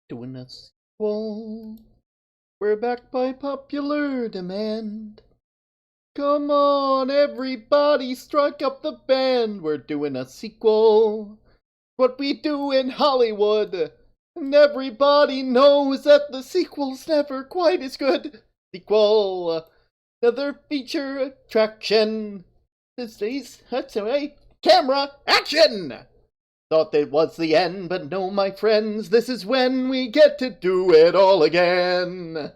Doing a sequel. We're back by popular demand. Come on, everybody, strike up the band. We're doing a sequel. What we do in Hollywood. And everybody knows that the sequel's never quite as good. Sequel. Another feature attraction. This days, that's right. Camera, action! Thought it was the end, but no, my friends, this is when we get to do it all again.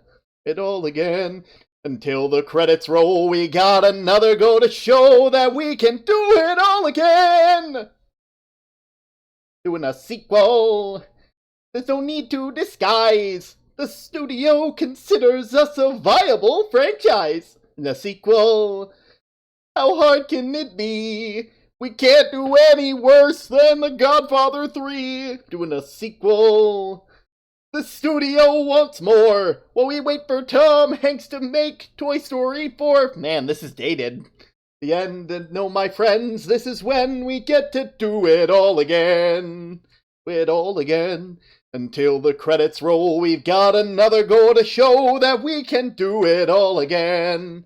It all again. Until the credits roll, we got another go to show that we can do it all again. Doing a sequel. There's no need to disguise. The studio considers us a viable franchise. In a sequel, how hard can it be? We can't do any worse than The Godfather 3. Doing a sequel. The studio wants more. While we wait for Tom Hanks to make Toy Story 4. Man, this is dated. The end, and no, my friends, this is when we get to do it all again. It all again. Until the credits roll, we've got another go to show that we can do it all again.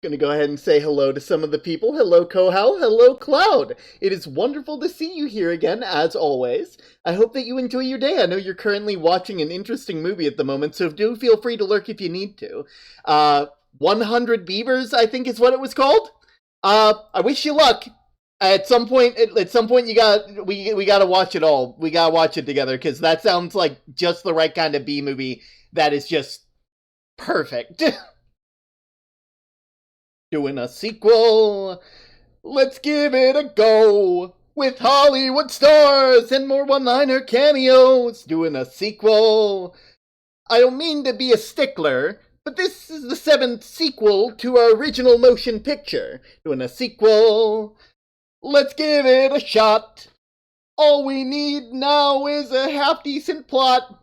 Gonna go ahead and say hello to some of the people. Hello, Kohal. Hello, Cloud. It is wonderful to see you here again, as always. I hope that you enjoy your day. I know you're currently watching an interesting movie at the moment, so do feel free to lurk if you need to. 100 Beavers, I think is what it was called. I wish you luck. At some point, we gotta watch it all. We gotta watch it together, because that sounds like just the right kind of B movie that is just perfect. Doing a sequel. Let's give it a go. With Hollywood stars and more one-liner cameos. Doing a sequel. I don't mean to be a stickler, but this is the 7th sequel to our original motion picture. Doing a sequel. Let's give it a shot. All we need now is a half-decent plot.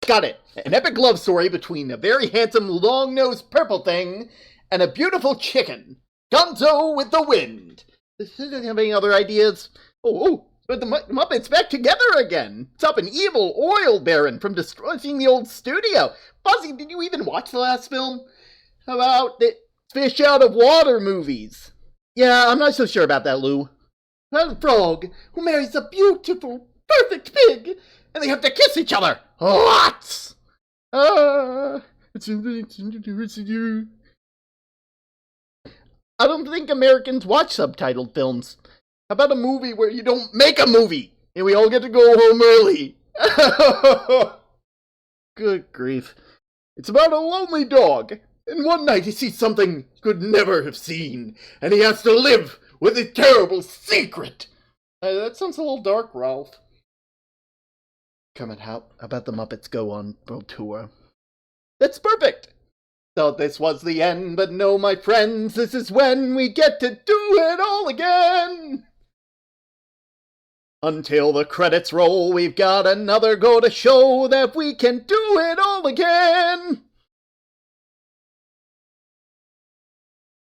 Got it. An epic love story between a very handsome, long-nosed purple thing and a beautiful chicken. Gonzo with the wind. Doesn't have any other ideas? But the Muppets back together again. Stop an evil oil baron from destroying the old studio. Fuzzy, did you even watch the last film? How about the fish out of water movies? Yeah, I'm not so sure about that, Lou. A frog who marries a beautiful, perfect pig, and they have to kiss each other. What? I don't think Americans watch subtitled films. How about a movie where you don't make a movie and we all get to go home early? Good grief. It's about a lonely dog, and one night he sees something he could never have seen, and he has to live with a terrible secret. That sounds a little dark, Ralph. Comment, how about the Muppets go on world tour? That's perfect! Thought this was the end, but no, my friends, this is when we get to do it all again! Until the credits roll, we've got another go to show that we can do it all again!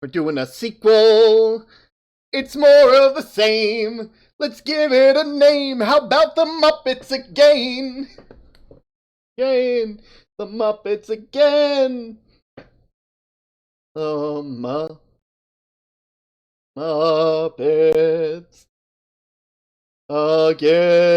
We're doing a sequel. It's more of the same. Let's give it a name. How about the Muppets again? The Muppets again. The Muppets again.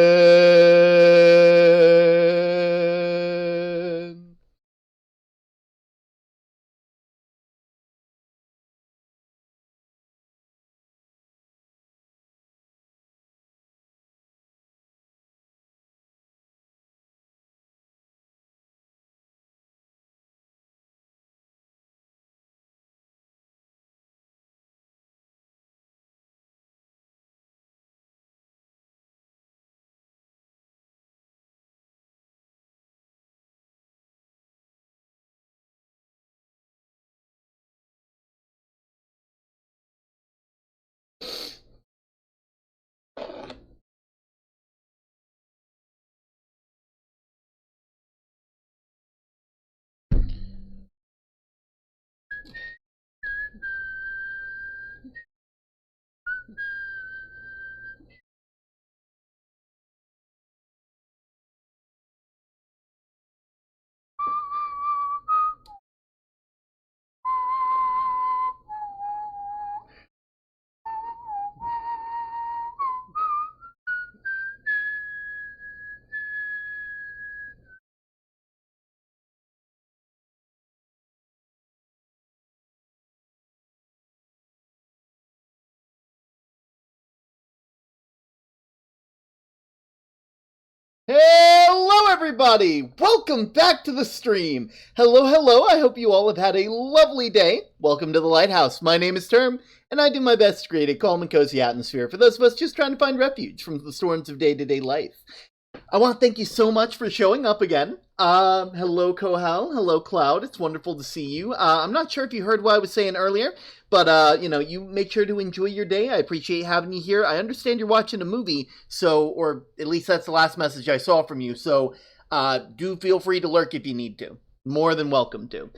Hello, everybody! Welcome back to the stream. Hello. I hope you all have had a lovely day. Welcome to the Lighthouse. My name is Term, and I do my best to create a calm and cozy atmosphere for those of us just trying to find refuge from the storms of day-to-day life. I want to thank you so much for showing up again. Hello, Kohal. Hello, Cloud. It's wonderful to see you. I'm not sure if you heard what I was saying earlier, but, you make sure to enjoy your day. I appreciate having you here. I understand you're watching a movie, or at least that's the last message I saw from you, so, do feel free to lurk if you need to. More than welcome to.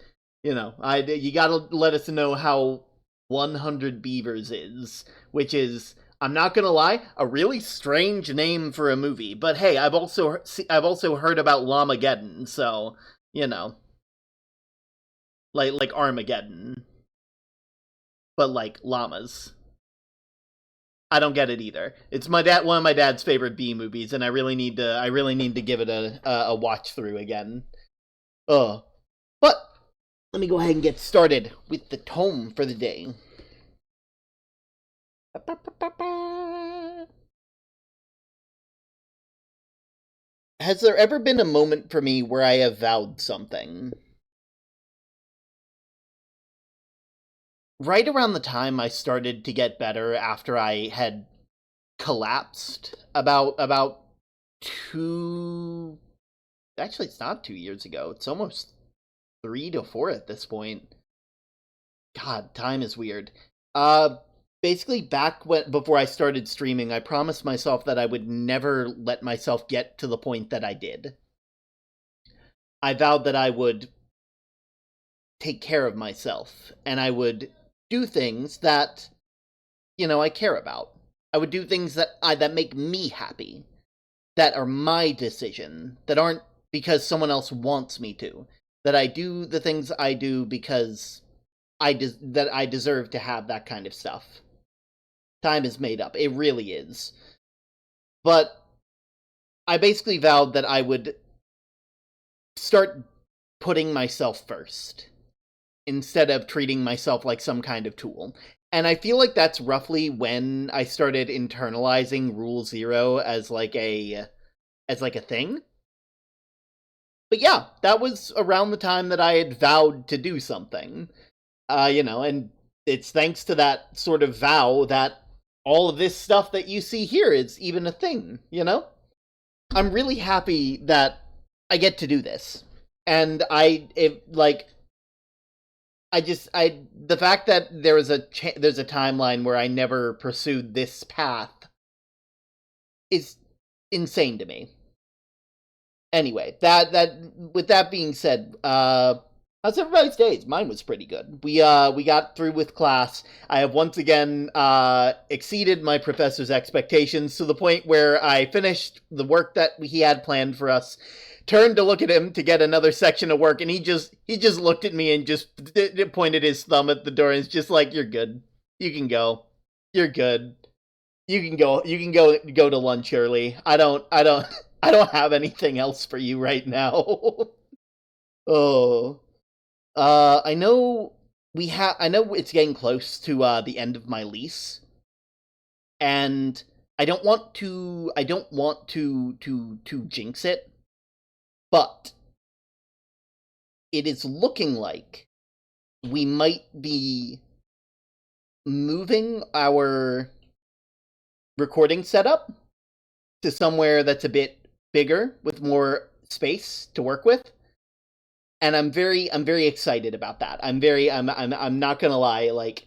You gotta let us know how 100 Beavers is, which is, I'm not gonna lie, a really strange name for a movie. But hey, I've also heard about Llamageddon, so like Armageddon, but like llamas. I don't get it either. It's one of my dad's favorite B movies, and I really need to give it a watch through again. But let me go ahead and get started with the tome for the day. Has there ever been a moment for me where I have vowed something? Right around the time I started to get better after I had collapsed, about two... Actually, it's not 2 years ago. It's almost 3 to 4 at this point. God, time is weird. Basically, before I started streaming, I promised myself that I would never let myself get to the point that I did. I vowed that I would take care of myself, and I would do things that, I care about. I would do things that make me happy, that are my decision, that aren't because someone else wants me to. That I do the things I do because that I deserve to have that kind of stuff. Time is made up. It really is. But I basically vowed that I would start putting myself first, instead of treating myself like some kind of tool. And I feel like that's roughly when I started internalizing Rule Zero as like a thing. But yeah, that was around the time that I had vowed to do something. And it's thanks to that sort of vow that all of this stuff that you see here is even a thing, I'm really happy that I get to do this. And the fact that there's a timeline where I never pursued this path is insane to me. Anyway, with that being said, how's everybody's days? Mine was pretty good. We got through with class. I have once again exceeded my professor's expectations to the point where I finished the work that he had planned for us, turned to look at him to get another section of work, and he just looked at me and just pointed his thumb at the door and is just like, "You're good. You can go. You're good. You can go to lunch early. I don't have anything else for you right now." Oh. I know it's getting close to the end of my lease, and I don't want to jinx it, but it is looking like we might be moving our recording setup to somewhere that's a bit bigger with more space to work with. And I'm very excited about that. I'm not gonna lie, like,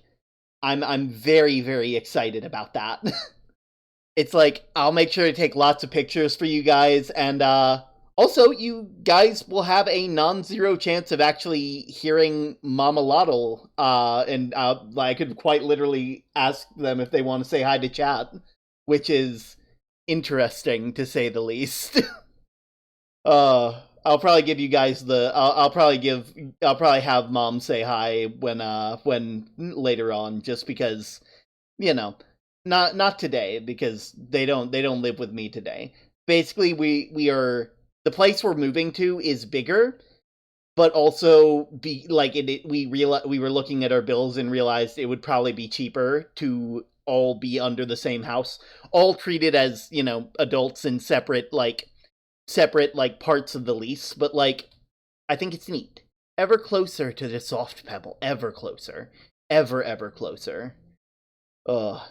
I'm very, very excited about that. It's like, I'll make sure to take lots of pictures for you guys, and also, you guys will have a non-zero chance of actually hearing Mamalotl, and I could quite literally ask them if they want to say hi to chat, which is interesting, to say the least. I'll probably give you guys I'll probably have Mom say hi when later on, just because, not today, because they don't live with me today. Basically, the place we're moving to is bigger, but also we were looking at our bills and realized it would probably be cheaper to all be under the same house, all treated as, adults in separate, separate, like, parts of the lease, but, like, I think it's neat. Ever closer to the soft pebble. Ever closer. Ever closer. Ugh.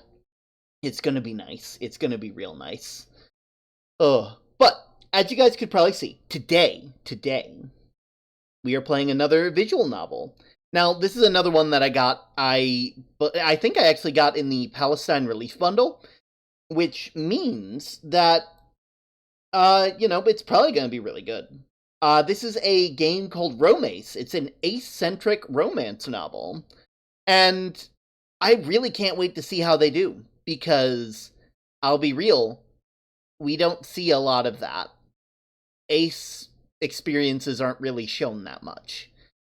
It's gonna be nice. It's gonna be real nice. Ugh. But, as you guys could probably see, today, we are playing another visual novel. Now, this is another one that I got, I think I actually got in the Palestine Relief Bundle, which means that, it's probably gonna be really good. This is a game called Romace. It's an ace-centric romance novel. And I really can't wait to see how they do, because I'll be real, we don't see a lot of that. Ace experiences aren't really shown that much.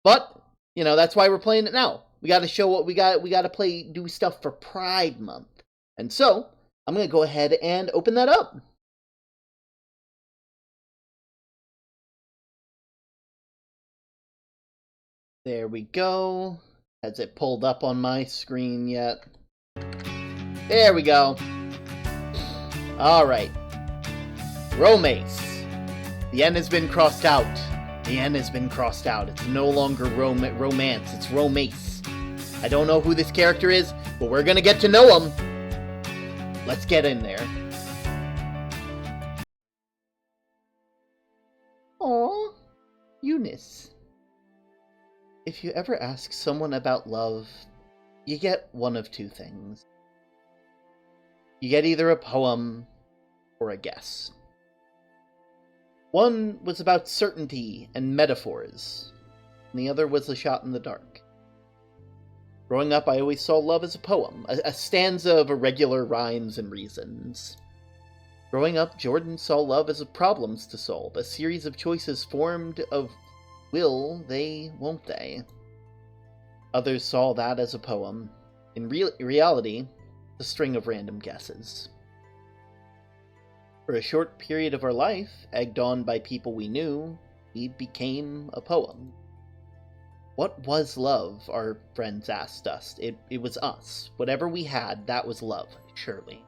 But, that's why we're playing it now. We gotta show what we got. We gotta do stuff for Pride Month. And so, I'm gonna go ahead and open that up. There we go. Has it pulled up on my screen yet? There we go. Alright. Romace. The N has been crossed out. The N has been crossed out. It's no longer romance, it's Romace. I don't know who this character is, but we're gonna get to know him. Let's get in there. Aww. Eunice. If you ever ask someone about love, you get one of two things. You get either a poem or a guess. One was about certainty and metaphors, and the other was a shot in the dark. Growing up, I always saw love as a poem, a stanza of irregular rhymes and reasons. Growing up, Jordan saw love as problems to solve, a series of choices formed of will they, won't they? Others saw that as a poem. In reality, a string of random guesses. For a short period of our life, egged on by people we knew, we became a poem. What was love, our friends asked us. It was us. Whatever we had, that was love, surely.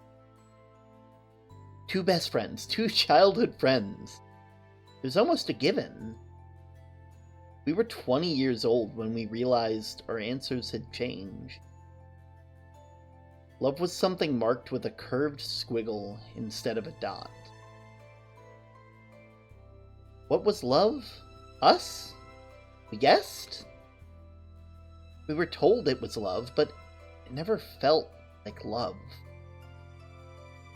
Two best friends, two childhood friends. It was almost a given. We were 20 years old when we realized our answers had changed. Love was something marked with a curved squiggle instead of a dot. What was love? Us? We guessed? We were told it was love, but it never felt like love.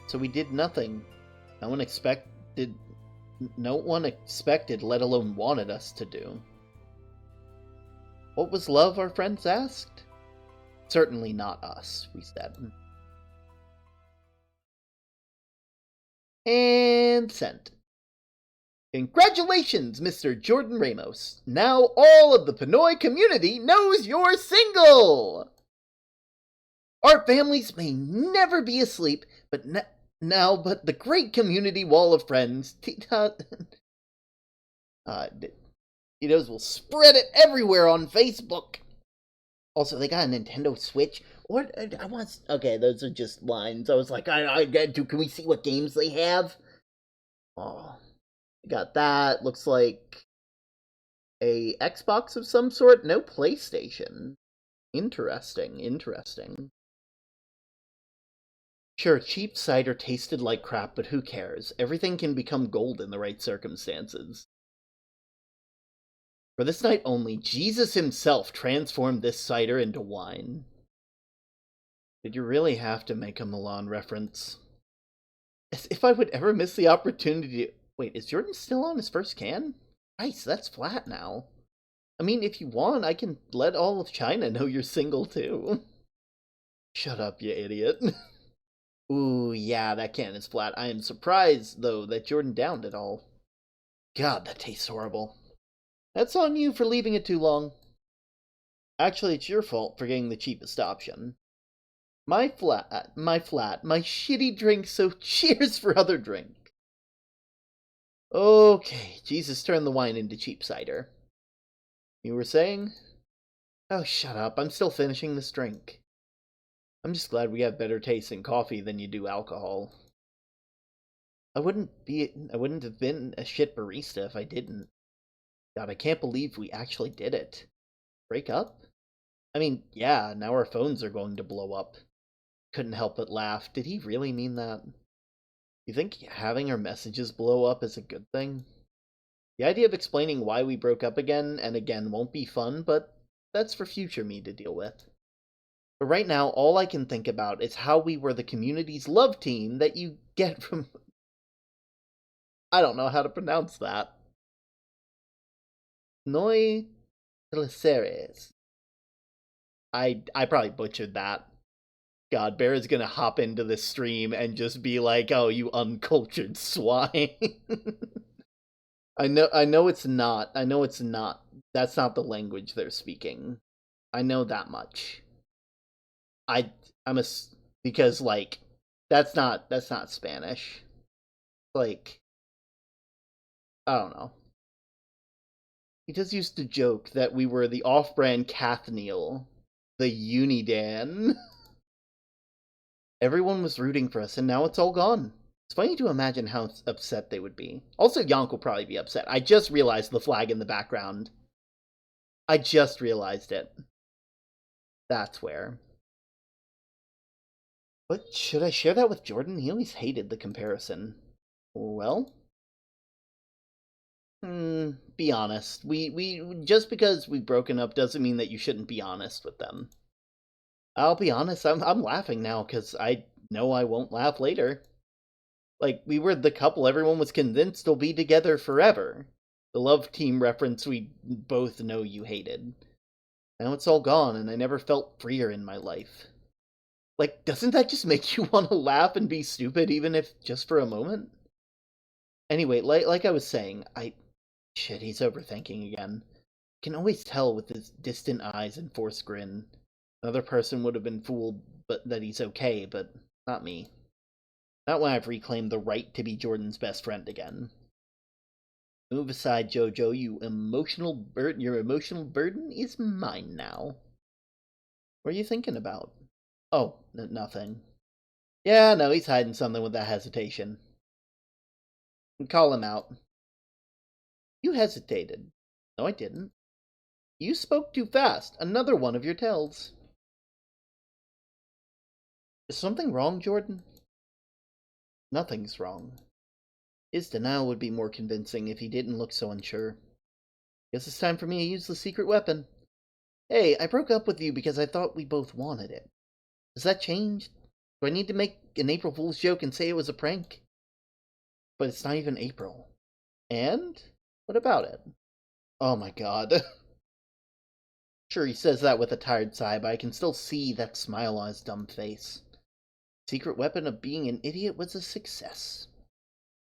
So we did nothing. No one expected, let alone wanted us to do. What was love, our friends asked? Certainly not us, we said. And sent. Congratulations, Mr. Jordan Ramos. Now all of the Pinoy community knows you're single! Our families may never be asleep, but but the great community wall of friends, Tito's will spread it everywhere on Facebook. Also, they got a Nintendo Switch. Okay, those are just lines. I was like, can we see what games they have? Oh, got that. Looks like a Xbox of some sort. No PlayStation. Interesting. Sure, cheap cider tasted like crap, but who cares? Everything can become gold in the right circumstances. For this night only, Jesus himself transformed this cider into wine. Did you really have to make a Milan reference? As if I would ever miss the opportunity to... Wait, is Jordan still on his first can? Nice, that's flat now. I mean, if you want, I can let all of China know you're single, too. Shut up, you idiot. Ooh, yeah, that can is flat. I am surprised, though, that Jordan downed it all. God, that tastes horrible. That's on you for leaving it too long. Actually, it's your fault for getting the cheapest option. My shitty drink, so cheers for other drink. Okay, Jesus turned the wine into cheap cider. You were saying? Oh, shut up, I'm still finishing this drink. I'm just glad we have better taste in coffee than you do alcohol. I wouldn't have been a shit barista if I didn't. God, I can't believe we actually did it. Break up? I mean, yeah, now our phones are going to blow up. Couldn't help but laugh. Did he really mean that? You think having our messages blow up is a good thing? The idea of explaining why we broke up again and again won't be fun, but that's for future me to deal with. But right now, all I can think about is how we were the community's love team that you get from... I don't know how to pronounce that. Noi Teleseres. I probably butchered that. God, Bear is gonna hop into this stream and just be like, "Oh, you uncultured swine." I know it's not. I know it's not. That's not the language they're speaking. I know that much. I'm a because like that's not Spanish. Like I don't know. He just used to joke that we were the off-brand Kathniel, the Unidan. Everyone was rooting for us, and now it's all gone. It's funny to imagine how upset they would be. Also, Yonk will probably be upset. I just realized the flag in the background. I just realized it. That's where. But should I share that with Jordan? He always hated the comparison. Well? Be honest. We just because we've broken up doesn't mean that you shouldn't be honest with them. I'll be honest, I'm laughing now, because I know I won't laugh later. Like, we were the couple everyone was convinced will be together forever. The love team reference we both know you hated. Now it's all gone, and I never felt freer in my life. Like, doesn't that just make you want to laugh and be stupid, even if just for a moment? Anyway, like I was saying, Shit, he's overthinking again. Can always tell with his distant eyes and forced grin. Another person would have been fooled but that he's okay, but not me. Not when I've reclaimed the right to be Jordan's best friend again. Move aside, Jojo, your emotional burden is mine now. What are you thinking about? Oh, nothing. Yeah, no, he's hiding something with that hesitation. Call him out. You hesitated. No, I didn't. You spoke too fast. Another one of your tells. Is something wrong, Jordan? Nothing's wrong. His denial would be more convincing if he didn't look so unsure. Guess it's time for me to use the secret weapon. Hey, I broke up with you because I thought we both wanted it. Does that change? Do I need to make an April Fool's joke and say it was a prank? But it's not even April. And? What about it? Oh my god. Sure, he says that with a tired sigh, but I can still see that smile on his dumb face. Secret weapon of being an idiot was a success.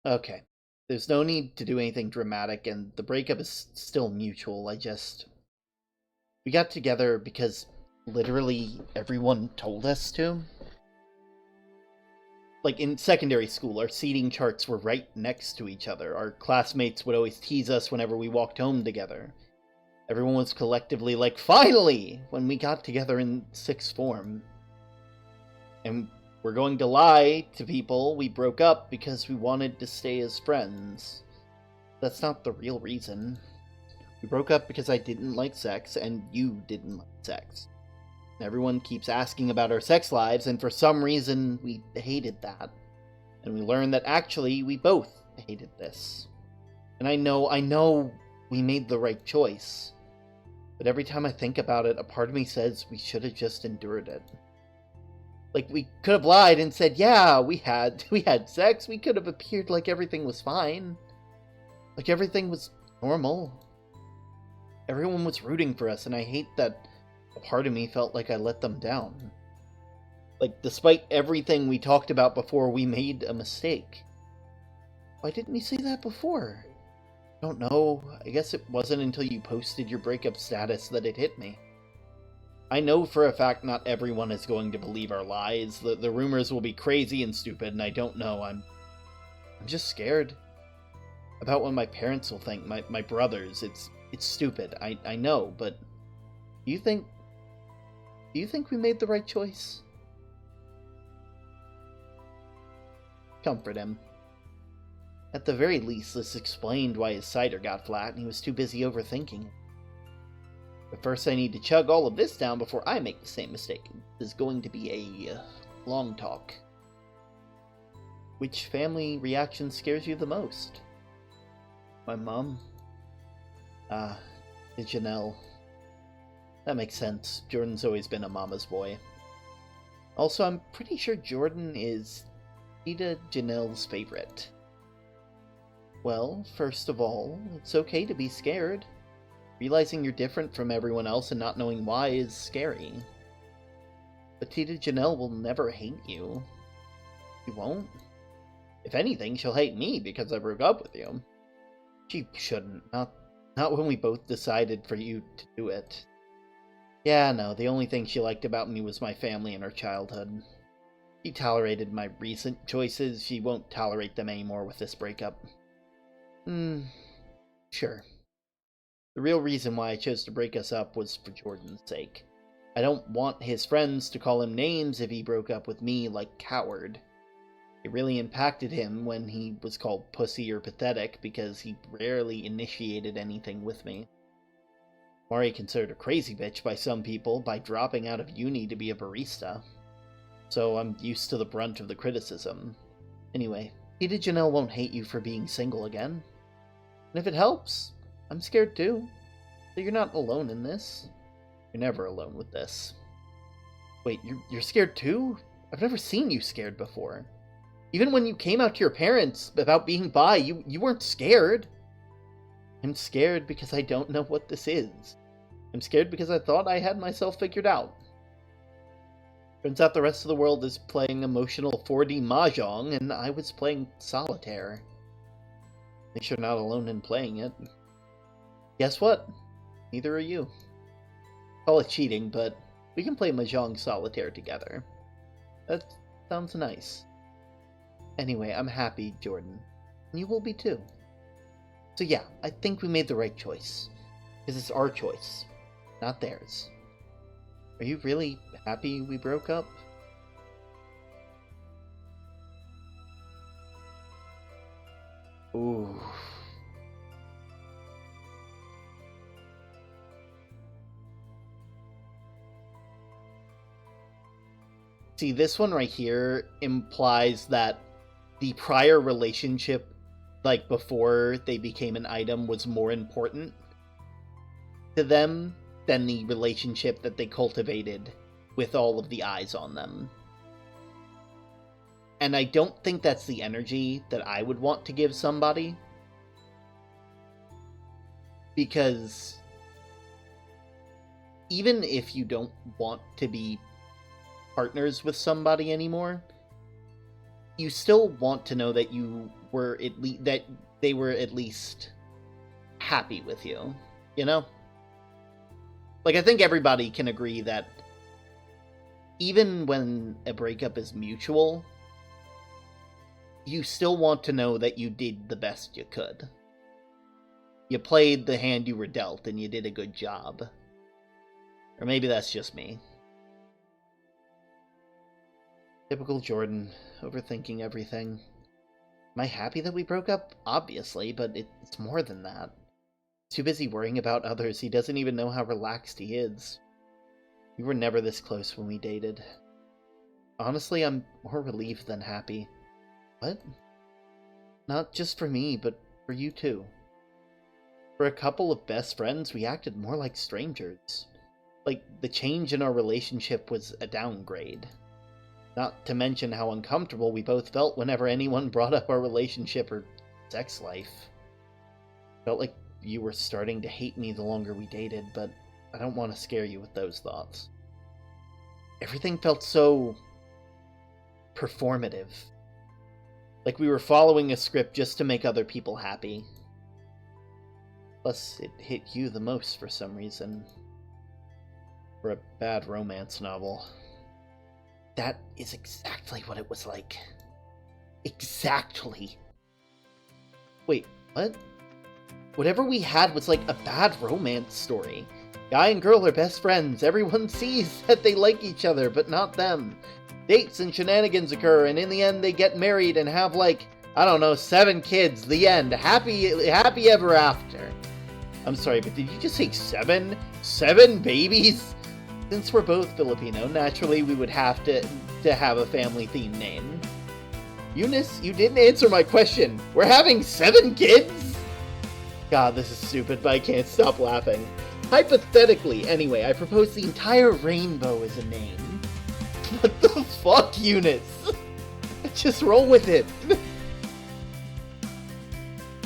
Okay. There's no need to do anything dramatic, and the breakup is still mutual. We got together because literally everyone told us to. Like, in secondary school, our seating charts were right next to each other. Our classmates would always tease us whenever we walked home together. Everyone was collectively like, finally! When we got together in sixth form. And we're going to lie to people we broke up because we wanted to stay as friends. That's not the real reason. We broke up because I didn't like sex, and you didn't like sex. Everyone keeps asking about our sex lives, and for some reason, we hated that. And we learned that actually, we both hated this. And I know we made the right choice. But every time I think about it, a part of me says we should have just endured it. Like, we could have lied and said, yeah, we had sex. We could have appeared like everything was fine. Like everything was normal. Everyone was rooting for us, and I hate that a part of me felt like I let them down. Like, despite everything we talked about before, we made a mistake. Why didn't we say that before? I don't know. I guess it wasn't until you posted your breakup status that it hit me. I know for a fact not everyone is going to believe our lies. The rumors will be crazy and stupid, and I don't know. I'm just scared about what my parents will think, my brothers. It's stupid. I know, but do you think we made the right choice? Comfort him. At the very least, this explained why his cider got flat and he was too busy overthinking it. But first I need to chug all of this down before I make the same mistake. This is going to be a long talk. Which family reaction scares you the most? My mom? Janelle. That makes sense. Jordan's always been a mama's boy. Also, I'm pretty sure Jordan is Tita Janelle's favorite. Well, first of all, it's okay to be scared. Realizing you're different from everyone else and not knowing why is scary. But Tita Janelle will never hate you. She won't. If anything, she'll hate me because I broke up with you. She shouldn't. Not when we both decided for you to do it. Yeah, no, the only thing she liked about me was my family and her childhood. She tolerated my recent choices. She won't tolerate them anymore with this breakup. Sure. The real reason why I chose to break us up was for Jordan's sake. I don't want his friends to call him names if he broke up with me like coward. It really impacted him when he was called pussy or pathetic because he rarely initiated anything with me. I'm already considered a crazy bitch by some people by dropping out of uni to be a barista. So I'm used to the brunt of the criticism. Anyway, Tita Janelle won't hate you for being single again. And if it helps, I'm scared too. So you're not alone in this. You're never alone with this. Wait, you're scared too? I've never seen you scared before. Even when you came out to your parents about being bi, you weren't scared. I'm scared because I don't know what this is. I'm scared because I thought I had myself figured out. Turns out the rest of the world is playing emotional 4D mahjong, and I was playing solitaire. At least you're not alone in playing it. Guess what? Neither are you. Call it cheating, but we can play mahjong solitaire together. That sounds nice. Anyway, I'm happy, Jordan. And you will be too. So yeah, I think we made the right choice. Because it's our choice, not theirs. Are you really happy we broke up? Ooh. See, this one right here implies that the prior relationship, like before they became an item, was more important to them than the relationship that they cultivated with all of the eyes on them. And I don't think that's the energy that I would want to give somebody. Because even if you don't want to be partners with somebody anymore, you still want to know that you were that they were at least happy with you, you know? Like, I think everybody can agree that even when a breakup is mutual, you still want to know that you did the best you could. You played the hand you were dealt, and you did a good job. Or maybe that's just me. Typical Jordan, overthinking everything. Am I happy that we broke up? Obviously, but it's more than that. He's too busy worrying about others, he doesn't even know how relaxed he is. We were never this close when we dated. Honestly, I'm more relieved than happy. What? Not just for me, but for you too. For a couple of best friends, we acted more like strangers. Like, the change in our relationship was a downgrade. Not to mention how uncomfortable we both felt whenever anyone brought up our relationship or sex life. Felt like you were starting to hate me the longer we dated, but I don't want to scare you with those thoughts. Everything felt so performative. Like we were following a script just to make other people happy. Plus, it hit you the most for some reason. For a bad romance novel. That is exactly what it was like. Exactly. Wait, what? Whatever we had was like a bad romance story. Guy and girl are best friends. Everyone sees that they like each other, but not them. Dates and shenanigans occur, and in the end they get married and have, like, I don't know, 7 kids, the end. Happy ever after. I'm sorry, but did you just say 7? 7 babies? Since we're both Filipino, naturally we would have to have a family-themed name. Eunice, you didn't answer my question. We're having 7 kids? God, this is stupid, but I can't stop laughing. Hypothetically, anyway, I propose the entire rainbow as a name. What the fuck, Eunice? Just roll with it.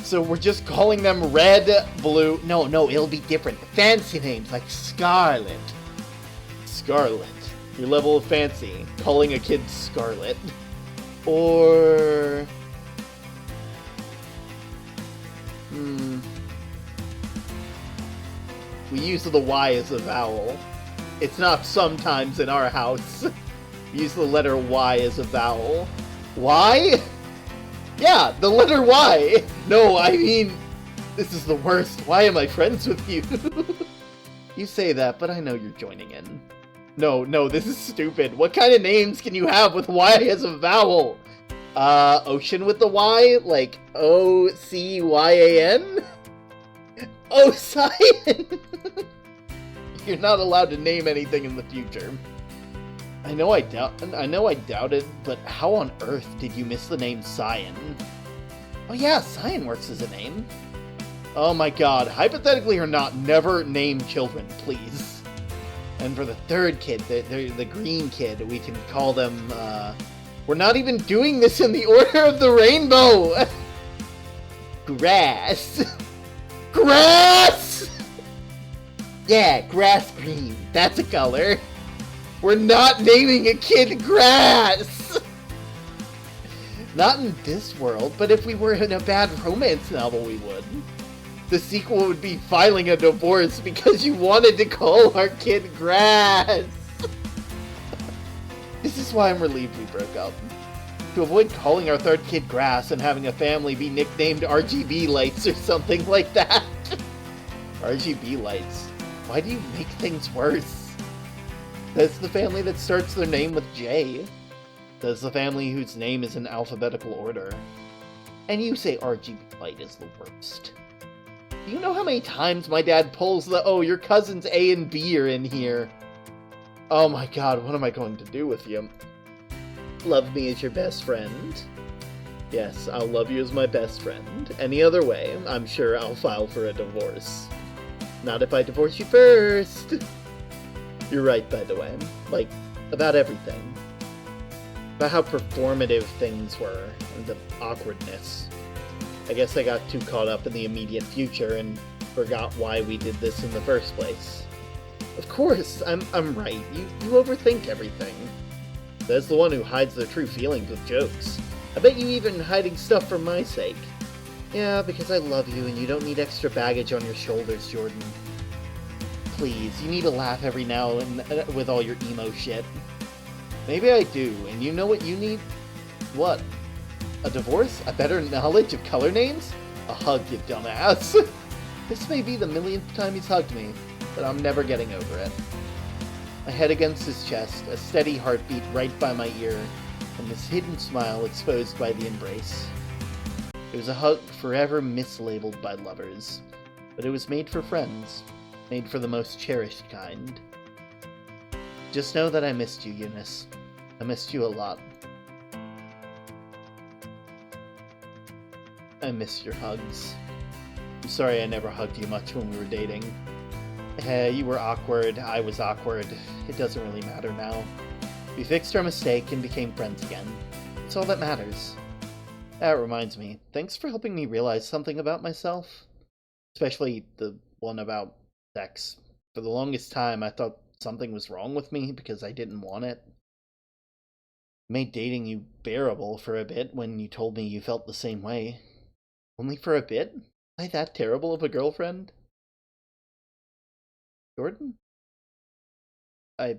So we're just calling them red, blue... No, it'll be different. Fancy names, like Scarlet. Scarlet. Your level of fancy. Calling a kid Scarlet. Or... We use the Y as a vowel. It's not sometimes in our house. We use the letter Y as a vowel. Y? Yeah, the letter Y! No, I mean... This is the worst. Why am I friends with you? You say that, but I know you're joining in. No, this is stupid. What kind of names can you have with Y as a vowel? Ocean with the Y? Like, O-C-Y-A-N? Oh, Cyan! You're not allowed to name anything in the future. I know I doubted, but how on earth did you miss the name Cyan? Oh yeah, Cyan works as a name. Oh my god, hypothetically or not, never name children, please. And for the 3rd kid, the green kid, we can call them, we're not even doing this in the order of the rainbow! Grass! Grass! Yeah, grass green. That's a color. We're not naming a kid Grass! Not in this world, but if we were in a bad romance novel, we would. The sequel would be filing a divorce because you wanted to call our kid Grass! This is why I'm relieved we broke up. To avoid calling our 3rd kid Grass and having a family be nicknamed RGB Lights or something like that. RGB Lights. Why do you make things worse? That's the family that starts their name with J. That's the family whose name is in alphabetical order. And you say RGB Light is the worst. Do you know how many times my dad pulls the, oh, your cousins A and B are in here? Oh my god, what am I going to do with you? Love me as your best friend. Yes, I'll love you as my best friend. Any other way, I'm sure I'll file for a divorce. Not if I divorce you first. You're right, by the way. Like, about everything. About how performative things were, and the awkwardness. I guess I got too caught up in the immediate future and forgot why we did this in the first place. Of course, I'm right. You overthink everything. Says the one who hides their true feelings with jokes. I bet you even hiding stuff for my sake. Yeah, because I love you and you don't need extra baggage on your shoulders, Jordan. Please, you need to laugh every now and with all your emo shit. Maybe I do, and you know what you need? What? A divorce? A better knowledge of color names? A hug, you dumbass. This may be the millionth time he's hugged me, but I'm never getting over it. My head against his chest, a steady heartbeat right by my ear, and this hidden smile exposed by the embrace. It was a hug forever mislabeled by lovers, but it was made for friends, made for the most cherished kind. Just know that I missed you, Eunice. I missed you a lot. I miss your hugs. I'm sorry I never hugged you much when we were dating. You were awkward, I was awkward. It doesn't really matter now. We fixed our mistake and became friends again. It's all that matters. That reminds me, thanks for helping me realize something about myself. Especially the one about sex. For the longest time, I thought something was wrong with me because I didn't want it. It made dating you bearable for a bit when you told me you felt the same way. Only for a bit? Am I that terrible of a girlfriend? Jordan? I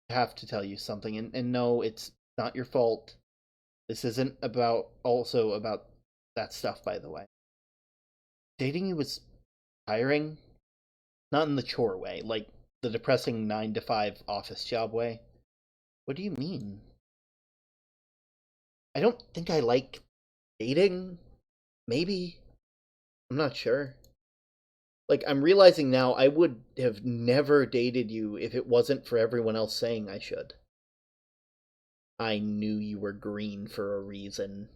have to tell you something, and no, it's not your fault. This isn't also about that stuff, by the way. Dating you was tiring. Not in the chore way, like the depressing 9-to-5 office job way. What do you mean? I don't think I like Dating? Maybe. I'm not sure. Like, I'm realizing now I would have never dated you if it wasn't for everyone else saying I should. I knew you were green for a reason.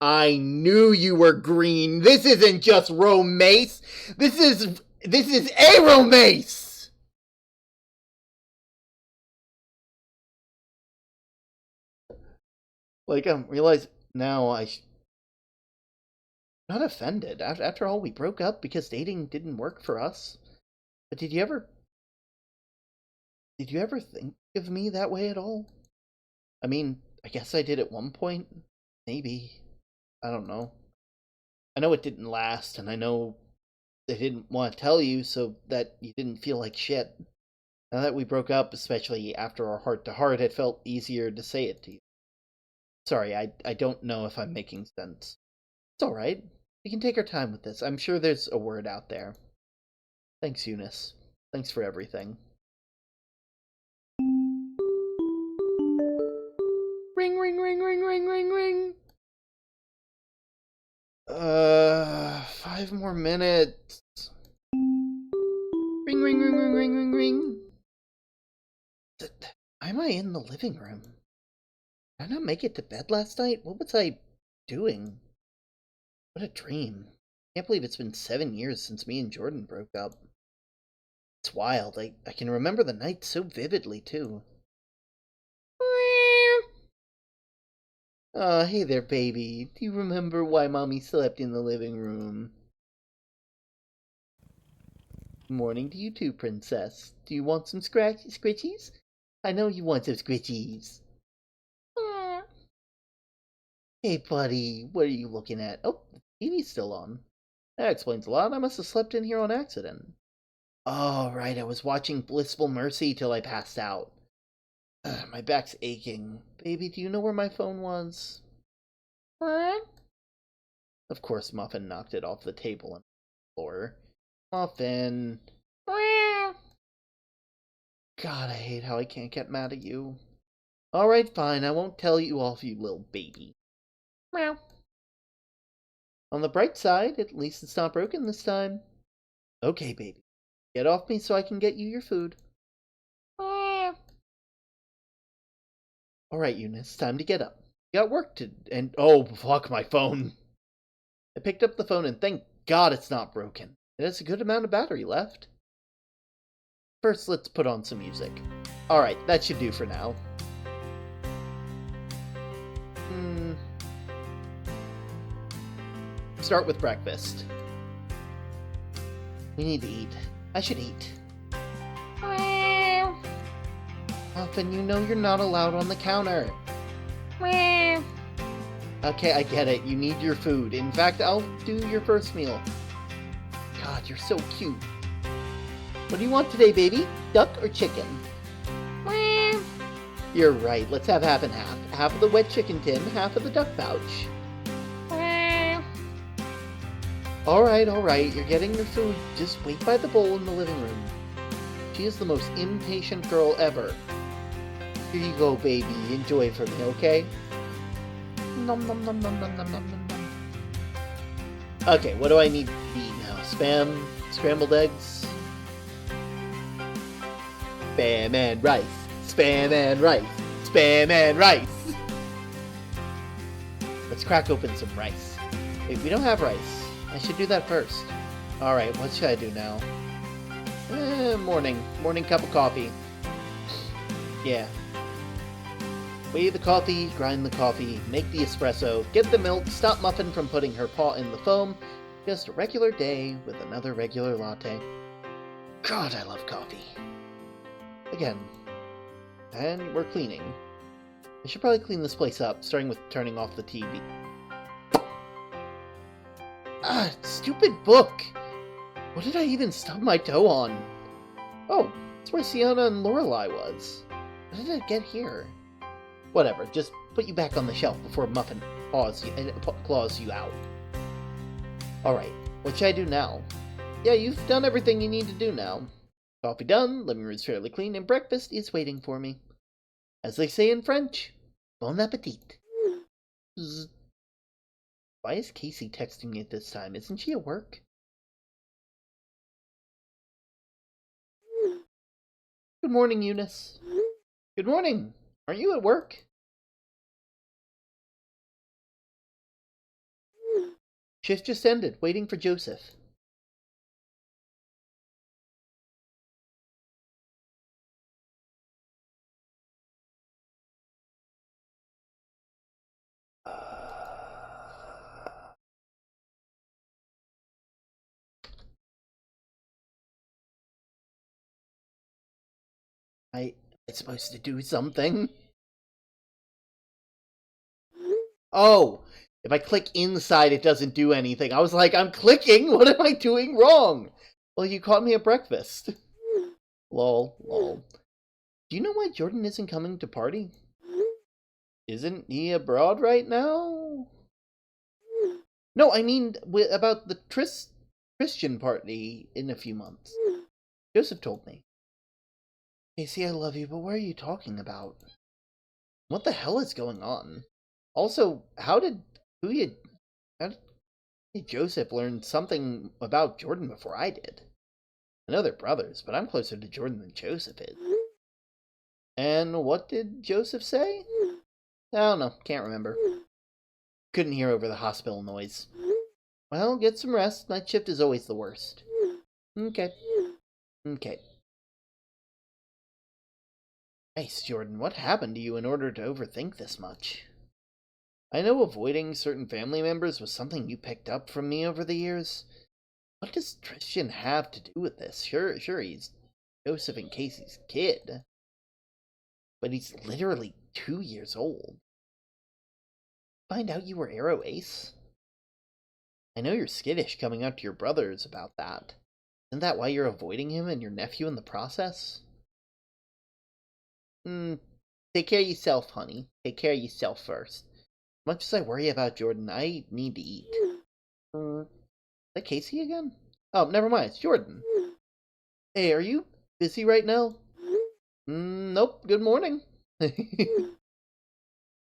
I knew you were green. This isn't just romance. This is a romance. Like, I'm realizing now I'm not offended. After all, we broke up because dating didn't work for us. But did you ever think of me that way at all? I mean, I guess I did at one point. Maybe. I don't know. I know it didn't last, and I know they didn't want to tell you so that you didn't feel like shit. Now that we broke up, especially after our heart-to-heart, it felt easier to say it to you. Sorry, I don't know if I'm making sense. It's alright. We can take our time with this. I'm sure there's a word out there. Thanks, Eunice. Thanks for everything. Ring, ring, ring, ring, ring, ring, ring. 5 more minutes. Ring, ring, ring, ring, ring, ring, ring. Why am I in the living room? Did I not make it to bed last night? What was I doing? What a dream. Can't believe it's been 7 years since me and Jordan broke up. It's wild. I can remember the night so vividly, too. Hey there, baby. Do you remember why Mommy slept in the living room? Morning to you too, Princess. Do you want some scritchies? I know you want some scritchies. Hey, buddy. What are you looking at? Oh, the TV's still on. That explains a lot. I must have slept in here on accident. Oh, right. I was watching Blissful Mercy till I passed out. My back's aching. Baby, do you know where my phone was? Of course, Muffin knocked it off the table and the floor. Muffin. God, I hate how I can't get mad at you. Alright, fine. I won't tell you off, you little baby. Meow. On the bright side, at least it's not broken this time. Okay, baby. Get off me so I can get you your food. Alright, Eunice, time to get up. You got work to... and... oh, fuck my phone. I picked up the phone and thank God it's not broken. It has a good amount of battery left. First, let's put on some music. Alright, that should do for now. Start with breakfast. We need to eat. I should eat. Muffin, you know you're not allowed on the counter. Okay, I get it. You need your food. In fact, I'll do your first meal. God, you're so cute. What do you want today, baby? Duck or chicken? You're right. Let's have half and half. Half of the wet chicken tin, half of the duck pouch. Alright, you're getting your food. Just wait by the bowl in the living room. She is the most impatient girl ever. Here you go, baby. Enjoy it for me, okay? Nom nom nom nom nom nom nom nom. Okay, what do I need to eat now? Spam? Scrambled eggs? Spam and rice. Spam and rice. Spam and rice. Let's crack open some rice. Wait, we don't have rice. I should do that first. Alright, what should I do now? Morning. Morning cup of coffee. Yeah. Weigh the coffee, grind the coffee, make the espresso, get the milk, stop Muffin from putting her paw in the foam. Just a regular day with another regular latte. God, I love coffee. Again. And we're cleaning. I should probably clean this place up, starting with turning off the TV. Ah, stupid book! What did I even stub my toe on? Oh, that's where Sienna and Lorelei was. How did it get here? Whatever, just put you back on the shelf before Muffin claws you out. Alright, what should I do now? Yeah, you've done everything you need to do now. Coffee done, living room's fairly clean, and breakfast is waiting for me. As they say in French, bon appetit. Why is Casey texting me at this time? Isn't she at work? Good morning, Eunice. Good morning. Aren't you at work? Shift just ended. Waiting for Joseph. I'm supposed to do something? Oh, if I click inside, it doesn't do anything. I was like, I'm clicking? What am I doing wrong? Well, you caught me at breakfast. Lol, lol. Do you know why Jordan isn't coming to party? Isn't he abroad right now? No, I mean about the Christian party in a few months. Joseph told me. Casey, I love you, but what are you talking about? What the hell is going on? Also, how did Joseph learn something about Jordan before I did? I know they're brothers, but I'm closer to Jordan than Joseph is. And what did Joseph say? I don't know, can't remember. Couldn't hear over the hospital noise. Well, get some rest. Night shift is always the worst. Okay. Nice, Jordan. What happened to you in order to overthink this much? I know avoiding certain family members was something you picked up from me over the years. What does Christian have to do with this? Sure, he's Joseph and Casey's kid. But he's literally 2 years old. Find out you were Arrow Ace? I know you're skittish coming out to your brothers about that. Isn't that why you're avoiding him and your nephew in the process? Take care of yourself, honey. Take care of yourself first. As much as I worry about Jordan, I need to eat. Is that Casey again? Oh, never mind, it's Jordan. Hey, are you busy right now? Nope, good morning.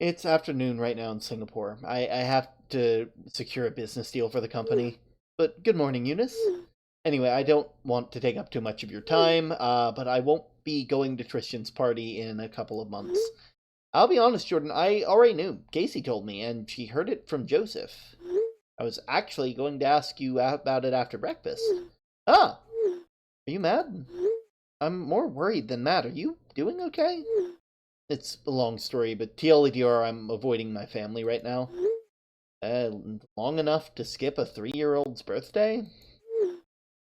It's afternoon right now in Singapore. I have to secure a business deal for the company. But good morning, Eunice. Anyway, I don't want to take up too much of your time, but I won't be going to Tristan's party in a couple of months. I'll be honest, Jordan, I already knew. Casey told me, and she heard it from Joseph. I was actually going to ask you about it after breakfast. Ah! Are you mad? I'm more worried than mad. Are you doing okay? It's a long story, but TLDR, I'm avoiding my family right now. Long enough to skip a 3-year-old's birthday?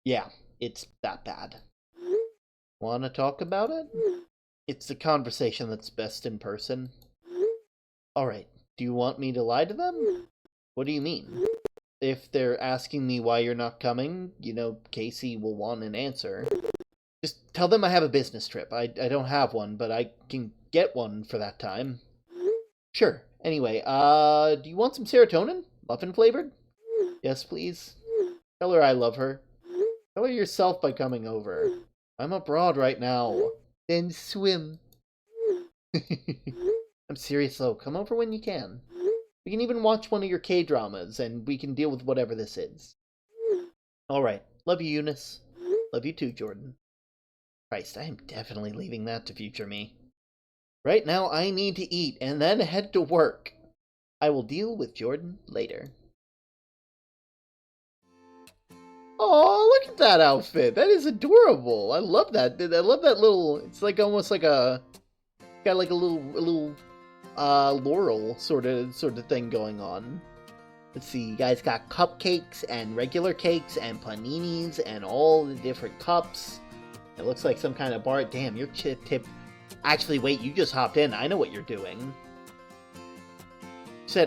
Yeah, it's that bad. Wanna talk about it? It's a conversation that's best in person. Alright, do you want me to lie to them? What do you mean? If they're asking me why you're not coming, you know, Casey will want an answer. Just tell them I have a business trip. I don't have one, but I can get one for that time. Sure. Anyway, do you want some serotonin? Muffin flavored? Yes, please. Tell her I love her. Tell her yourself by coming over. I'm abroad right now. Then swim. I'm serious though. Come over when you can. We can even watch one of your K-dramas, and we can deal with whatever this is. Alright. Love you, Eunice. Love you too, Jordan. Christ, I am definitely leaving that to future me. Right now, I need to eat, and then head to work. I will deal with Jordan later. Oh, look at that outfit. That is adorable. I love that. I love that little, it's like almost like a, got like a little Laurel sort of thing going on. Let's see, you guys got cupcakes and regular cakes and paninis and all the different cups. It looks like some kind of bar. Damn, your chip tip. Actually, wait, you just hopped in. I know what you're doing. You're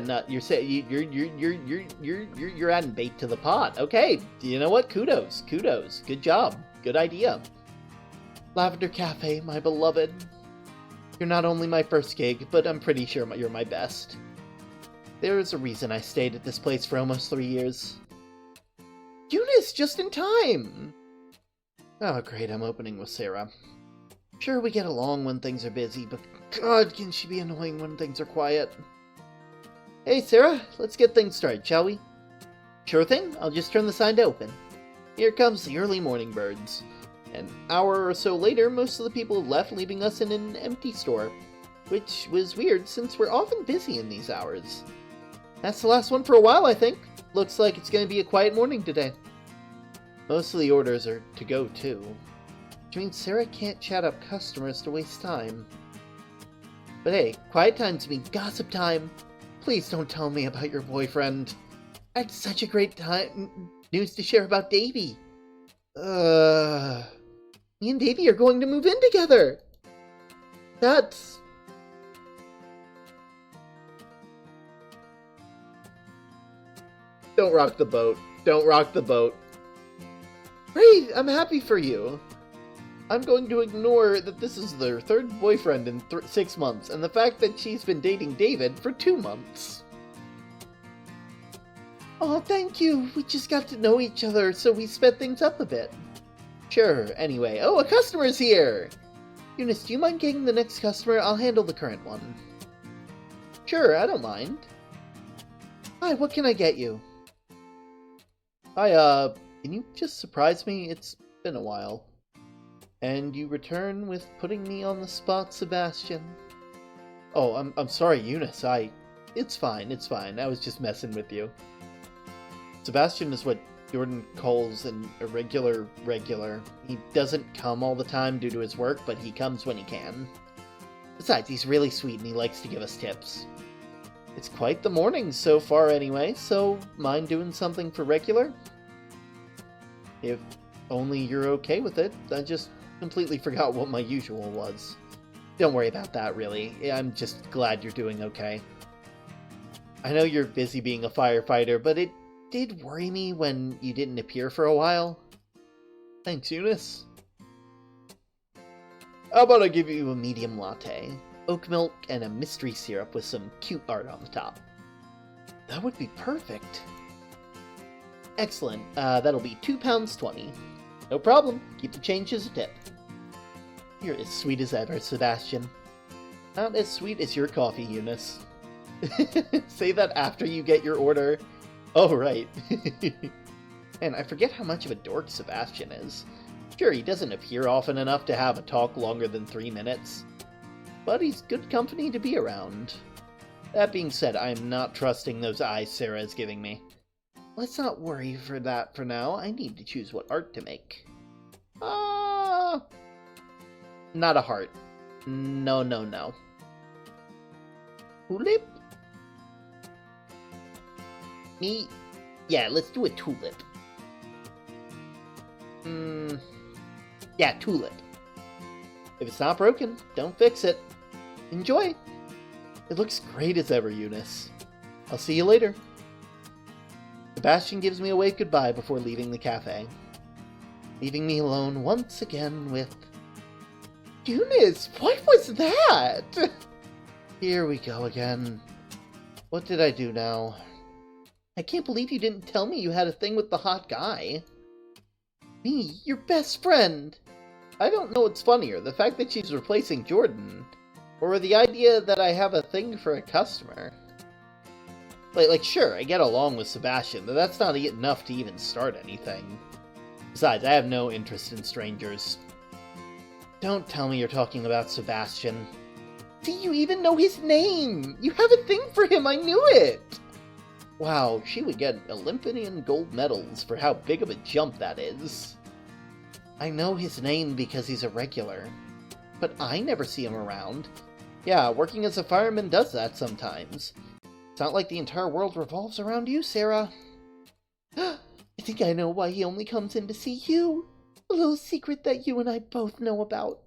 adding bait to the pot. Okay, you know what? Kudos. Good job. Good idea. Lavender Cafe, my beloved. You're not only my first gig, but I'm pretty sure you're my best. There is a reason I stayed at this place for almost 3 years. Eunice, just in time! Oh, great, I'm opening with Sarah. Sure, we get along when things are busy, but God, can she be annoying when things are quiet. Hey, Sarah, let's get things started, shall we? Sure thing, I'll just turn the sign to open. Here comes the early morning birds. An hour or so later, most of the people left, leaving us in an empty store. Which was weird, since we're often busy in these hours. That's the last one for a while, I think. Looks like it's going to be a quiet morning today. Most of the orders are to go, too. Which means Sarah can't chat up customers to waste time. But hey, quiet times mean gossip time. Please don't tell me about your boyfriend. I had such a great news to share about Davy. Me and Davy are going to move in together. That's... Don't rock the boat. Don't rock the boat. Great, I'm happy for you. I'm going to ignore that this is their third boyfriend in 6 months, and the fact that she's been dating David for 2 months. Oh, thank you. We just got to know each other, so we sped things up a bit. Sure, anyway. Oh, a customer's here! Eunice, do you mind getting the next customer? I'll handle the current one. Sure, I don't mind. Hi, what can I get you? Hi, can you just surprise me? It's been a while. And you return with putting me on the spot, Sebastian. Oh, I'm sorry, Eunice. It's fine. I was just messing with you. Sebastian is what Jordan calls an irregular regular. He doesn't come all the time due to his work, but he comes when he can. Besides, he's really sweet and he likes to give us tips. It's quite the morning so far anyway, so mind doing something for regular? If only you're okay with it. I just completely forgot what my usual was. Don't worry about that, really. I'm just glad you're doing okay. I know you're busy being a firefighter, but it did worry me when you didn't appear for a while. Thanks, Eunice. How about I give you a medium latte? Oat milk and a mystery syrup with some cute art on the top. That would be perfect. Excellent. That'll be £2.20. No problem. Keep the change as a tip. You're as sweet as ever, Sebastian. Not as sweet as your coffee, Eunice. Say that after you get your order. Oh, right. And I forget how much of a dork Sebastian is. Sure, he doesn't appear often enough to have a talk longer than 3 minutes. But he's good company to be around. That being said, I am not trusting those eyes Sarah is giving me. Let's not worry for that for now. I need to choose what art to make. Not a heart. No. Tulip? Me? Yeah, let's do a tulip. Yeah, tulip. If it's not broken, don't fix it. Enjoy! It looks great as ever, Eunice. I'll see you later. Sebastian gives me a wave goodbye before leaving the cafe. Leaving me alone once again with... Eunice, what was that? Here we go again. What did I do now? I can't believe you didn't tell me you had a thing with the hot guy. Me, your best friend! I don't know what's funnier, the fact that she's replacing Jordan, or the idea that I have a thing for a customer. Like, sure, I get along with Sebastian, but that's not enough to even start anything. Besides, I have no interest in strangers. Don't tell me you're talking about Sebastian. See, you even know his name! You have a thing for him, I knew it! Wow, she would get Olympian gold medals for how big of a jump that is. I know his name because he's a regular, but I never see him around. Yeah, working as a fireman does that sometimes. It's not like the entire world revolves around you, Sarah. I think I know why he only comes in to see you. A little secret that you and I both know about.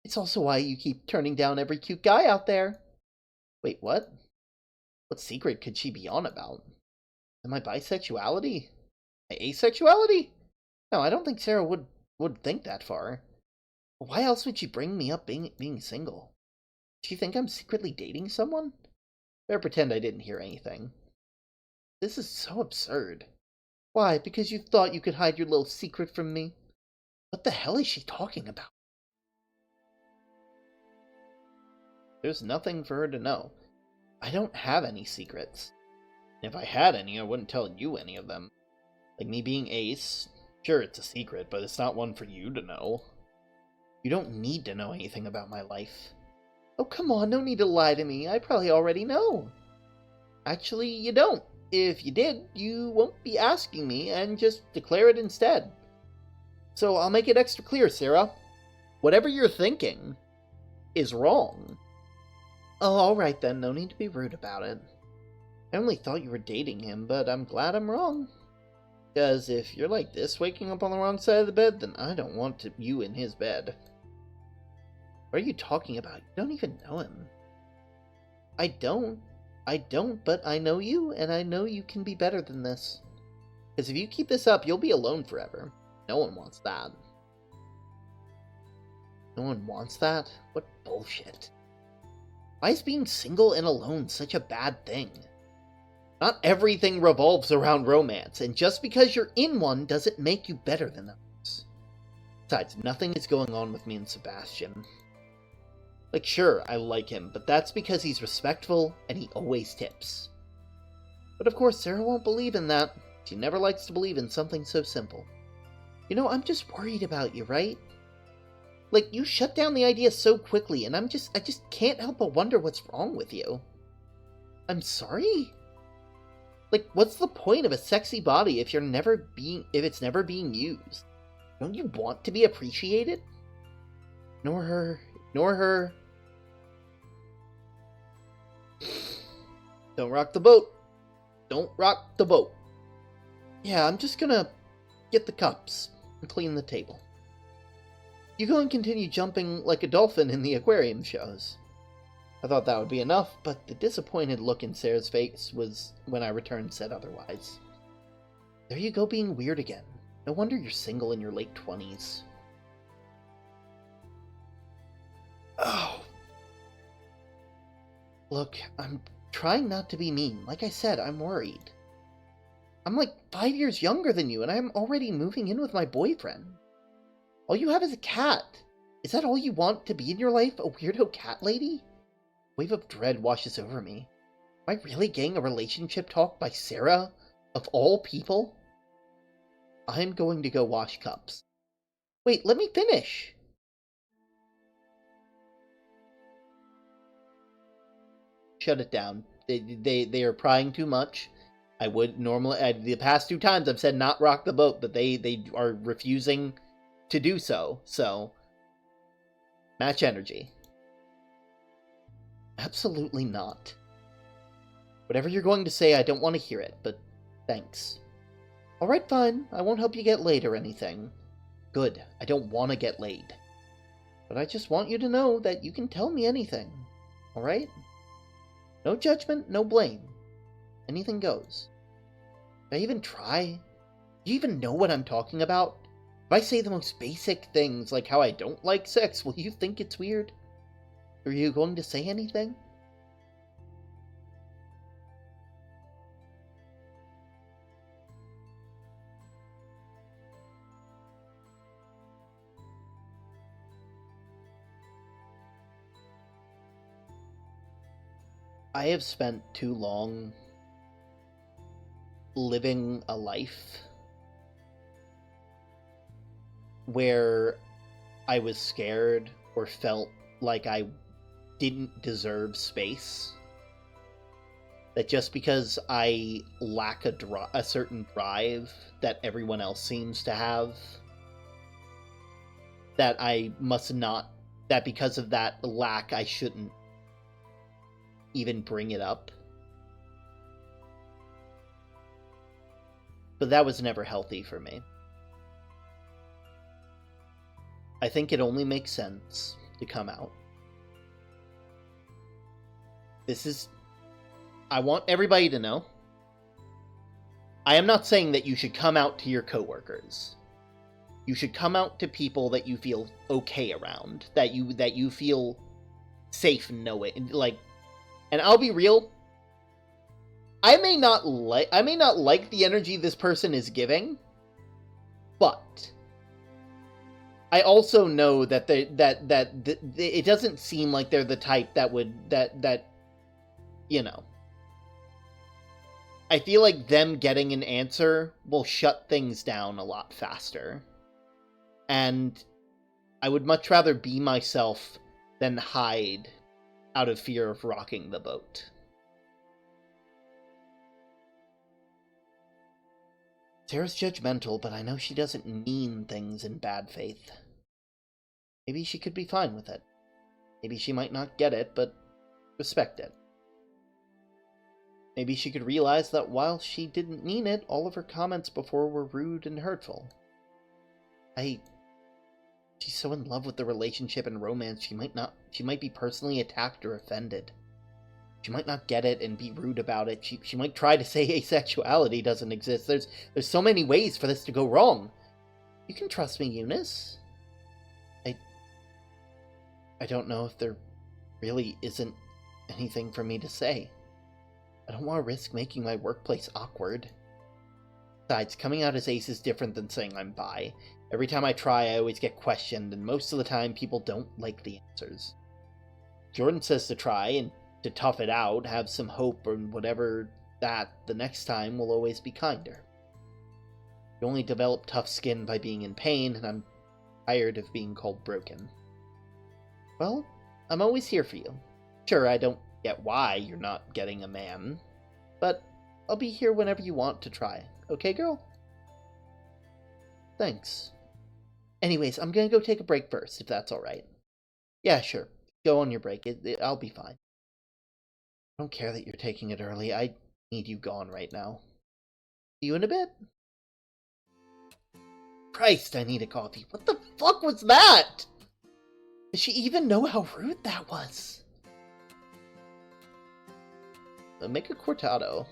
It's also why you keep turning down every cute guy out there. Wait, what? What secret could she be on about? Am I bisexuality? My asexuality? No, I don't think Sarah would think that far. Why else would she bring me up being single? Do you think I'm secretly dating someone? Better pretend I didn't hear anything. This is so absurd. Why, because you thought you could hide your little secret from me? What the hell is she talking about? There's nothing for her to know. I don't have any secrets. If I had any, I wouldn't tell you any of them. Like me being Ace, sure, it's a secret, but it's not one for you to know. You don't need to know anything about my life. Oh, come on, no need to lie to me. I probably already know. Actually, you don't. If you did, you won't be asking me, and just declare it instead. So I'll make it extra clear, Sarah. Whatever you're thinking is wrong. Oh, alright then, no need to be rude about it. I only thought you were dating him, but I'm glad I'm wrong. Because if you're like this, waking up on the wrong side of the bed, then I don't want you in his bed. What are you talking about? You don't even know him. I don't, but I know you, and I know you can be better than this. Because if you keep this up, you'll be alone forever. No one wants that. No one wants that? What bullshit. Why is being single and alone such a bad thing? Not everything revolves around romance, and just because you're in one doesn't make you better than others. Besides, nothing is going on with me and Sebastian. Like, sure, I like him, but that's because he's respectful and he always tips. But of course, Sarah won't believe in that. She never likes to believe in something so simple. You know, I'm just worried about you, right? Like, you shut down the idea so quickly, and I just can't help but wonder what's wrong with you. I'm sorry? Like, what's the point of a sexy body if it's never being used? Don't you want to be appreciated? Ignore her. Ignore her. Don't rock the boat. Don't rock the boat. Yeah, I'm just gonna get the cups and clean the table. You go and continue jumping like a dolphin in the aquarium shows. I thought that would be enough, but the disappointed look in Sarah's face was, when I returned, said otherwise. There you go being weird again. No wonder you're single in your late 20s. Oh. Look, I'm trying not to be mean. Like I said, I'm worried. I'm like 5 years younger than you, and I'm already moving in with my boyfriend. All you have is a cat. Is that all you want to be in your life? A weirdo cat lady? A wave of dread washes over me. Am I really getting a relationship talk by Sarah? Of all people? I'm going to go wash cups. Wait, let me finish. Shut it down. They are prying too much. I would normally, the past 2 times I've said not rock the boat, but they are refusing to do so. So, match energy. Absolutely not. Whatever you're going to say, I don't want to hear it, but thanks. Alright, fine. I won't help you get laid or anything. Good. I don't want to get laid. But I just want you to know that you can tell me anything. Alright? No judgment, no blame. Anything goes. If I even try? Do you even know what I'm talking about? If I say the most basic things, like how I don't like sex, will you think it's weird? Are you going to say anything? I have spent too long living a life where I was scared or felt like I didn't deserve space. That just because I lack a certain drive that everyone else seems to have, that I must not, that because of that lack I shouldn't even bring it up. But that was never healthy for me. I think it only makes sense to come out. I want everybody to know. I am not saying that you should come out to your coworkers. You should come out to people that you feel okay around, that you feel safe knowing, like. And I'll be real, I may not like the energy this person is giving, but I also know that it doesn't seem like they're the type that would, you know. I feel like them getting an answer will shut things down a lot faster. And I would much rather be myself than hide out of fear of rocking the boat. Sarah's judgmental, but I know she doesn't mean things in bad faith. Maybe she could be fine with it. Maybe she might not get it, but respect it. Maybe she could realize that while she didn't mean it, all of her comments before were rude and hurtful. She's so in love with the relationship and romance, she might be personally attacked or offended. She might not get it and be rude about it. She might try to say asexuality doesn't exist. There's so many ways for this to go wrong. You can trust me, Eunice. I don't know if there really isn't anything for me to say. I don't want to risk making my workplace awkward. Besides, coming out as ace is different than saying I'm bi. Every time I try, I always get questioned, and most of the time, people don't like the answers. Jordan says to try, and to tough it out, have some hope, or whatever, that the next time will always be kinder. You only develop tough skin by being in pain, and I'm tired of being called broken. Well, I'm always here for you. Sure, I don't get why you're not getting a man, but I'll be here whenever you want to try. Okay, girl? Thanks. Anyways, I'm gonna go take a break first, if that's alright. Yeah, sure. Go on your break. I'll be fine. I don't care that you're taking it early. I need you gone right now. See you in a bit. Christ, I need a coffee. What the fuck was that? Does she even know how rude that was? Make a cortado.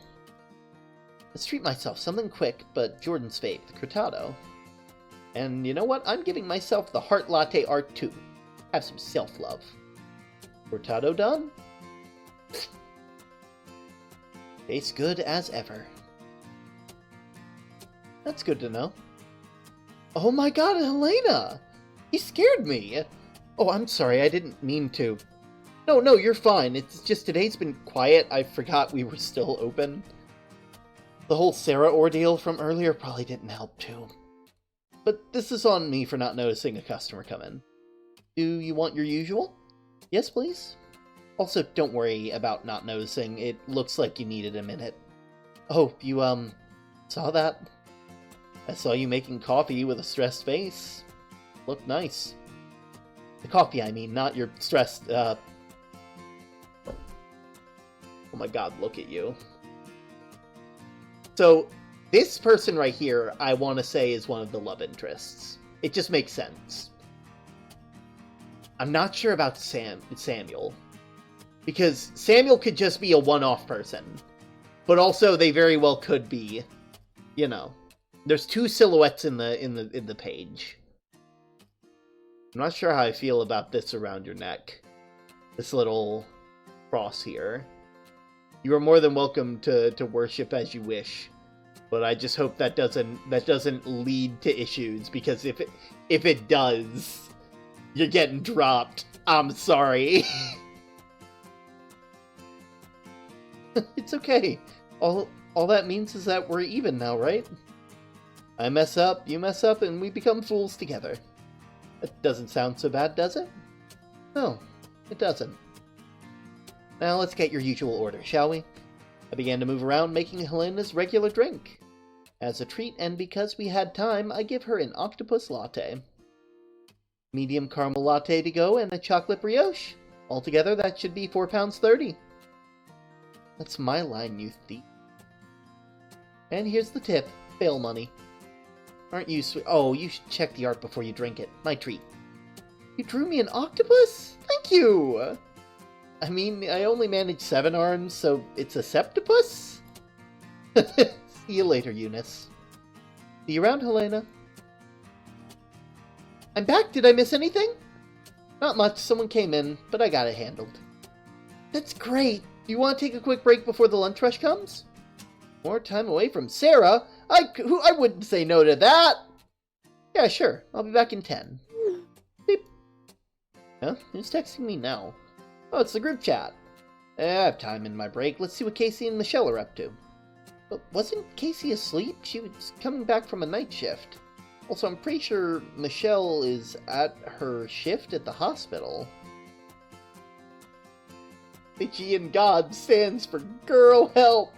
Let's treat myself. Something quick, but Jordan's fave, the cortado. And you know what? I'm giving myself the heart latte art too. Have some self-love. Cortado done? Tastes good as ever. That's good to know. Oh my god, Helena! He scared me! Oh, I'm sorry, I didn't mean to. No, you're fine. It's just today's been quiet. I forgot we were still open. The whole Sarah ordeal from earlier probably didn't help too. But this is on me for not noticing a customer come in. Do you want your usual? Yes, please. Also, don't worry about not noticing. It looks like you needed a minute. Oh, you, saw that? I saw you making coffee with a stressed face. Looked nice. The coffee, I mean, not your stressed, Oh my god, look at you. So, this person right here, I want to say, is one of the love interests. It just makes sense. I'm not sure about Samuel. Because Samuel could just be a one-off person. But also, they very well could be, you know. There's two silhouettes in the page. I'm not sure how I feel about this around your neck. This little cross here. You are more than welcome to worship as you wish. But I just hope that doesn't lead to issues, because if it does, you're getting dropped. I'm sorry. It's okay. All that means is that we're even now, right? I mess up, you mess up, and we become fools together. That doesn't sound so bad, does it? No, it doesn't. Now let's get your usual order, shall we? I began to move around, making Helena's regular drink. As a treat, and because we had time, I give her an octopus latte. Medium caramel latte to go, and a chocolate brioche. Altogether, that should be £4.30. That's my line, you thief. And here's the tip. Bail money. Aren't you sweet? Oh, you should check the art before you drink it. My treat. You drew me an octopus? Thank you! I mean, I only manage 7 arms, so it's a septopus? See you later, Eunice. See you around, Helena. I'm back. Did I miss anything? Not much. Someone came in, but I got it handled. That's great. Do you want to take a quick break before the lunch rush comes? More time away from Sarah? I wouldn't say no to that. Yeah, sure. I'll be back in 10. Beep. Huh? Who's texting me now? Oh, it's the group chat. I have time in my break. Let's see what Casey and Michelle are up to. But wasn't Casey asleep? She was coming back from a night shift. Also, I'm pretty sure Michelle is at her shift at the hospital. The G in God stands for girl help.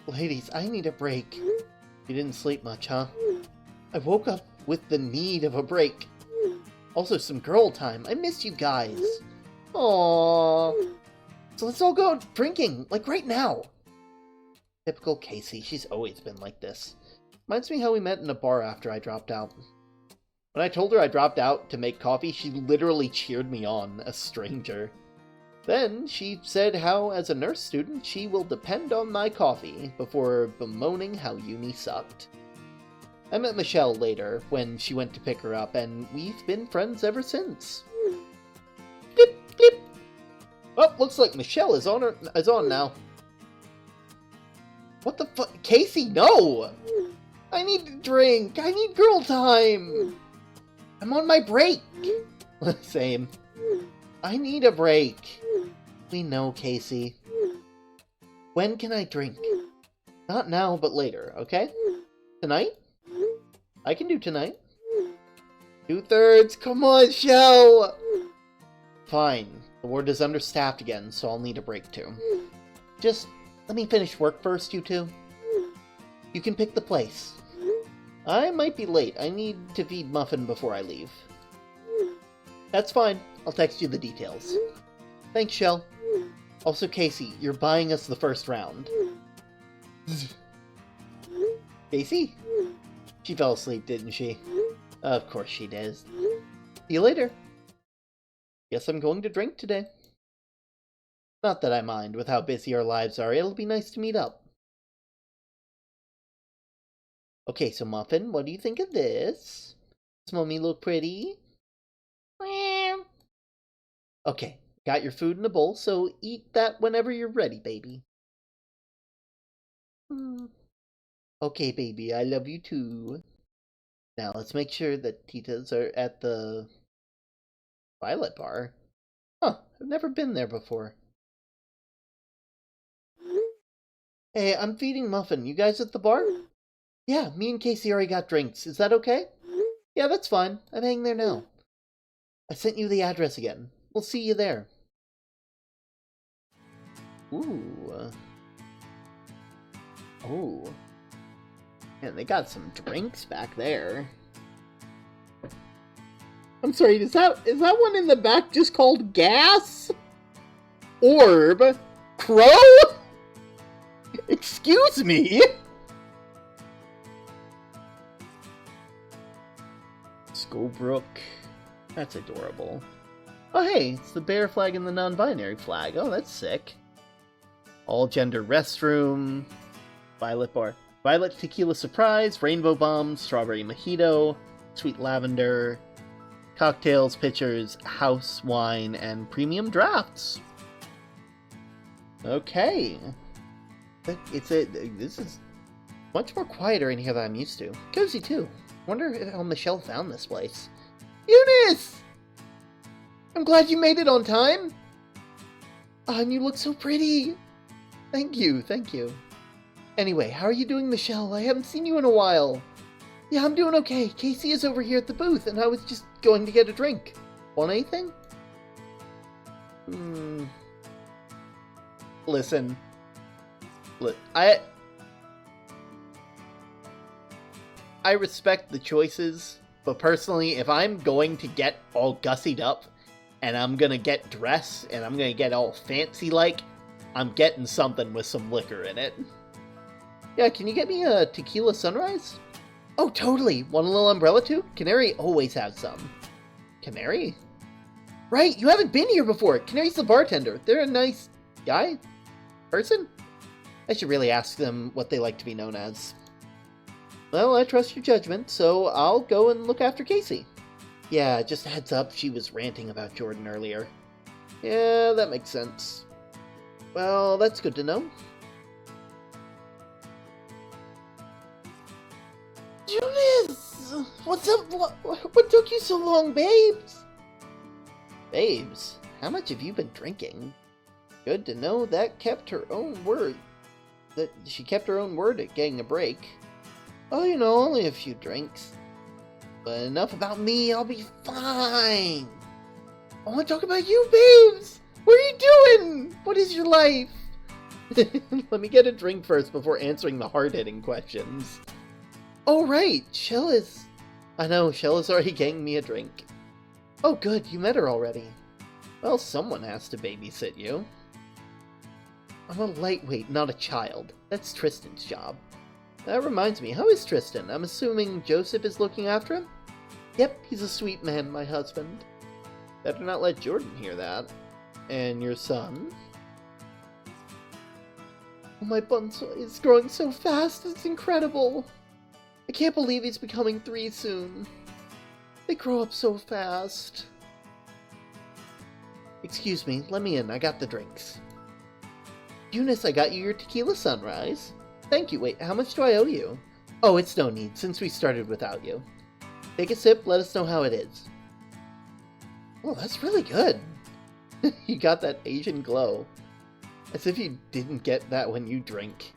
Ladies, I need a break. You didn't sleep much, huh? I woke up with the need of a break. Also, some girl time. I miss you guys. Aww. So let's all go drinking, like right now. Typical Casey. She's always been like this. Reminds me how we met in a bar after I dropped out. When I told her I dropped out to make coffee, she literally cheered me on, a stranger. Then she said how, as a nurse student, she will depend on my coffee before bemoaning how uni sucked. I met Michelle later, when she went to pick her up, and we've been friends ever since. Blip, blip. Oh, looks like Michelle is on now. What the fuck? Casey, no! I need to drink! I need girl time! I'm on my break! Same. I need a break. We know, Casey. When can I drink? Not now, but later, okay? Tonight? I can do tonight. 2/3! Come on, Shell! Fine. The ward is understaffed again, so I'll need a break too. Just let me finish work first, you two. You can pick the place. I might be late. I need to feed Muffin before I leave. That's fine. I'll text you the details. Thanks, Shell. Also, Casey, you're buying us the first round. Casey? She fell asleep, didn't she? Of course she did. See you later. Guess I'm going to drink today. Not that I mind, with how busy our lives are, it'll be nice to meet up. Okay, so Muffin, what do you think of this? Does Mommy look pretty? Okay, got your food in a bowl, so eat that whenever you're ready, baby. Okay, baby, I love you too. Now, let's make sure that Titas are at the Violet Bar. Huh, I've never been there before. Hey, I'm feeding Muffin. You guys at the bar? Yeah, me and Casey already got drinks. Is that okay? Yeah, that's fine. I'm hanging there now. I sent you the address again. We'll see you there. Ooh. Oh. Man, they got some drinks back there. I'm sorry, is that one in the back just called Gas? Orb? Crow? Excuse me? Scobrook. That's adorable. Oh hey, it's the bear flag and the non-binary flag. Oh, that's sick. All-gender restroom. Violet bar. Violet tequila surprise, rainbow bomb, strawberry mojito, sweet lavender, cocktails, pitchers, house wine, and premium drafts. Okay. This is much more quieter in here than I'm used to. Cozy too. Wonder how Michelle found this place. Eunice! I'm glad you made it on time! Oh, and you look so pretty! Thank you, thank you. Anyway, how are you doing, Michelle? I haven't seen you in a while. Yeah, I'm doing okay. Casey is over here at the booth, and I was just going to get a drink. Want anything? Listen. Look, I respect the choices, but personally, if I'm going to get all gussied up, and I'm gonna get dressed, and I'm gonna get all fancy-like, I'm getting something with some liquor in it. Yeah, can you get me a tequila sunrise? Oh, totally! Want a little umbrella too? Canary always has some. Canary? Right, you haven't been here before! Canary's the bartender. They're a nice guy? Person? I should really ask them what they like to be known as. Well, I trust your judgment, so I'll go and look after Casey. Yeah, just a heads up, she was ranting about Jordan earlier. Yeah, that makes sense. Well, that's good to know. Eunice! What's up? What took you so long, babes? Babes? How much have you been drinking? Good to know that kept her own word. That she kept her own word at getting a break. Oh, you know, only a few drinks. But enough about me, I'll be fine. I want to talk about you, babes! What are you doing? What is your life? Let me get a drink first before answering the hard-hitting questions. Oh, right, Shell is... I know, Shell is already getting me a drink. Oh, good, you met her already. Well, someone has to babysit you. I'm a lightweight, not a child. That's Tristan's job. That reminds me, how is Tristan? I'm assuming Joseph is looking after him? Yep, he's a sweet man, my husband. Better not let Jordan hear that. And your son? Oh, my bun is growing so fast, it's incredible. I can't believe he's becoming 3 soon. They grow up so fast. Excuse me, let me in, I got the drinks. Eunice, I got you your tequila sunrise. Thank you, wait, how much do I owe you? Oh, it's no need, since we started without you. Take a sip, let us know how it is. Oh, that's really good. You got that Asian glow. As if you didn't get that when you drink.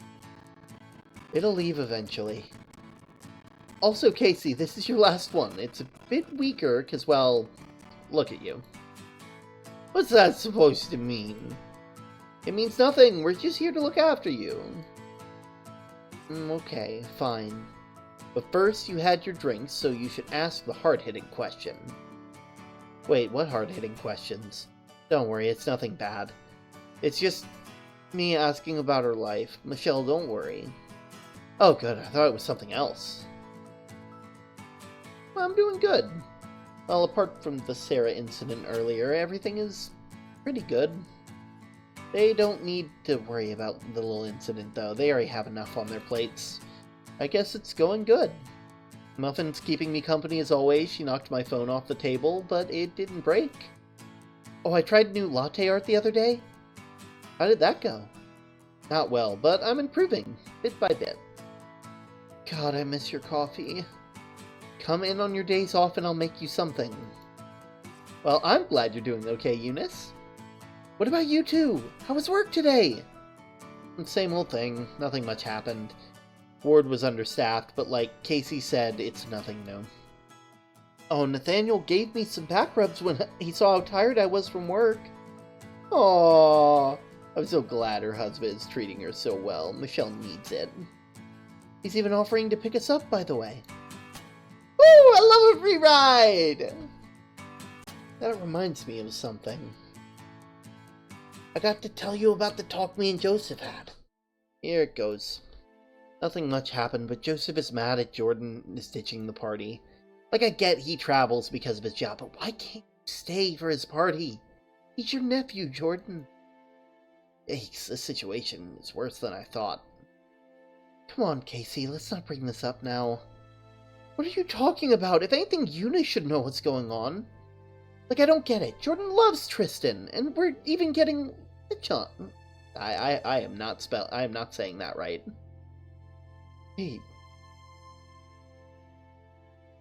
It'll leave eventually. Also, Casey, this is your last one. It's a bit weaker, because, well, look at you. What's that supposed to mean? It means nothing. We're just here to look after you. Okay, fine. But first, you had your drinks, so you should ask the hard-hitting question. Wait, what hard-hitting questions? Don't worry, it's nothing bad. It's just me asking about her life. Michelle, don't worry. Oh, good. I thought it was something else. Well, I'm doing good. Well, apart from the Sarah incident earlier, everything is pretty good. They don't need to worry about the little incident, though. They already have enough on their plates. I guess it's going good. Muffin's keeping me company as always. She knocked my phone off the table, but it didn't break. Oh, I tried new latte art the other day. How did that go? Not well, but I'm improving, bit by bit. God, I miss your coffee. Come in on your days off and I'll make you something. Well, I'm glad you're doing okay, Eunice. What about you two? How was work today? Same old thing. Nothing much happened. Ward was understaffed, but like Casey said, it's nothing new. Oh, Nathaniel gave me some back rubs when he saw how tired I was from work. Aww. I'm so glad her husband is treating her so well. Michelle needs it. He's even offering to pick us up, by the way. Woo! I love a free ride! That reminds me of something. I got to tell you about the talk me and Joseph had. Here it goes. Nothing much happened, but Joseph is mad at Jordan is ditching the party. Like, I get he travels because of his job, but why can't you stay for his party? He's your nephew, Jordan. Yikes, this situation is worse than I thought. Come on, Casey, let's not bring this up now. What are you talking about? If anything, Eunice should know what's going on. Like, I don't get it. Jordan loves Tristan, and we're even getting the chance. I am not saying that right. Hey.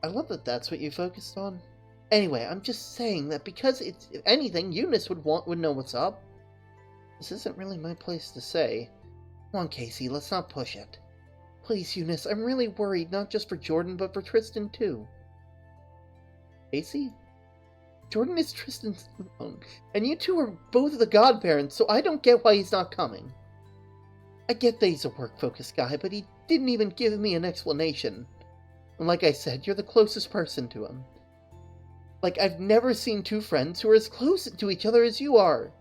I love that that's what you focused on. Anyway, I'm just saying that because it's, if anything, Eunice would know what's up. This isn't really my place to say. Come on, Casey, let's not push it. Please, Eunice, I'm really worried, not just for Jordan, but for Tristan, too. Casey? Jordan is Tristan's own, and you two are both the godparents, so I don't get why he's not coming. I get that he's a work-focused guy, but he didn't even give me an explanation. And like I said, you're the closest person to him. Like, I've never seen two friends who are as close to each other as you are.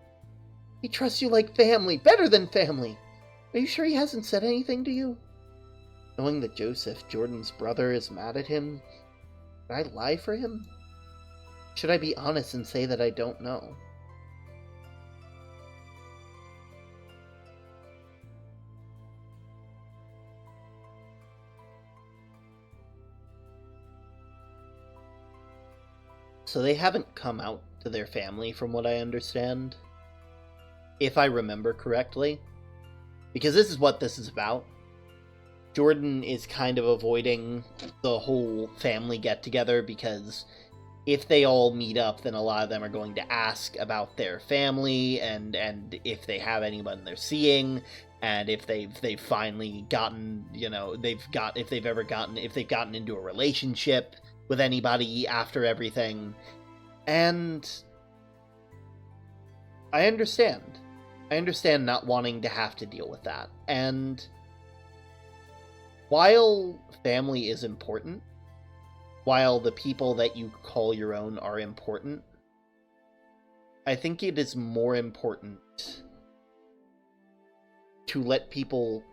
He trusts you like family, better than family. Are you sure he hasn't said anything to you? Knowing that Joseph, Jordan's brother, is mad at him, should I lie for him? Should I be honest and say that I don't know? So they haven't come out to their family, from what I understand. If I remember correctly. Because this is what this is about. Jordan is kind of avoiding the whole family get-together because if they all meet up, then a lot of them are going to ask about their family and if they have anyone they're seeing, and if they've finally gotten, if they've gotten into a relationship with anybody after everything. And I understand not wanting to have to deal with that. And while family is important, while the people that you call your own are important, I think it is more important to let people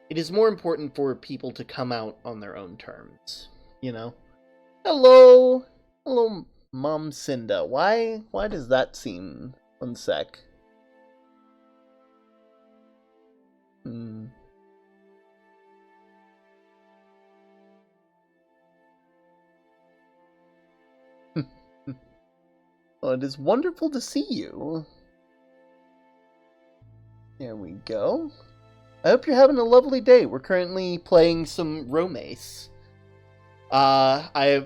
it is more important for people to come out on their own terms, you know? Hello, Mom Cinda. Why does that seem... One sec. Well, it is wonderful to see you. There we go. I hope you're having a lovely day. We're currently playing some Romace. Sorry,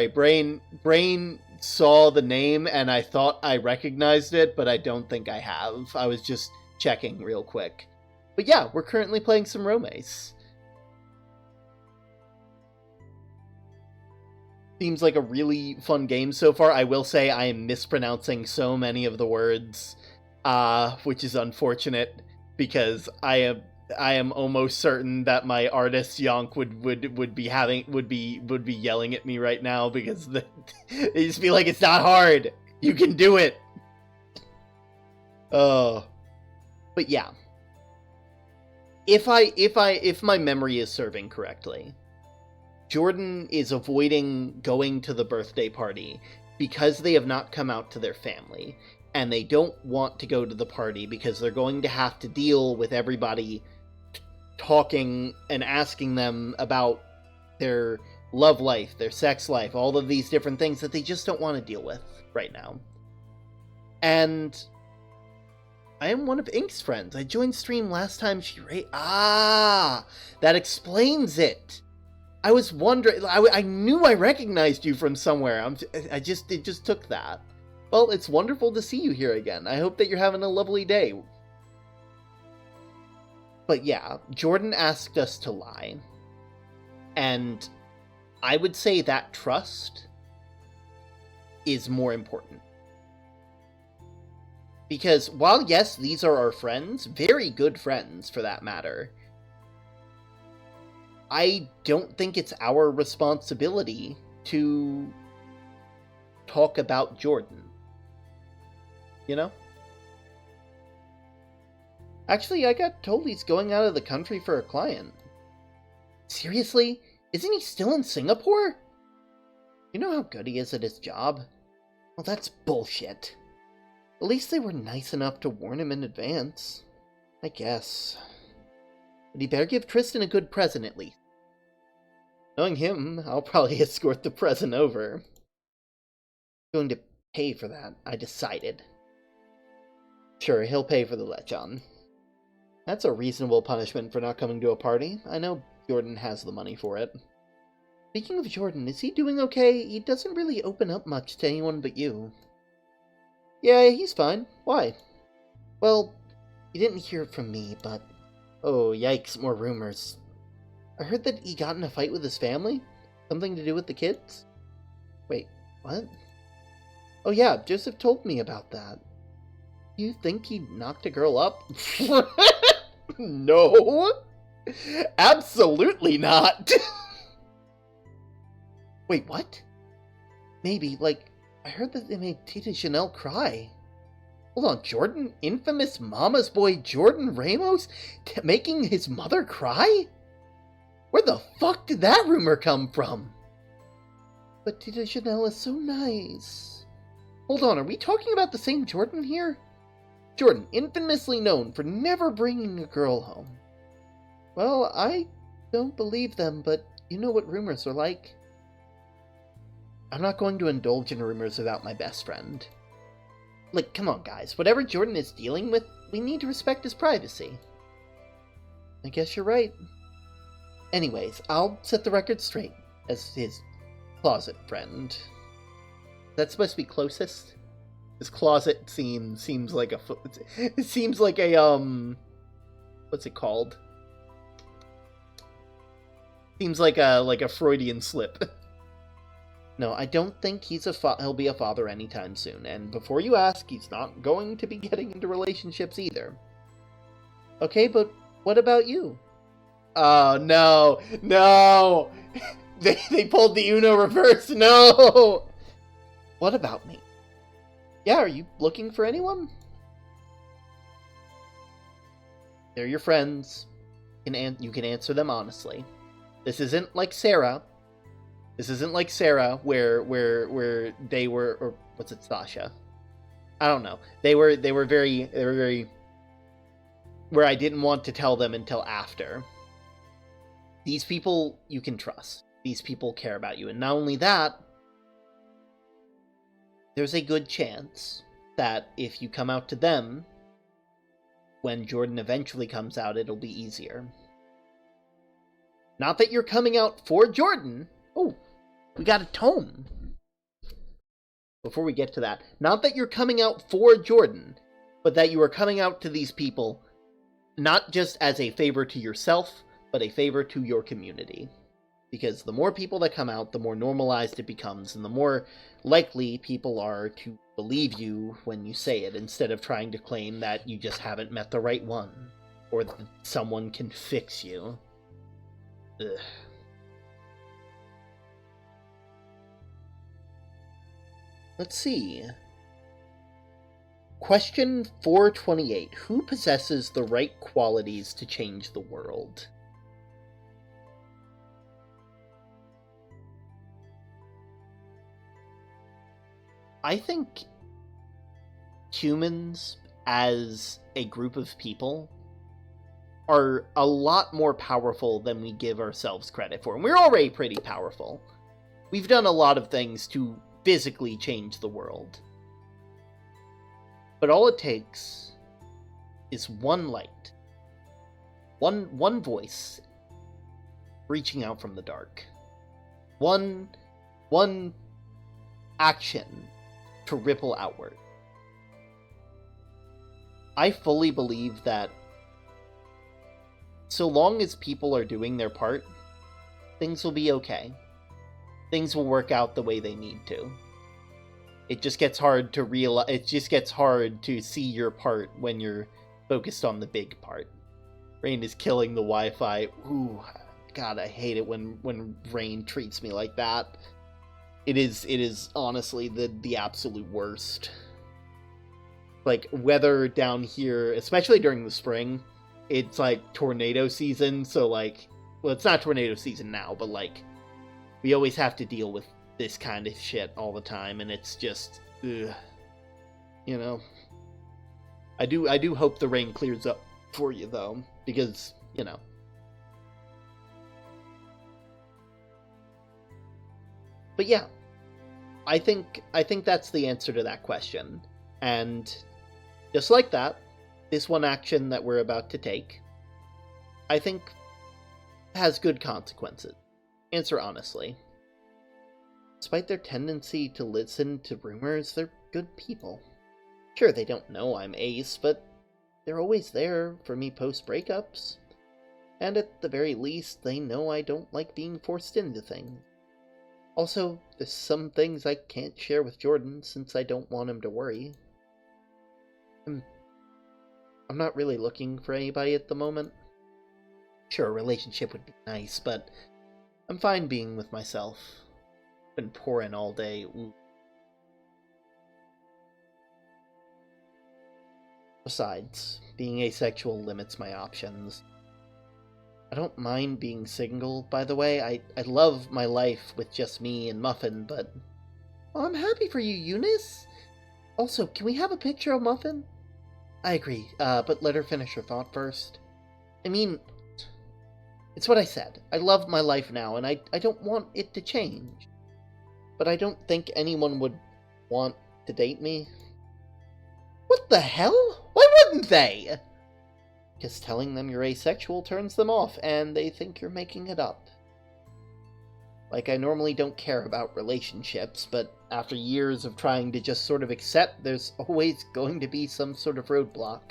Brain saw the name and I thought I recognized it, but I don't think I have. I was just checking real quick. But yeah, we're currently playing some Romace. Seems like a really fun game so far. I will say I am mispronouncing so many of the words, which is unfortunate, because I am almost certain that my artist Yonk would be yelling at me right now, because they just be like, it's not hard, you can do it. Oh, but yeah, if my memory is serving correctly, Jordan is avoiding going to the birthday party because they have not come out to their family, and they don't want to go to the party because they're going to have to deal with everybody talking and asking them about their love life, their sex life, all of these different things that they just don't want to deal with right now. And I am one of Ink's friends. I joined stream last time she that explains it. I was wondering, I knew I recognized you from somewhere. It just took that. Well, it's wonderful to see you here again. I hope that you're having a lovely day. But yeah, Jordan asked us to lie. And I would say that trust is more important. Because while, yes, these are our friends, very good friends for that matter, I don't think it's our responsibility to talk about Jordan. You know? Actually, I got told he's going out of the country for a client. Seriously? Isn't he still in Singapore? You know how good he is at his job? Well, that's bullshit. At least they were nice enough to warn him in advance. I guess. But he better give Tristan a good present at least. Knowing him, I'll probably escort the present over. I'm going to pay for that, I decided. Sure, he'll pay for the lechon. That's a reasonable punishment for not coming to a party. I know Jordan has the money for it. Speaking of Jordan, is he doing okay? He doesn't really open up much to anyone but you. Yeah, he's fine. Why? Well, you didn't hear it from me, but... Oh, yikes, more rumors. I heard that he got in a fight with his family? Something to do with the kids? Wait, what? Oh yeah, Joseph told me about that. You think he knocked a girl up? No! Absolutely not! Wait, what? Maybe, like, I heard that they made Tita Chanel cry. Hold on, Jordan? Infamous mama's boy Jordan Ramos? Making his mother cry? Where the fuck did that rumor come from? But Tita Chanel is so nice. Hold on, are we talking about the same Jordan here? Jordan, infamously known for never bringing a girl home. Well, I don't believe them, but you know what rumors are like. I'm not going to indulge in rumors without my best friend. Like, come on, guys. Whatever Jordan is dealing with, we need to respect his privacy. I guess you're right. Anyways, I'll set the record straight as his closet friend. That's supposed to be closest? His closet seems like a... It seems like a, what's it called? Seems like a Freudian slip. No, I don't think he'll be a father anytime soon, and before you ask, he's not going to be getting into relationships either. Okay, but what about you? Oh, no! No! They pulled the Uno reverse, no! What about me? Yeah, are you looking for anyone? They're your friends. You can answer them honestly. This isn't like Sarah. This isn't like Sarah, where they were, or what's it, Sasha? I don't know. They were very, where I didn't want to tell them until after. These people you can trust. These people care about you, and not only that, there's a good chance that if you come out to them, when Jordan eventually comes out, it'll be easier. Not that you're coming out for Jordan. Oh, we got a tome. Before we get to that, not that you're coming out for Jordan, but that you are coming out to these people not just as a favor to yourself, but a favor to your community. Because the more people that come out, the more normalized it becomes, and the more likely people are to believe you when you say it, instead of trying to claim that you just haven't met the right one, or that someone can fix you. Ugh. Let's see. Question 428. Who possesses the right qualities to change the world? I think humans, as a group of people, are a lot more powerful than we give ourselves credit for. And we're already pretty powerful. We've done a lot of things to physically change the world. But all it takes is one light. One voice reaching out from the dark. One action to ripple outward. I fully believe that so long as people are doing their part, things will be okay. Things will work out the way they need to. It just gets hard to realize. It just gets hard to see your part when you're focused on the big part. Rain is killing the Wi-Fi. Ooh, God, I hate it when Rain treats me like that. It is honestly the absolute worst. Like, weather down here, especially during the spring, it's like tornado season. So like, well, it's not tornado season now, but like, we always have to deal with this kind of shit all the time, and it's just, ugh. You know. I do hope the rain clears up for you though, because, you know. But yeah, I think that's the answer to that question. And just like that, this one action that we're about to take, I think, has good consequences. Answer honestly. Despite their tendency to listen to rumors, they're good people. Sure, they don't know I'm Ace, but they're always there for me post-breakups. And at the very least, they know I don't like being forced into things. Also, there's some things I can't share with Jordan since I don't want him to worry. I'm not really looking for anybody at the moment. Sure, a relationship would be nice, but I'm fine being with myself. Been pouring all day. Ooh. Besides, being asexual limits my options. I don't mind being single, by the way. I love my life with just me and Muffin, but... Oh, I'm happy for you, Eunice! Also, can we have a picture of Muffin? I agree, but let her finish her thought first. I mean, it's what I said. I love my life now, and I don't want it to change. But I don't think anyone would want to date me. What the hell? Why wouldn't they? Because telling them you're asexual turns them off, and they think you're making it up. Like, I normally don't care about relationships, but after years of trying to just sort of accept, there's always going to be some sort of roadblock.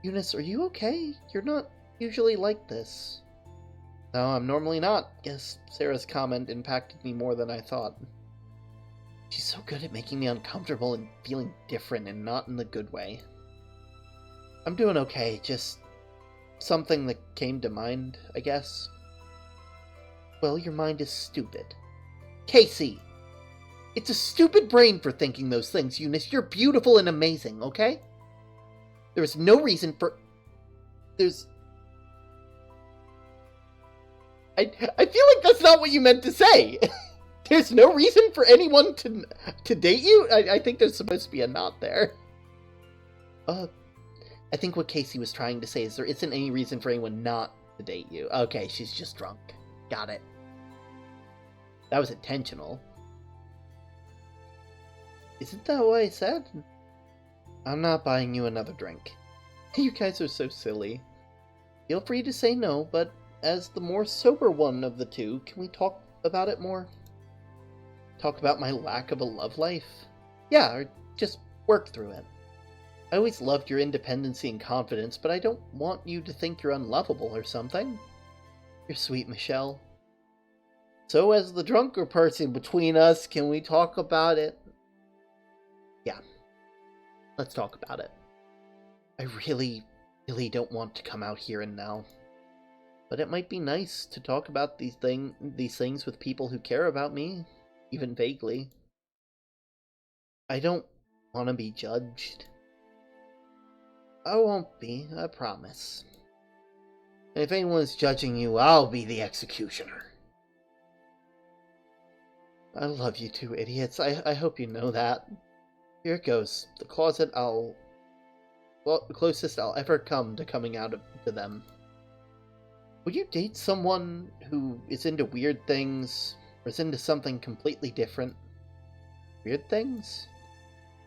Eunice, are you okay? You're not usually like this. No, I'm normally not. Guess Sarah's comment impacted me more than I thought. She's so good at making me uncomfortable and feeling different, and not in the good way. I'm doing okay, just something that came to mind, I guess. Well, your mind is stupid. Casey! It's a stupid brain for thinking those things, Eunice. You're beautiful and amazing, okay? There's no reason for... I feel like that's not what you meant to say! There's no reason for anyone to date you? I think there's supposed to be a knot there. I think what Casey was trying to say is there isn't any reason for anyone not to date you. Okay, she's just drunk. Got it. That was intentional. Isn't that what I said? I'm not buying you another drink. You guys are so silly. Feel free to say no, but as the more sober one of the two, can we talk about it more? Talk about my lack of a love life? Yeah, or just work through it. I always loved your independency and confidence, but I don't want you to think you're unlovable or something. You're sweet, Michelle. So as the drunker person between us, can we talk about it? Yeah. Let's talk about it. I really don't want to come out here and now. But it might be nice to talk about these things with people who care about me, even vaguely. I don't want to be judged. I won't be, I promise. And if anyone's judging you, I'll be the executioner. I love you two idiots. I hope you know that. Here it goes. The closet the closest I'll ever come to coming out to them. Would you date someone who is into weird things, or is into something completely different? Weird things?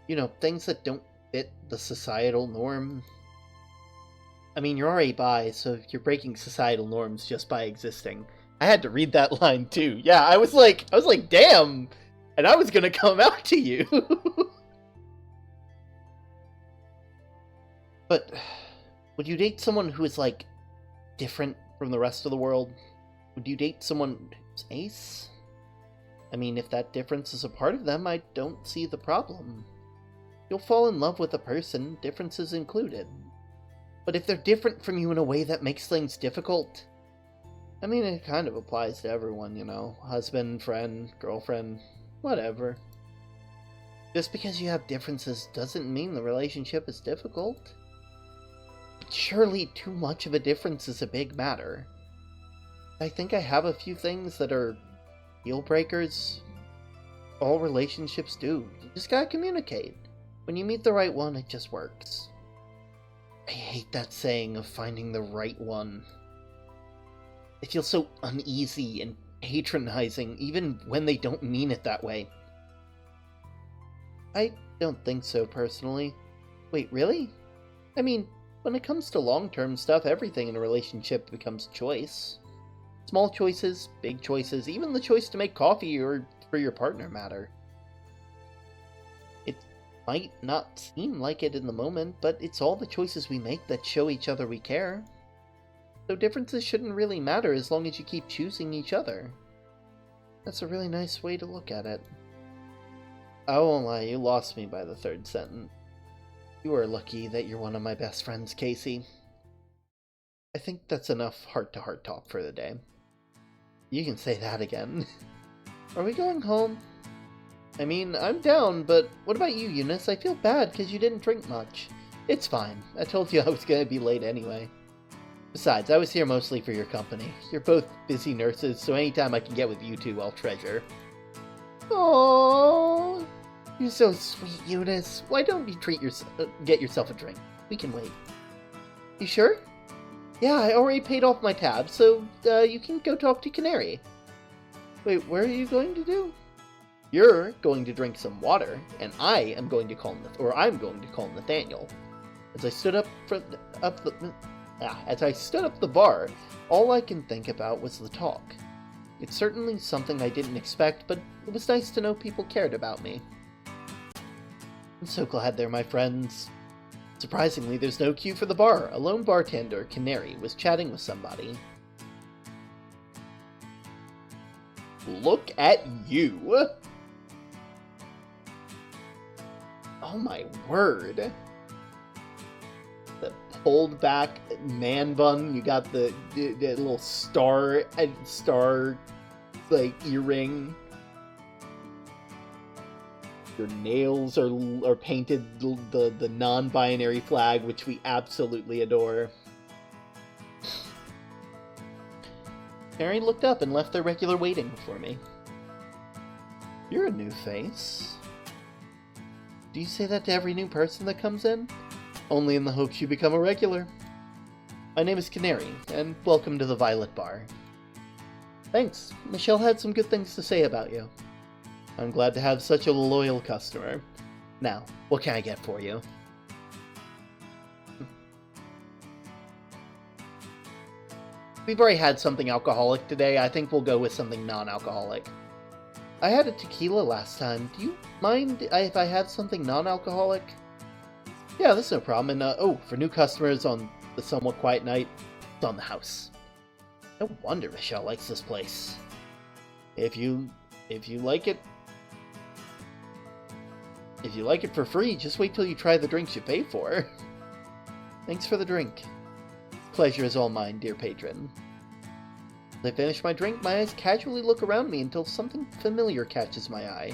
You know, things that don't fit the societal norm. I mean, you're already bi, so you're breaking societal norms just by existing. I had to read that line too. Yeah, I was like, damn! And I was gonna come out to you! But, would you date someone who is, like, different from the rest of the world? Would you date someone who's ace? I mean, if that difference is a part of them, I don't see the problem. You'll fall in love with a person, differences included. But if they're different from you in a way that makes things difficult... I mean, it kind of applies to everyone, you know. Husband, friend, girlfriend, whatever. Just because you have differences doesn't mean the relationship is difficult. But surely too much of a difference is a big matter. I think I have a few things that are deal breakers. All relationships do. You just gotta communicate. When you meet the right one, it just works. I hate that saying of finding the right one. It feels so uneasy and patronizing, even when they don't mean it that way. I don't think so, personally. Wait, really? I mean, when it comes to long-term stuff, everything in a relationship becomes choice. Small choices, big choices, even the choice to make coffee or for your partner matter. It might not seem like it in the moment, but it's all the choices we make that show each other we care. So differences shouldn't really matter as long as you keep choosing each other. That's a really nice way to look at it. I won't lie, you lost me by the third sentence. You are lucky that you're one of my best friends, Casey. I think that's enough heart-to-heart talk for the day. You can say that again. Are we going home? I mean, I'm down, but what about you, Eunice? I feel bad because you didn't drink much. It's fine. I told you I was going to be late anyway. Besides, I was here mostly for your company. You're both busy nurses, so anytime I can get with you two, I'll treasure. Aww, you're so sweet, Eunice. Why don't you get yourself a drink? We can wait. You sure? Yeah, I already paid off my tab, so you can go talk to Canary. Wait, what are you going to do? You're going to drink some water, and I'm going to call Nathaniel. As I stood as I stood up the bar, all I can think about was the talk. It's certainly something I didn't expect, but it was nice to know people cared about me. I'm so glad they're my friends. Surprisingly, there's no queue for the bar. A lone bartender, Canary, was chatting with somebody. Look at you! Oh my word. The pulled back man bun, you got the little star, like, earring. Your nails are painted the non-binary flag, which we absolutely adore. Mary looked up and left their regular waiting for me. You're a new face. Do you say that to every new person that comes in? Only in the hopes you become a regular. My name is Canary, and welcome to the Violet Bar. Thanks. Michelle had some good things to say about you. I'm glad to have such a loyal customer. Now, what can I get for you? We've already had something alcoholic today. I think we'll go with something non-alcoholic. I had a tequila last time. Do you mind if I have something non-alcoholic? Yeah, that's no problem. And, for new customers on the somewhat quiet night, it's on the house. No wonder Michelle likes this place. If you like it... If you like it for free, just wait till you try the drinks you pay for. Thanks for the drink. Pleasure is all mine, dear patron. As I finish my drink, my eyes casually look around me until something familiar catches my eye.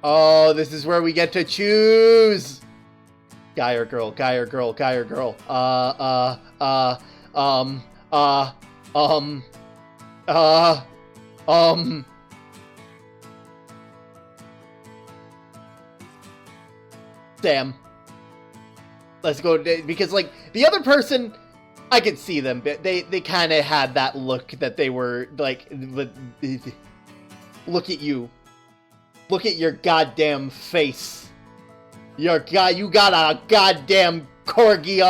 Oh, this is where we get to choose! Guy or girl, guy or girl, guy or girl. Damn. Let's go, because, like, the other person, I could see them, but they kind of had that look that they were, like, look at you. Look at your goddamn face. You got a goddamn corgi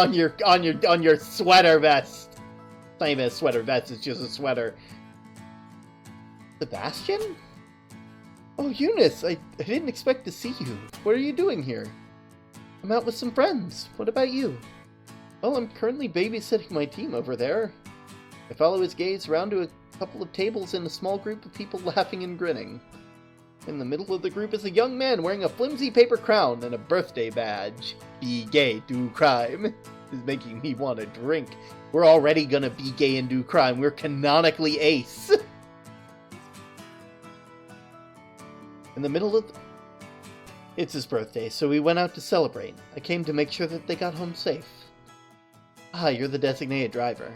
on your sweater vest. It's not even a sweater vest, it's just a sweater. Sebastian? Oh, Eunice, I didn't expect to see you. What are you doing here? I'm out with some friends. What about you? Well, I'm currently babysitting my team over there. I follow his gaze around to a couple of tables in a small group of people laughing and grinning. In the middle of the group is a young man wearing a flimsy paper crown and a birthday badge. Be gay, do crime. This is making me want to drink. We're already gonna be gay and do crime. We're canonically ace. In the middle of... It's his birthday, so we went out to celebrate. I came to make sure that they got home safe. Ah, you're the designated driver.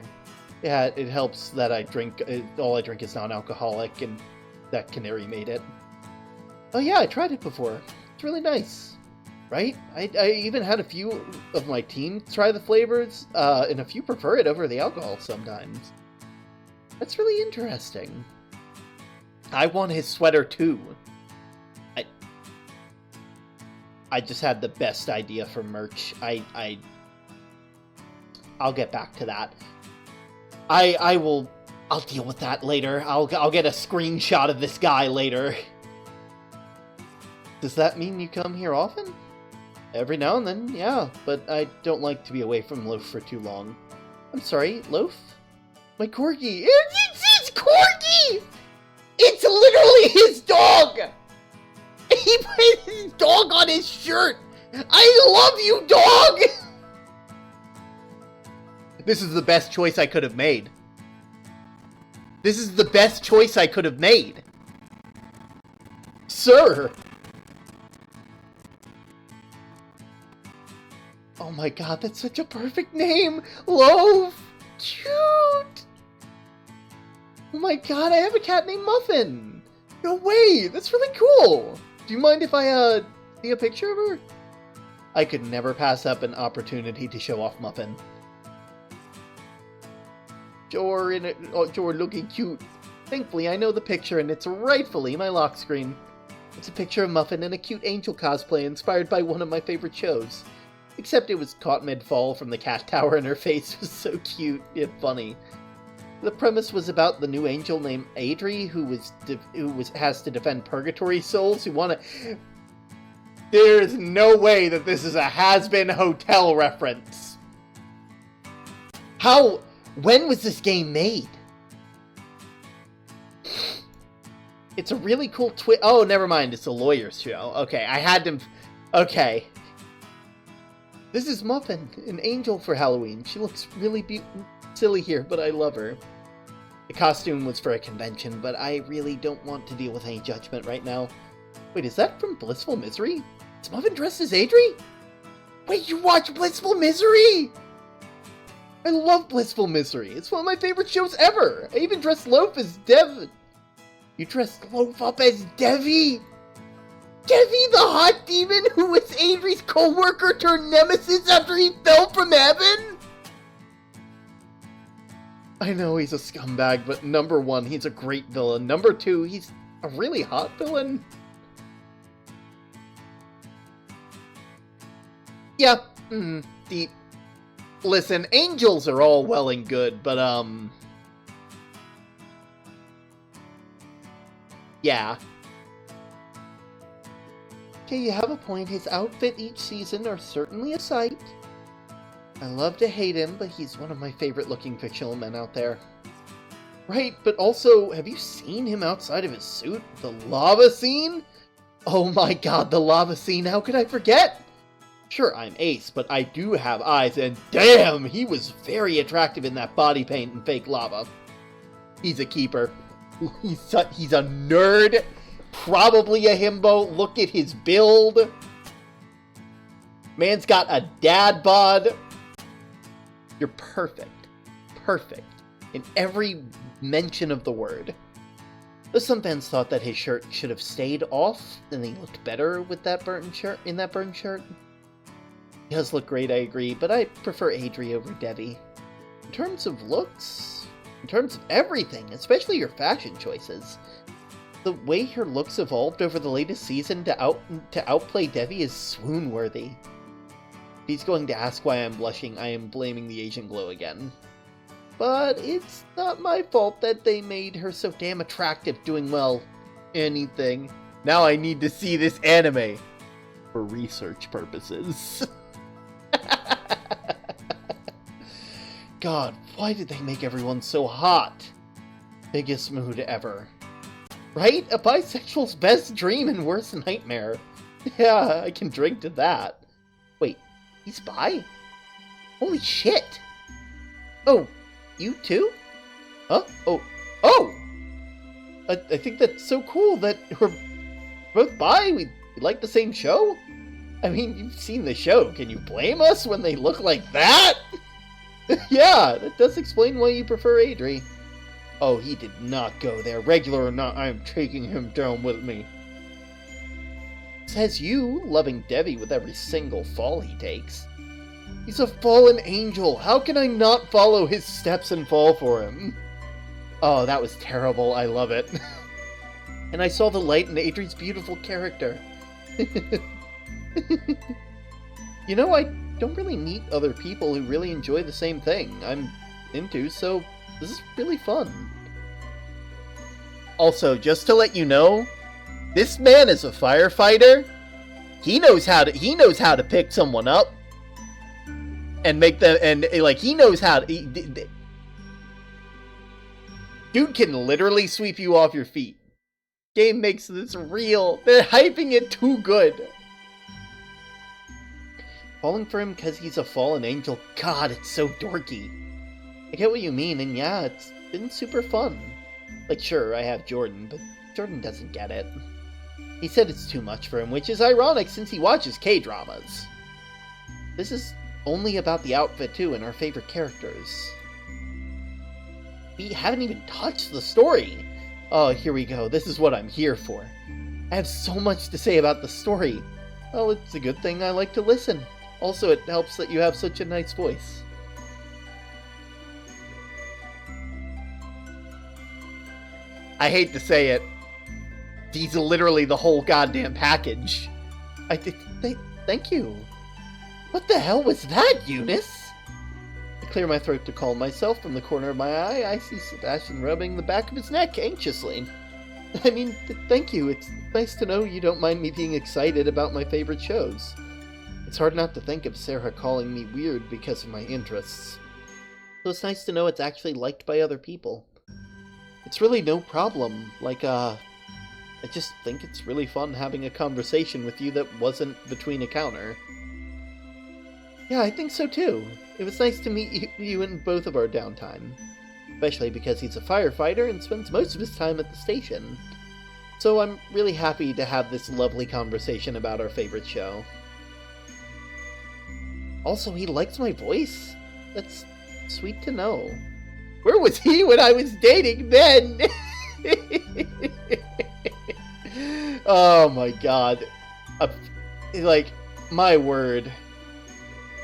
Yeah, it helps that I drink... all I drink is non-alcoholic, and that Canary made it. Oh yeah, I tried it before. It's really nice. Right? I even had a few of my team try the flavors, and a few prefer it over the alcohol sometimes. That's really interesting. I want his sweater too. I just had the best idea for merch. I'll get back to that. I'll deal with that later. I'll get a screenshot of this guy later. Does that mean you come here often? Every now and then, yeah, but I don't like to be away from Loaf for too long. I'm sorry, Loaf? My corgi. It's his corgi! It's literally his dog! He put his dog on his shirt! I love you, dog! This is the best choice I could have made. This is the best choice I could have made. Sir! Oh my god, that's such a perfect name! Loaf! Cute! Oh my god, I have a cat named Muffin! No way! That's really cool! Do you mind if I, see a picture of her? I could never pass up an opportunity to show off Muffin. Sure looking cute. Thankfully, I know the picture and it's rightfully my lock screen. It's a picture of Muffin in a cute angel cosplay inspired by one of my favorite shows. Except it was caught mid-fall from the cat tower and her face was so cute and funny. The premise was about the new angel named Adri who has to defend purgatory souls who want to... There's no way that this is a has-been hotel reference. How... When was this game made? It's a really cool twist. Oh, never mind. It's a lawyer's show. Okay, I had to... Okay. This is Muffin, an angel for Halloween. She looks really silly here, but I love her. The costume was for a convention, but I really don't want to deal with any judgment right now. Wait, is that from Blissful Misery? Is Muffin dressed as Adri? Wait, you watch Blissful Misery? I love Blissful Misery. It's one of my favorite shows ever. I even dressed Loaf as Dev. You dressed Loaf up as Devi? Devi, the hot demon who was Adri's co-worker turned nemesis after he fell from heaven? I know he's a scumbag, but number one, he's a great villain. Number two, he's a really hot villain. Yeah, deep. Listen, angels are all well and good, but, yeah. Okay, you have a point. His outfit each season are certainly a sight. I love to hate him, but he's one of my favorite looking fictional men out there. Right, but also, have you seen him outside of his suit? The lava scene? Oh my god, the lava scene, how could I forget? Sure, I'm Ace, but I do have eyes, and damn, he was very attractive in that body paint and fake lava. He's a keeper. He's a nerd. Probably a himbo. Look at his build. Man's got a dad bod. You're perfect. Perfect. In every mention of the word. Though some fans thought that his shirt should have stayed off, and he looked better with that burnt shirt. He does look great, I agree, but I prefer Adri over Devi. In terms of looks, in terms of everything, especially your fashion choices, the way her looks evolved over the latest season to outplay Devi is swoon-worthy. If he's going to ask why I'm blushing, I am blaming the Asian glow again. But it's not my fault that they made her so damn attractive doing, well, anything. Now I need to see this anime for research purposes. God, why did they make everyone so hot? Biggest mood ever. Right? A bisexual's best dream and worst nightmare. Yeah, I can drink to that. Wait, he's bi? Holy shit! Oh, you too? Huh? Oh! I think that's so cool that we're both bi. We like the same show? I mean, you've seen the show. Can you blame us when they look like that? Yeah, that does explain why you prefer Adri. Oh, he did not go there. Regular or not, I am taking him down with me. Says you, loving Devi with every single fall he takes. He's a fallen angel. How can I not follow his steps and fall for him? Oh, that was terrible. I love it. And I saw the light in Adri's beautiful character. You know, I don't really meet other people who really enjoy the same thing I'm into, so this is really fun. Also, just to let you know, this man is a firefighter. He knows how to pick someone up and make them, and like he knows how to. Dude can literally sweep you off your feet. Game makes this real. They're hyping it too good. Falling for him because he's a fallen angel. God, it's so dorky. I get what you mean, and yeah, it's been super fun. Like, sure, I have Jordan, but Jordan doesn't get it. He said it's too much for him, which is ironic since he watches K-dramas. This is only about the outfit, too, and our favorite characters. We haven't even touched the story. Oh, here we go. This is what I'm here for. I have so much to say about the story. Well, it's a good thing I like to listen. Also, it helps that you have such a nice voice. I hate to say it. he's literally the whole goddamn package. Thank you. What the hell was that, Eunice? I clear my throat to calm myself. From the corner of my eye, I see Sebastian rubbing the back of his neck anxiously. I mean, thank you. It's nice to know you don't mind me being excited about my favorite shows. It's hard not to think of Sarah calling me weird because of my interests. So it's nice to know it's actually liked by other people. It's really no problem. I just think it's really fun having a conversation with you that wasn't between a counter. Yeah, I think so too. It was nice to meet you in both of our downtime. Especially because he's a firefighter and spends most of his time at the station. So I'm really happy to have this lovely conversation about our favorite show. Also, he likes my voice? That's sweet to know. Where was he when I was dating Ben? Oh my god. My word.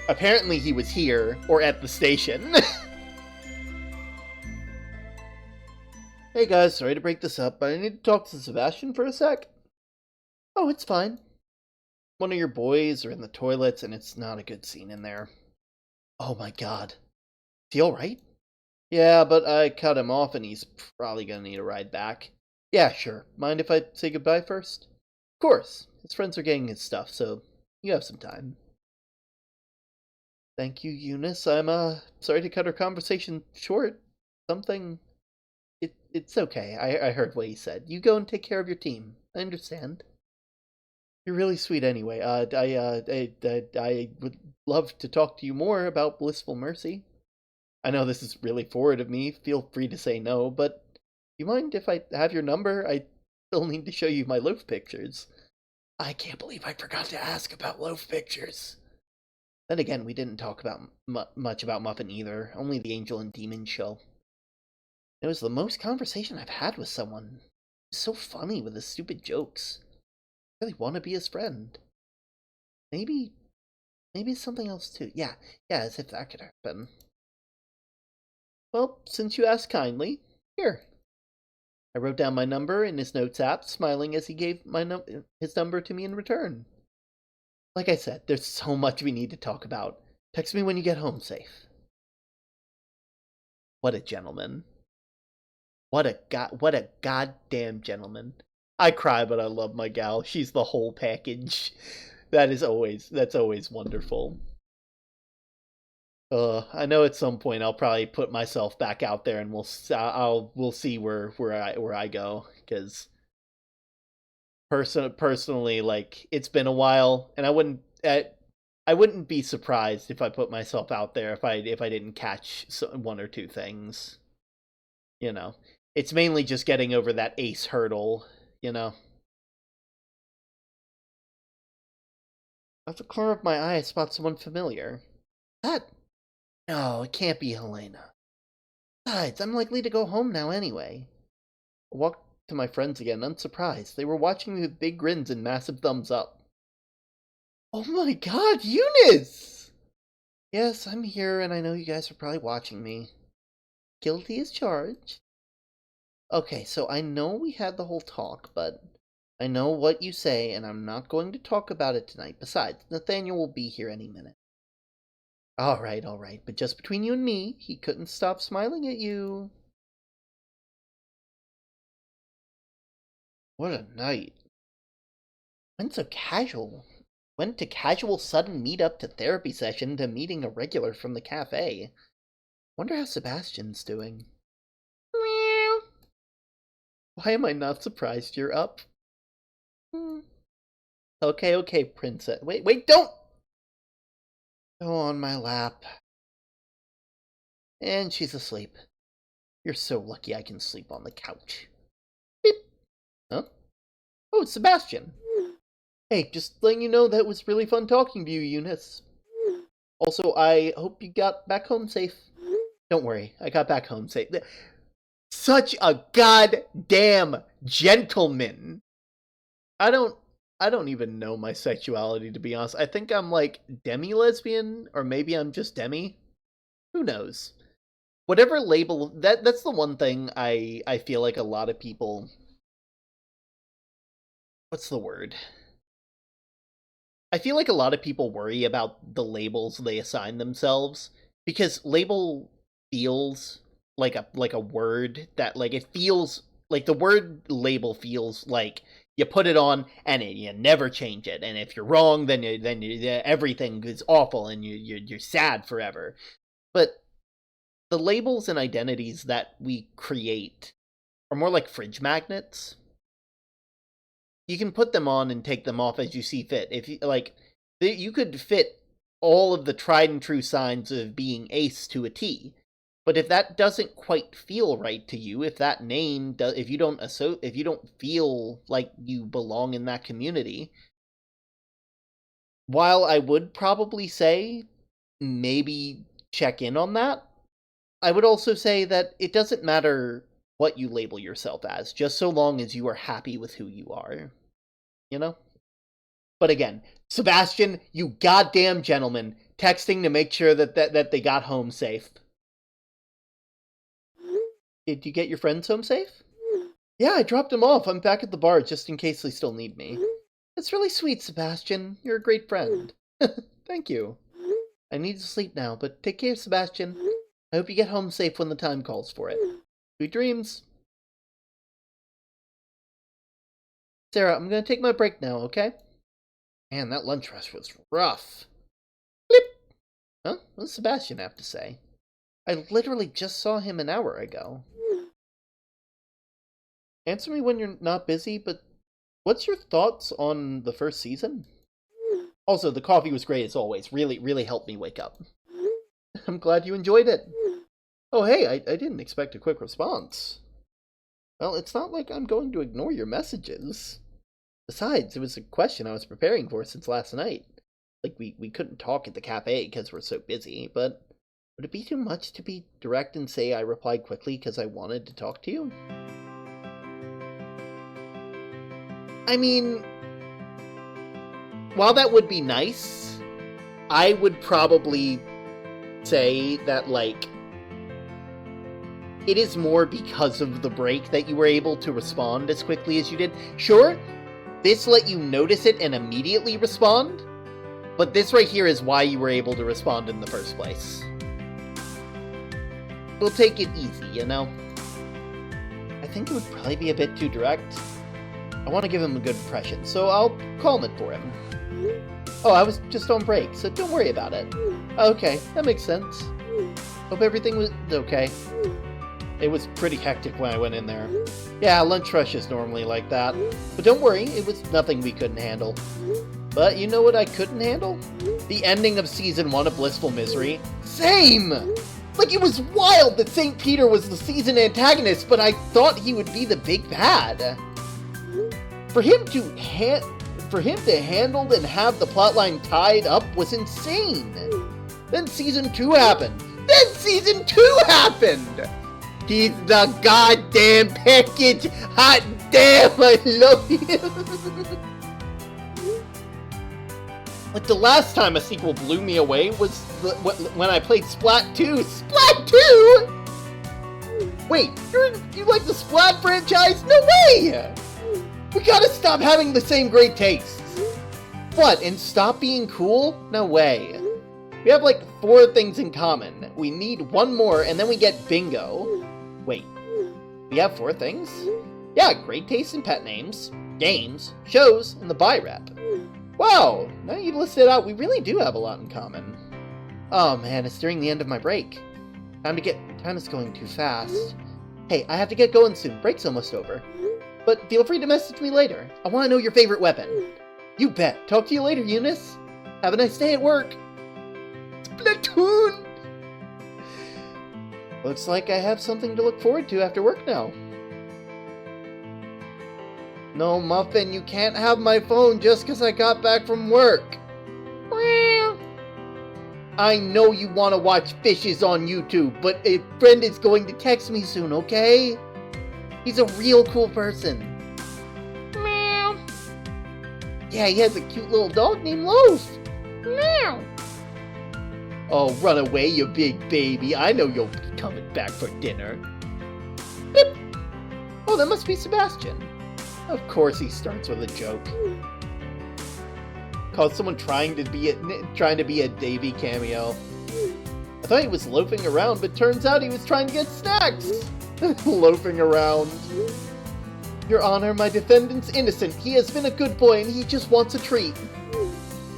Apparently he was here, or at the station. Hey guys, sorry to break this up, but I need to talk to Sebastian for a sec. Oh, it's fine. One of your boys are in the toilets, and it's not a good scene in there. Oh my god. Is he alright? Yeah, but I cut him off, and he's probably gonna need a ride back. Yeah, sure. Mind if I say goodbye first? Of course. His friends are getting his stuff, so you have some time. Thank you, Eunice. I'm, sorry to cut our conversation short. It's okay. I heard what he said. You go and take care of your team. I understand. You're really sweet anyway. I would love to talk to you more about Blissful Mercy. I know this is really forward of me. Feel free to say no, but you mind if I have your number? I still need to show you my loaf pictures. I can't believe I forgot to ask about loaf pictures. Then again, we didn't talk about much about Muffin either. Only the Angel and Demon show. It was the most conversation I've had with someone. He's so funny with his stupid jokes. I really want to be his friend. Maybe something else too. Yeah, as if that could happen. Well, since you asked kindly, here. I wrote down my number in his notes app, smiling as he gave his number to me in return. Like I said, there's so much we need to talk about. Text me when you get home safe. What a gentleman. What a goddamn gentleman. I cry, but I love my gal. She's the whole package. That's always wonderful. I know at some point I'll probably put myself back out there, and we'll see where I go, because personally, like, it's been a while, and I wouldn't be surprised if I put myself out there if I didn't catch one or two things. You know, it's mainly just getting over that ace hurdle. You know. At the corner of my eye, I spot someone familiar. That. No, it can't be Helena. Besides, I'm likely to go home now anyway. I walked to my friends again, unsurprised. They were watching me with big grins and massive thumbs up. Oh my god, Eunice! Yes, I'm here, and I know you guys are probably watching me. Guilty as charged. Okay, so I know we had the whole talk, but I know what you say, and I'm not going to talk about it tonight. Besides, Nathaniel will be here any minute. Alright, but just between you and me, he couldn't stop smiling at you. What a night. Went so casual. Went to casual sudden meet-up to therapy session to meeting a regular from the cafe. Wonder how Sebastian's doing. Meow. Why am I not surprised you're up? Okay, princess. Wait, don't! Go on my lap. And she's asleep. You're so lucky I can sleep on the couch. Beep. Huh? Oh, it's Sebastian. Hey, just letting you know that was really fun talking to you, Eunice. Also, I hope you got back home safe. Don't worry, I got back home safe. Such a goddamn gentleman. I don't even know my sexuality, to be honest. I think I'm like demi-lesbian, or maybe I'm just demi. Who knows? Whatever label, that's the one thing I feel like a lot of people what's the word? I feel like a lot of people worry about the labels they assign themselves, because label feels like a word that, like, it feels like the word label feels like you put it on and you never change it, and if you're wrong, then everything is awful and you're sad forever. But the labels and identities that we create are more like fridge magnets. You can put them on and take them off as you see fit. If you like, you could fit all of the tried and true signs of being ace to a T. But if that doesn't quite feel right to you, if that name does, if you don't feel like you belong in that community, while I would probably say maybe check in on that, I would also say that it doesn't matter what you label yourself as, just so long as you are happy with who you are. You know? But again, Sebastian, you goddamn gentleman, texting to make sure that they got home safe. Did you get your friends home safe? Yeah, I dropped them off. I'm back at the bar just in case they still need me. That's really sweet, Sebastian. You're a great friend. Thank you. I need to sleep now, but take care, Sebastian. I hope you get home safe when the time calls for it. Sweet dreams. Sarah, I'm gonna take my break now, okay? Man, that lunch rush was rough. Blip! Huh? What does Sebastian have to say? I literally just saw him an hour ago. Answer me when you're not busy, but what's your thoughts on the first season? Also, the coffee was great as always. Really, really helped me wake up. I'm glad you enjoyed it. Oh, hey, I didn't expect a quick response. Well, it's not like I'm going to ignore your messages. Besides, it was a question I was preparing for since last night. Like, we couldn't talk at the cafe because we're so busy, but would it be too much to be direct and say I replied quickly because I wanted to talk to you? I mean, while that would be nice, I would probably say that, like, it is more because of the break that you were able to respond as quickly as you did. Sure, this let you notice it and immediately respond, but this right here is why you were able to respond in the first place. We'll take it easy, you know? I think it would probably be a bit too direct. I want to give him a good impression, so I'll calm it for him. Oh, I was just on break, so don't worry about it. Okay, that makes sense. Hope everything was okay. It was pretty hectic when I went in there. Yeah, lunch rush is normally like that. But don't worry, it was nothing we couldn't handle. But you know what I couldn't handle? The ending of Season 1 of Blissful Misery. Same! Like, it was wild that St. Peter was the season antagonist, but I thought he would be the big bad. For him to handle and have the plotline tied up was insane. Then Season 2 happened. He's the goddamn package. Hot damn, I love him. Like, the last time a sequel blew me away was when I played Splat 2. Splat 2?! Wait, you like the Splat franchise? No way! We gotta stop having the same great tastes. What, and stop being cool? No way. We have like 4 things in common. We need one more and then we get bingo. Wait, we have 4 things? Yeah, great taste in pet names, games, shows, and the buy rep. Wow, now you've listed out, we really do have a lot in common. Oh man, it's during the end of my break. Time is going too fast. Hey, I have to get going soon, break's almost over. But feel free to message me later. I want to know your favorite weapon. You bet. Talk to you later, Eunice. Have a nice day at work. Splatoon! Looks like I have something to look forward to after work now. No, Muffin, you can't have my phone just because I got back from work. I know you want to watch fishes on YouTube, but a friend is going to text me soon, okay? He's a real cool person. Meow. Yeah, he has a cute little dog named Loaf. Meow. Oh, run away, you big baby. I know you'll be coming back for dinner. Beep. Oh, that must be Sebastian. Of course he starts with a joke. Called someone trying to be a Davy cameo. I thought he was loafing around, but turns out he was trying to get snacks! Loafing around. Your Honor, my defendant's innocent. He has been a good boy and he just wants a treat.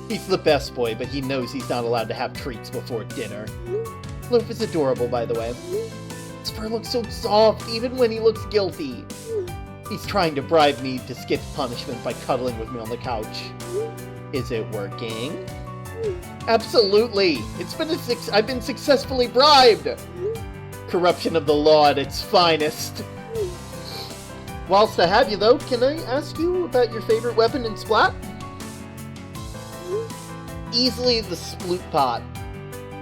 He's the best boy, but he knows he's not allowed to have treats before dinner. Loaf is adorable, by the way. His fur looks so soft, even when he looks guilty. He's trying to bribe me to skip punishment by cuddling with me on the couch. Is it working? Absolutely! I've been successfully bribed! Corruption of the law at its finest. Whilst I have you, though, can I ask you about your favorite weapon in Splat? Easily the Sploot Pot.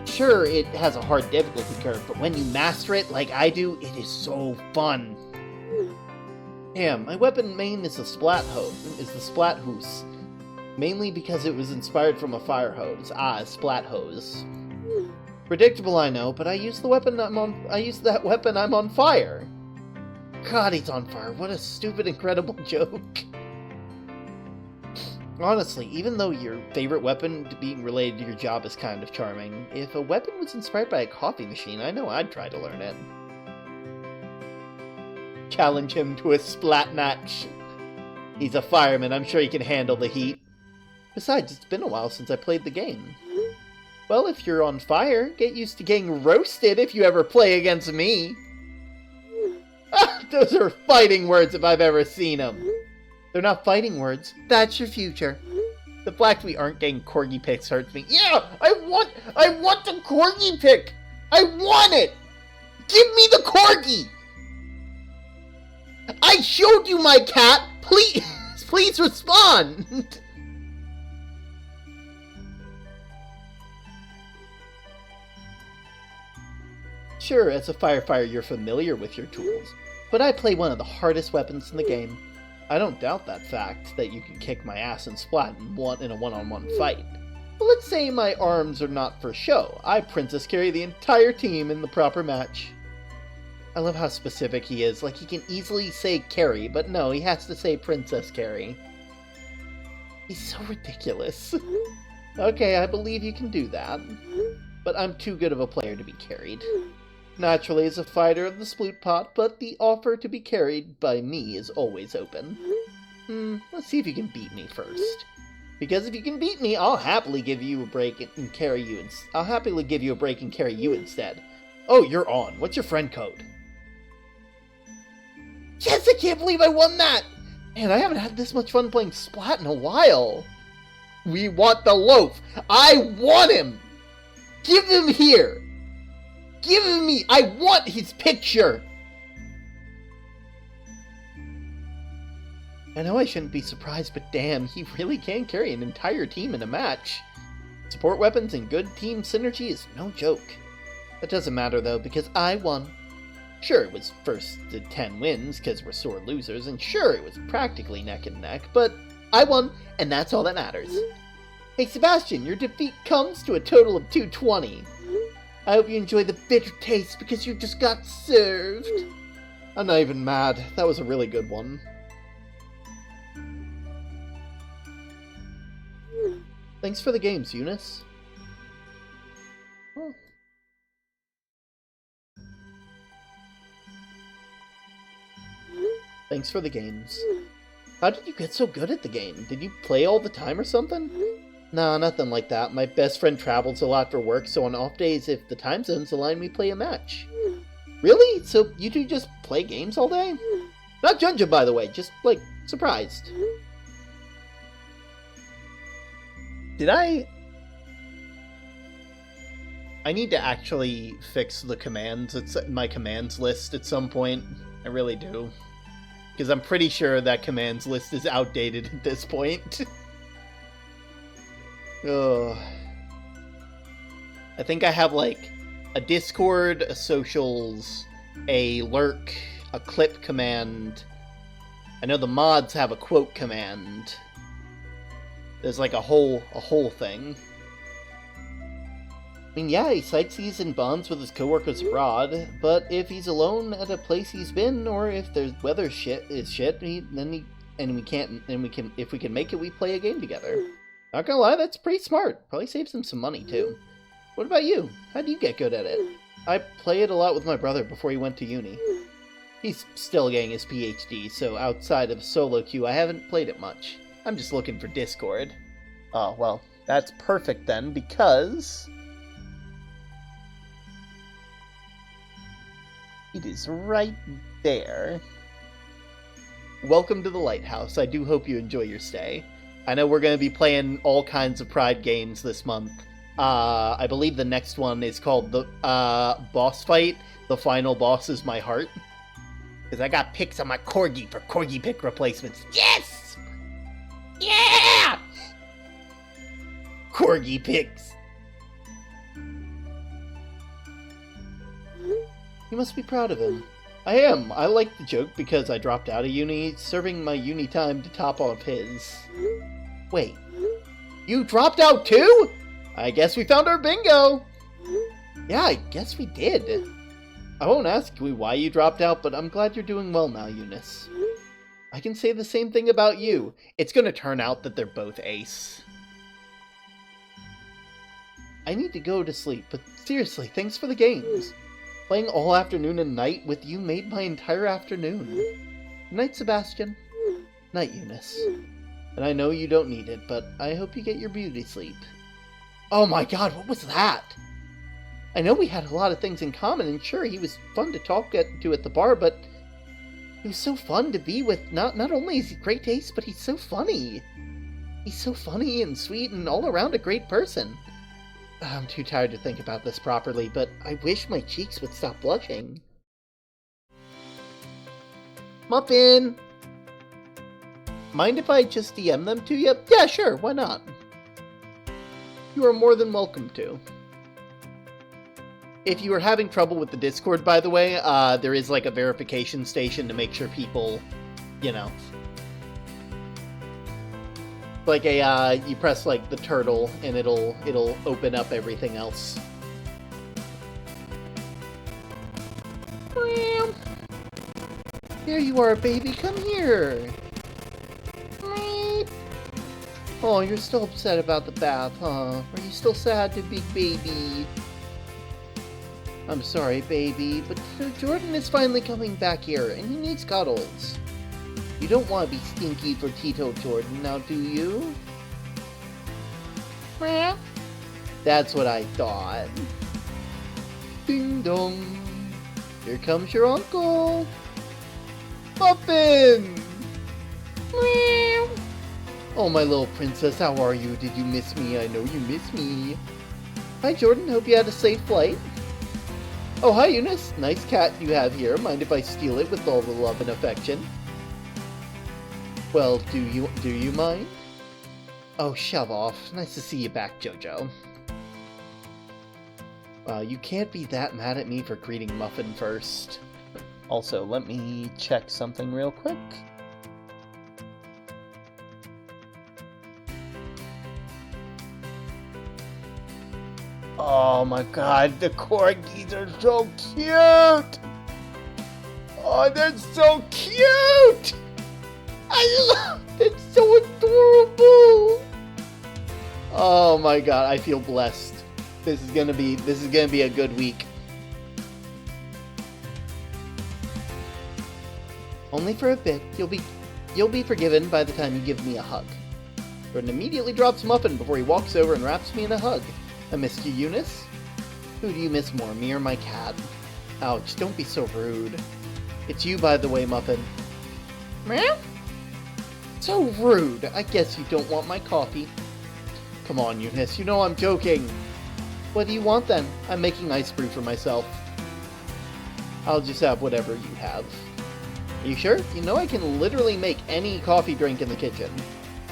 Sure, it has a hard difficulty curve, but when you master it like I do, it is so fun. Damn, my weapon main is the Splat Hose. Mainly because it was inspired from a fire hose. A splat hose. Predictable, I know, but I use that weapon I'm on fire. God, he's on fire. What a stupid, incredible joke. Honestly, even though your favorite weapon being related to your job is kind of charming, if a weapon was inspired by a coffee machine, I know I'd try to learn it. Challenge him to a splat match. He's a fireman, I'm sure he can handle the heat. Besides, it's been a while since I played the game. Well, if you're on fire, get used to getting roasted if you ever play against me. Those are fighting words if I've ever seen them. They're not fighting words. That's your future. The fact we aren't getting corgi picks hurts me. Yeah, I want the corgi pick. I want it. Give me the corgi. I showed you my cat. Please respond. Sure, as a firefighter you're familiar with your tools, but I play one of the hardest weapons in the game. I don't doubt that fact, that you can kick my ass and splat in a one-on-one fight. But let's say my arms are not for show. I princess carry the entire team in the proper match. I love how specific he is, like he can easily say carry, but no, he has to say princess carry. He's so ridiculous. Okay, I believe you can do that, but I'm too good of a player to be carried. Naturally as a fighter of the Sploot Pot, but the offer to be carried by me is always open. Let's see if you can beat me first. Because if you can beat me, I'll happily give you a break and carry you. I'll happily give you a break and carry you instead. Oh, you're on. What's your friend code? Yes, I can't believe I won that! Man, I haven't had this much fun playing Splat in a while. We want the loaf. I want him. Give him here. Give him me! I want his picture! I know I shouldn't be surprised, but damn, he really can carry an entire team in a match. Support weapons and good team synergy is no joke. That doesn't matter though, because I won. Sure, it was first to 10 wins, because we're sore losers, and sure, it was practically neck and neck, but I won, and that's all that matters. Hey Sebastian, your defeat comes to a total of 220. I hope you enjoy the bitter taste because you just got served. I'm not even mad. That was a really good one. Thanks for the games, Eunice. Oh. Thanks for the games. How did you get so good at the game? Did you play all the time or something? Nah, nothing like that. My best friend travels a lot for work, so on off days, if the time zones align, we play a match. Really? So you two just play games all day? Not judging, by the way, just, like, surprised. Did I need to actually fix the commands. It's my commands list at some point. I really do. Because I'm pretty sure that commands list is outdated at this point. Ugh. I think I have, like, a Discord, a socials, a lurk, a clip command. I know the mods have a quote command. There's, like, a whole thing. I mean, yeah, he sightsees and bonds with his coworkers abroad, but if he's alone at a place he's been, or if the weather is shit, and and if we can make it, we play a game together. Not gonna lie, that's pretty smart. Probably saves him some money, too. What about you? How do you get good at it? I play it a lot with my brother before he went to uni. He's still getting his PhD, so outside of solo queue, I haven't played it much. I'm just looking for Discord. Oh, well, that's perfect then, because it is right there. Welcome to the Lighthouse. I do hope you enjoy your stay. I know we're going to be playing all kinds of Pride games this month. I believe the next one is called the Boss Fight. The final boss is my heart. Because I got pics on my Corgi for Corgi pick replacements. Yes! Yeah! Corgi pics. You must be proud of him. I am. I like the joke because I dropped out of uni, serving my uni time to top off his. Wait. You dropped out too? I guess we found our bingo! Yeah, I guess we did. I won't ask you why you dropped out, but I'm glad you're doing well now, Eunice. I can say the same thing about you. It's gonna turn out that they're both ace. I need to go to sleep, but seriously, thanks for the games. Playing all afternoon and night with you made my entire afternoon. Night, Sebastian. Night, Eunice. And I know you don't need it, but I hope you get your beauty sleep. Oh my god, what was that? I know we had a lot of things in common, and sure, he was fun to talk to at the bar, but he was so fun to be with. Not only is he great taste, but he's so funny. He's so funny and sweet and all around a great person. I'm too tired to think about this properly, but I wish my cheeks would stop blushing. Muffin! Mind if I just DM them to you? Yeah, sure, why not? You are more than welcome to. If you are having trouble with the Discord, by the way, there is like a verification station to make sure people, you know, like you press like the turtle and it'll open up everything else. There you are, baby, come here. Oh, you're still upset about the bath, huh? Are you still sad to be baby? I'm sorry, baby, but Jordan is finally coming back here, and he needs cuddles. You don't want to be stinky for Tito Jordan, now do you? That's what I thought. Ding dong. Here comes your uncle. Muffin! Oh, my little princess, how are you? Did you miss me? I know you miss me. Hi, Jordan. Hope you had a safe flight. Oh, hi, Eunice. Nice cat you have here. Mind if I steal it with all the love and affection? Well, do you mind? Oh, shove off. Nice to see you back, Jojo. You can't be that mad at me for greeting Muffin first. Also, let me check something real quick. Oh my god, the corgis are so cute! Oh, they're so cute! I love it, it's so adorable! Oh my god, I feel blessed. This is gonna be a good week. Only for a bit. You'll be forgiven by the time you give me a hug. Jordan immediately drops Muffin before he walks over and wraps me in a hug. I missed you, Eunice. Who do you miss more, me or my cat? Ouch, don't be so rude. It's you, by the way, Muffin. Meow? So rude. I guess you don't want my coffee. Come on, Eunice, you know I'm joking. What do you want then? I'm making ice brew for myself. I'll just have whatever you have. Are you sure? You know I can literally make any coffee drink in the kitchen.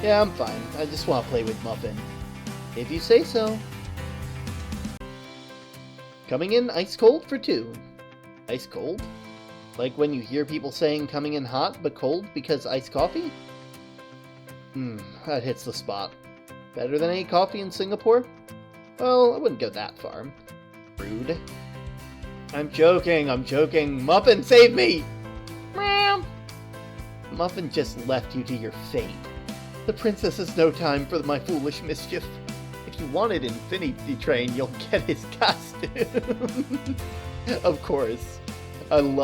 Yeah, I'm fine. I just want to play with Muffin. If you say so. Coming in ice cold for 2. Ice cold? Like when you hear people saying coming in hot but cold because iced coffee? That hits the spot. Better than any coffee in Singapore? Well, I wouldn't go that far. Rude. I'm joking. Muffin, save me! Muffin just left you to your fate. The princess has no time for my foolish mischief. If you wanted Infinity Train, you'll get his costume. Of course. I'm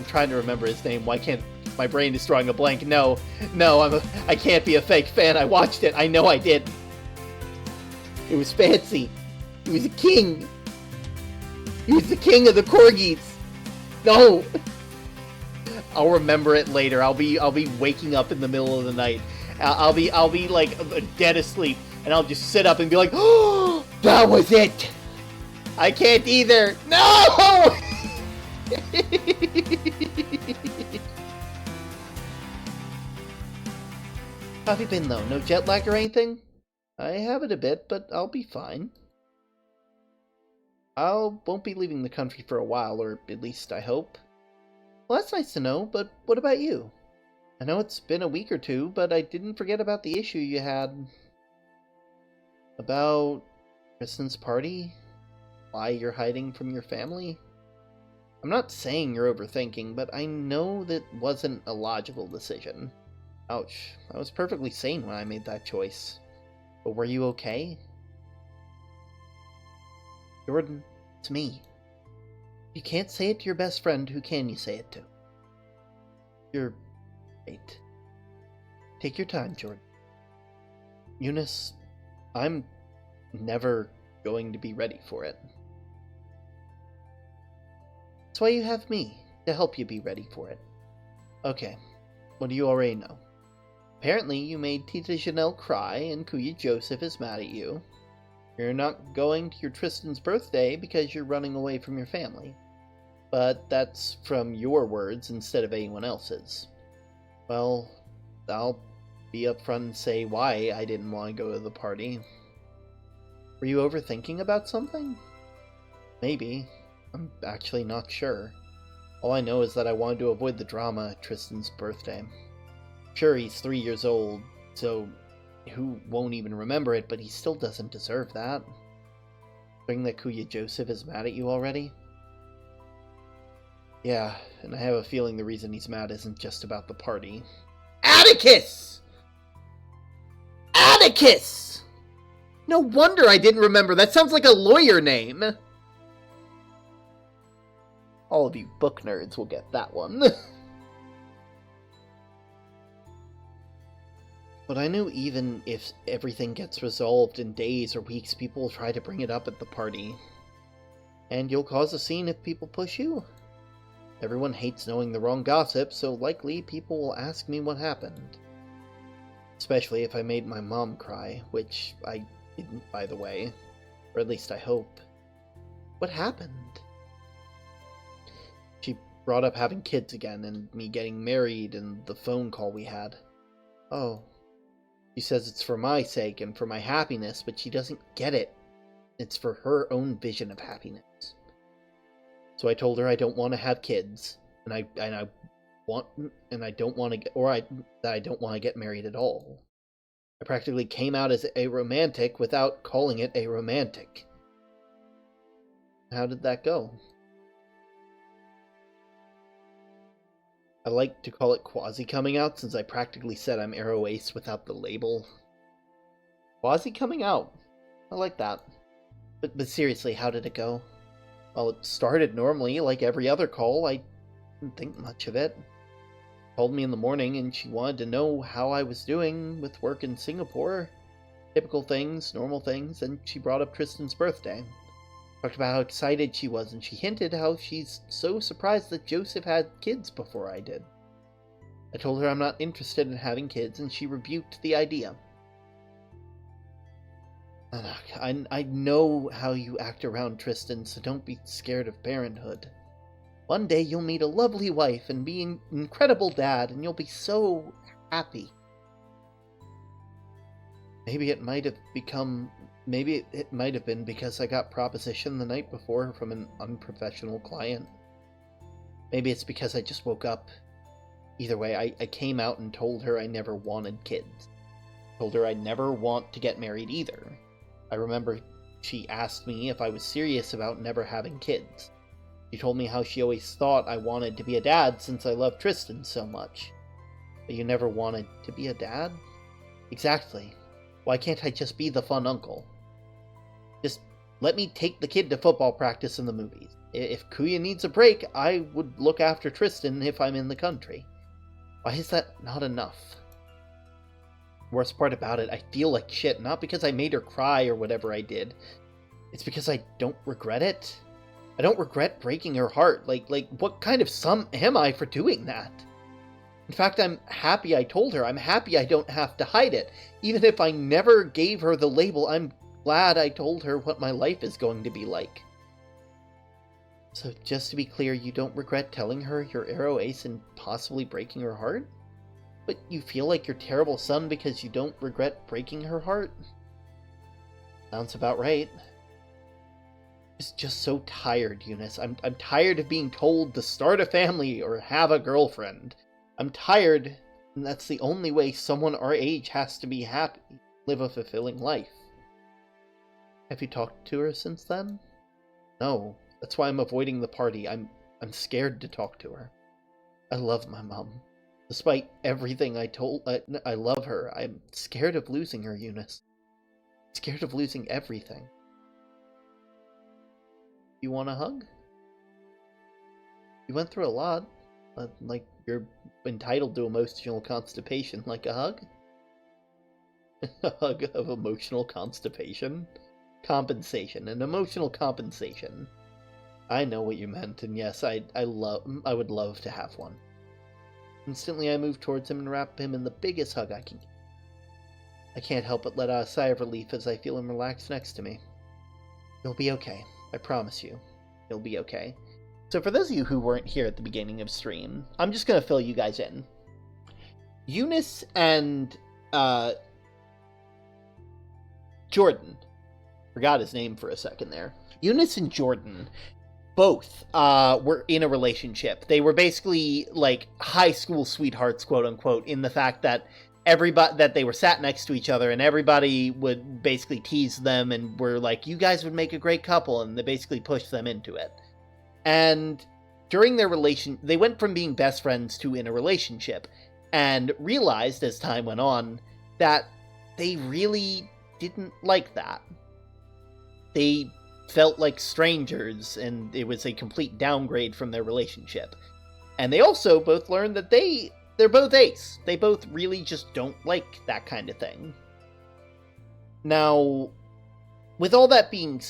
trying to remember his name. Why can't... My brain is drawing a blank. No, I can't be a fake fan. I watched it. I know I did. It was fancy. He was a king. He was the king of the corgis. No. I'll remember it later. I'll be waking up in the middle of the night. I'll be like dead asleep, and I'll just sit up and be like, "Oh, that was it." I can't either. No. How have you been, though? No jet lag or anything? I have it a bit, but I'll be fine. Won't be leaving the country for a while, or at least I hope. Well, that's nice to know, but what about you? I know it's been a week or two, but I didn't forget about the issue you had. About Kristen's party? Why you're hiding from your family? I'm not saying you're overthinking, but I know that wasn't a logical decision. Ouch. I was perfectly sane when I made that choice. But were you okay? Jordan, it's me. If you can't say it to your best friend, who can you say it to? You're right. Take your time, Jordan. Eunice, I'm never going to be ready for it. That's why you have me, to help you be ready for it. Okay, what do you already know? Apparently, you made Tita Janelle cry, and Kuya Joseph is mad at you. You're not going to your Tristan's birthday because you're running away from your family. But that's from your words instead of anyone else's. Well, I'll be upfront and say why I didn't want to go to the party. Were you overthinking about something? Maybe. I'm actually not sure. All I know is that I wanted to avoid the drama at Tristan's birthday. Sure, he's 3 years old, so who won't even remember it, but he still doesn't deserve that. Think that Kuya Joseph is mad at you already? Yeah, and I have a feeling the reason he's mad isn't just about the party. Atticus! Atticus! No wonder I didn't remember. That sounds like a lawyer name. All of you book nerds will get that one. But I knew even if everything gets resolved in days or weeks, people will try to bring it up at the party. And you'll cause a scene if people push you. Everyone hates knowing the wrong gossip, so likely people will ask me what happened. Especially if I made my mom cry, which I didn't, by the way. Or at least I hope. What happened? She brought up having kids again, and me getting married, and the phone call we had. Oh. She says it's for my sake and for my happiness, but she doesn't get it. It's for her own vision of happiness. So I told her I don't want to have kids, that I don't want to get married at all. I practically came out as a romantic without calling it a romantic. How did that go? I like to call it quasi coming out, since I practically said I'm Arrow Ace without the label. Quasi coming out. I like that. But seriously, how did it go? Well, it started normally, like every other call. I didn't think much of it. She called me in the morning, and she wanted to know how I was doing with work in Singapore. Typical things, normal things, and she brought up Tristan's birthday. Talked about how excited she was, and she hinted how she's so surprised that Joseph had kids before I did. I told her I'm not interested in having kids, and she rebuked the idea. I know how you act around Tristan, so don't be scared of parenthood. One day you'll meet a lovely wife and be an incredible dad, and you'll be so happy. Maybe it might have been because I got propositioned the night before from an unprofessional client. Maybe it's because I just woke up. Either way, I came out and told her I never wanted kids. Told her I'd never want to get married either. I remember she asked me if I was serious about never having kids. She told me how she always thought I wanted to be a dad since I loved Tristan so much. But you never wanted to be a dad? Exactly. Why can't I just be the fun uncle? Just let me take the kid to football practice and the movies. If Kuya needs a break, I would look after Tristan if I'm in the country. Why is that not enough? Worst part about it, I feel like shit, not because I made her cry or whatever I did. It's because I don't regret it. I don't regret breaking her heart. Like, what kind of son am I for doing that? In fact, I'm happy I told her. I'm happy I don't have to hide it. Even if I never gave her the label, I'm glad I told her what my life is going to be like. So, just to be clear, you don't regret telling her you're Arrow Ace and possibly breaking her heart? But you feel like you're terrible son because you don't regret breaking her heart? Sounds about right. Just so tired, Eunice. I'm tired of being told to start a family or have a girlfriend. I'm tired, and that's the only way someone our age has to be happy, live a fulfilling life. Have you talked to her since then? No, that's why I'm avoiding the party. I'm scared to talk to her. I love my mom. Despite everything I love her. I'm scared of losing her, Eunice. Scared of losing everything. You want a hug? You went through a lot. Like, you're entitled to emotional constipation. Like a hug? A hug of emotional constipation? Compensation. An emotional compensation. I know what you meant, and yes, I would love to have one. Instantly I move towards him and wrap him in the biggest hug I can. I can't help but let out a sigh of relief as I feel him relax next to me. You'll be okay. I promise you, you'll be okay. So for those of you who weren't here at the beginning of stream, I'm just going to fill you guys in. Eunice and Jordan. Forgot his name for a second there. Eunice and Jordan both were in a relationship. They were basically like high school sweethearts, quote unquote, in the fact that that they were sat next to each other and everybody would basically tease them and were like, you guys would make a great couple, and they basically pushed them into it. And during their they went from being best friends to in a relationship, and realized as time went on that they really didn't like that. They felt like strangers, and it was a complete downgrade from their relationship. And they also both learned that they're both ace. They both really just don't like that kind of thing. Now, with all that being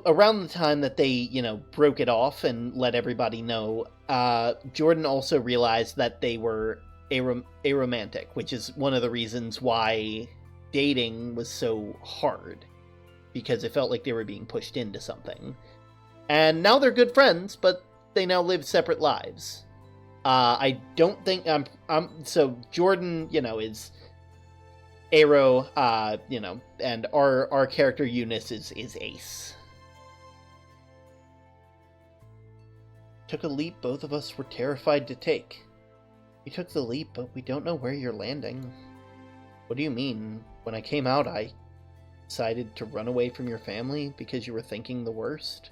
around the time that they, broke it off and let everybody know, Jordan also realized that they were aromantic, which is one of the reasons why dating was so hard, because it felt like they were being pushed into something. And now they're good friends, but they now live separate lives. I don't think so Jordan, is Arrow, and our character Eunice is Ace. Took a leap both of us were terrified to take. We took the leap, but we don't know where you're landing. What do you mean? When I came out, I decided to run away from your family because you were thinking the worst?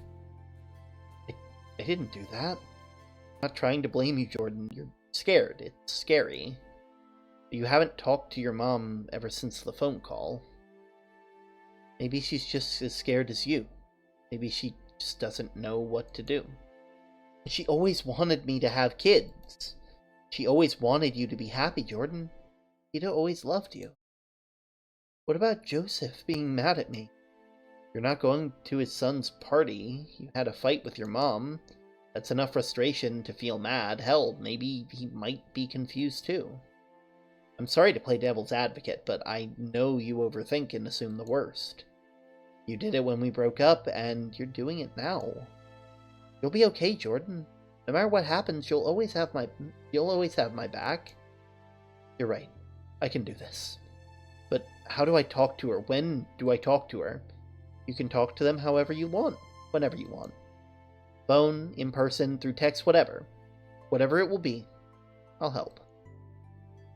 I didn't do that. I'm not trying to blame you, Jordan. You're scared. It's scary. But you haven't talked to your mom ever since the phone call. Maybe she's just as scared as you. Maybe she just doesn't know what to do. She always wanted me to have kids. She always wanted you to be happy, Jordan. She'd always loved you. What about Joseph being mad at me? You're not going to his son's party. You had a fight with your mom. That's enough frustration to feel mad. Hell, maybe he might be confused too. I'm sorry to play devil's advocate, but I know you overthink and assume the worst. You did it when we broke up, and you're doing it now. You'll be okay, Jordan. No matter what happens, you'll always have my back. You're right. I can do this. But how do I talk to her? When do I talk to her? You can talk to them however you want, whenever you want. Phone, in person, through text, whatever. Whatever it will be, I'll help.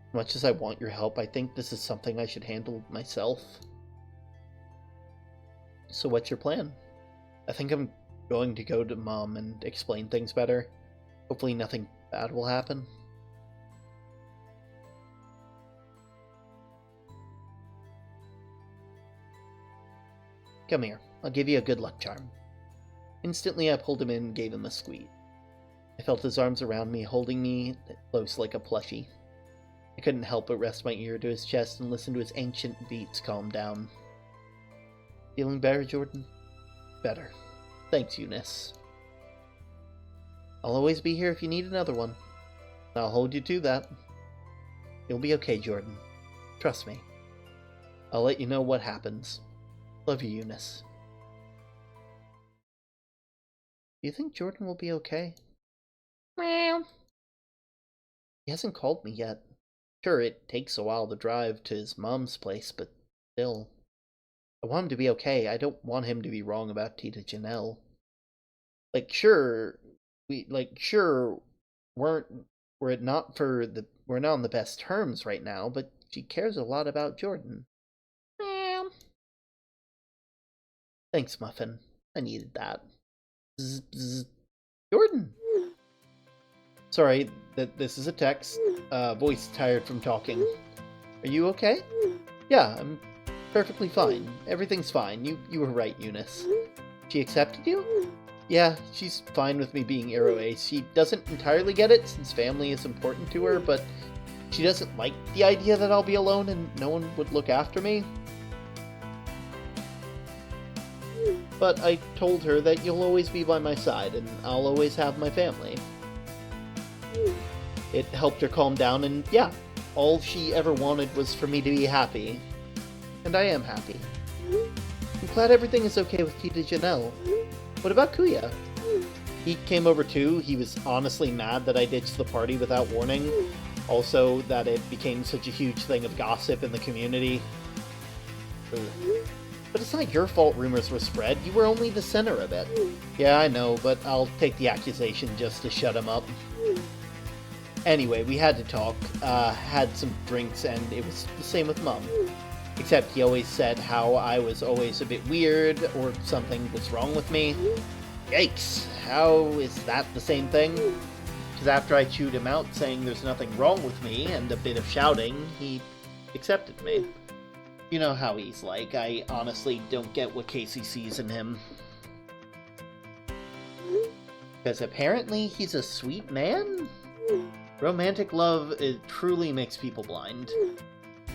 As much as I want your help, I think this is something I should handle myself. So what's your plan? I think I'm going to go to Mom and explain things better. Hopefully nothing bad will happen. Come here, I'll give you a good luck charm. Instantly I pulled him in and gave him a squeeze. I felt his arms around me, holding me close like a plushie. I couldn't help but rest my ear to his chest and listen to his ancient beats calm down. Feeling better, Jordan? Better. Thanks, Eunice. I'll always be here if you need another one. I'll hold you to that. You'll be okay, Jordan. Trust me. I'll let you know what happens. Love you, Eunice. Do you think Jordan will be okay? Meow. He hasn't called me yet. Sure, it takes a while to drive to his mom's place, but still. I want him to be okay. I don't want him to be wrong about Tita Janelle. Sure, we're not on the best terms right now, but she cares a lot about Jordan. Meow. Thanks, Muffin. I needed that. Bzz, bzz. Jordan! Sorry, this is a text. Voice tired from talking. Are you okay? Yeah, I'm perfectly fine. Everything's fine. You were right, Eunice. She accepted you? Yeah, she's fine with me being Arrow Ace. She doesn't entirely get it, since family is important to her, but she doesn't like the idea that I'll be alone and no one would look after me. But I told her that you'll always be by my side, and I'll always have my family. It helped her calm down, and yeah, all she ever wanted was for me to be happy. And I am happy. I'm glad everything is okay with Tita Janelle. What about Kuya? He came over too. He was honestly mad that I ditched the party without warning. Also, that it became such a huge thing of gossip in the community. Ugh. But it's not your fault rumors were spread. You were only the center of it. Yeah, I know, but I'll take the accusation just to shut him up. Anyway, we had to talk, had some drinks, and it was the same with Mom. Except he always said how I was always a bit weird, or something was wrong with me. Yikes, how is that the same thing? Because after I chewed him out saying there's nothing wrong with me, and a bit of shouting, he accepted me. You know how he's like. I honestly don't get what Casey sees in him. Because apparently he's a sweet man? Romantic love, it truly makes people blind.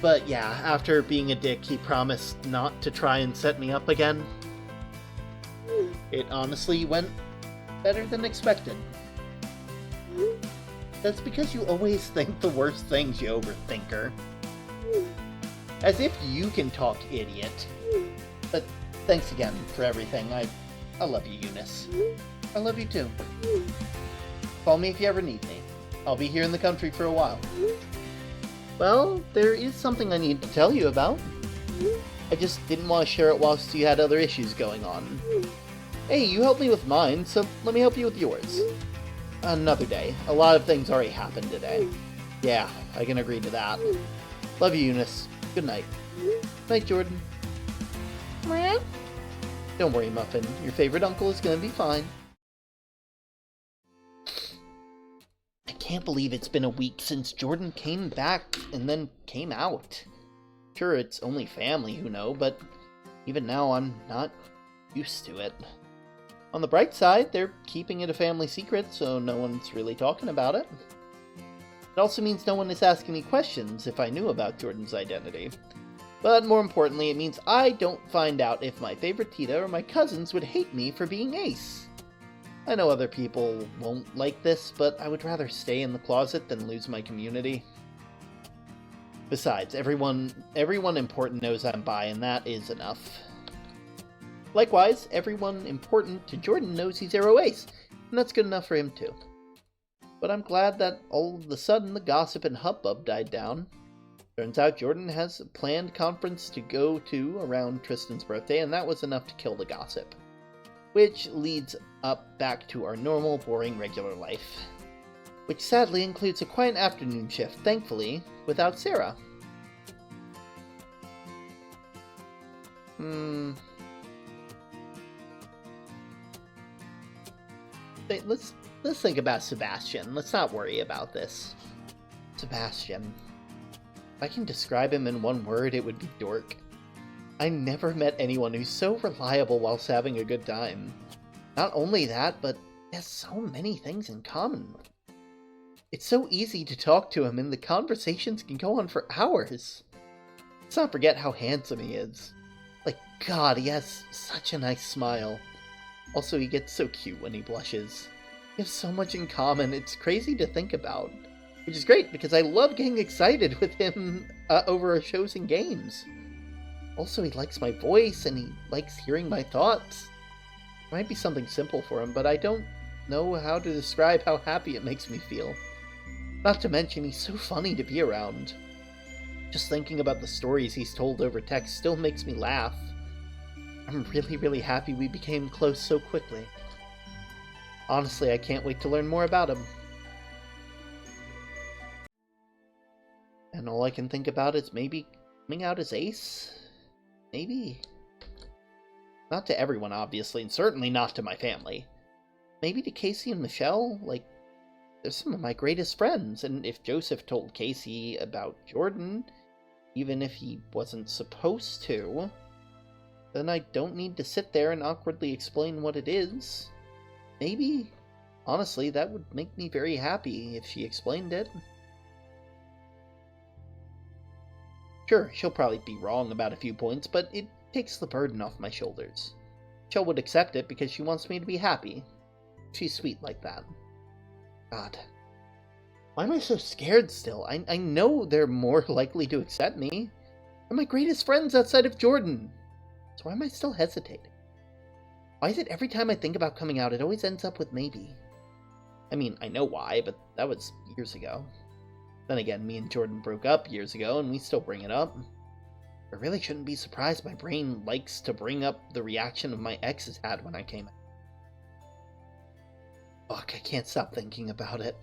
But yeah, after being a dick, he promised not to try and set me up again. It honestly went better than expected. That's because you always think the worst things, you overthinker. As if you can talk, idiot. But thanks again for everything. I love you, Eunice. I love you too. Call me if you ever need me. I'll be here in the country for a while. Well, there is something I need to tell you about. I just didn't want to share it whilst you had other issues going on. Hey, you helped me with mine, so let me help you with yours. Another day. A lot of things already happened today. Yeah, I can agree to that. Love you, Eunice. Good night. Night, Jordan. Don't worry, Muffin. Your favorite uncle is gonna be fine. I can't believe it's been a week since Jordan came back and then came out. Sure, it's only family who know, but even now I'm not used to it. On the bright side, they're keeping it a family secret, so no one's really talking about it. It also means no one is asking me questions if I knew about Jordan's identity. But more importantly, it means I don't find out if my favorite Tita or my cousins would hate me for being Ace. I know other people won't like this, but I would rather stay in the closet than lose my community. Besides, everyone important knows I'm bi, and that is enough. Likewise, everyone important to Jordan knows he's Arrow Ace, and that's good enough for him too. But I'm glad that all of a sudden the gossip and hubbub died down. Turns out Jordan has a planned conference to go to around Tristan's birthday, and that was enough to kill the gossip. Which leads up back to our normal, boring, regular life. Which sadly includes a quiet afternoon shift, thankfully, without Sarah. let's think about Sebastian. Let's not worry about this. Sebastian. If I can describe him in one word, it would be dork. I never met anyone who's so reliable whilst having a good time. Not only that, but he has so many things in common. It's so easy to talk to him, and the conversations can go on for hours. Let's not forget how handsome he is. Like, God, he has such a nice smile. Also, he gets so cute when he blushes. We have so much in common, it's crazy to think about. Which is great, because I love getting excited with him over shows and games. Also, he likes my voice, and he likes hearing my thoughts. It might be something simple for him, but I don't know how to describe how happy it makes me feel. Not to mention, he's so funny to be around. Just thinking about the stories he's told over text still makes me laugh. I'm really, really happy we became close so quickly. Honestly, I can't wait to learn more about him. And all I can think about is maybe coming out as Ace? Maybe? Not to everyone, obviously, and certainly not to my family. Maybe to Casey and Michelle? Like, they're some of my greatest friends, and if Joseph told Casey about Jordan, even if he wasn't supposed to, then I don't need to sit there and awkwardly explain what it is. Maybe, honestly, that would make me very happy if she explained it. Sure, she'll probably be wrong about a few points, but it takes the burden off my shoulders. Michelle would accept it because she wants me to be happy. She's sweet like that. God. Why am I so scared still? I know they're more likely to accept me. They're my greatest friends outside of Jordan. So why am I still hesitating? Why is it every time I think about coming out, it always ends up with maybe? I mean, I know why, but that was years ago. Then again, me and Jordan broke up years ago, and we still bring it up. I really shouldn't be surprised my brain likes to bring up the reaction of my exes had when I came out. Fuck, I can't stop thinking about it.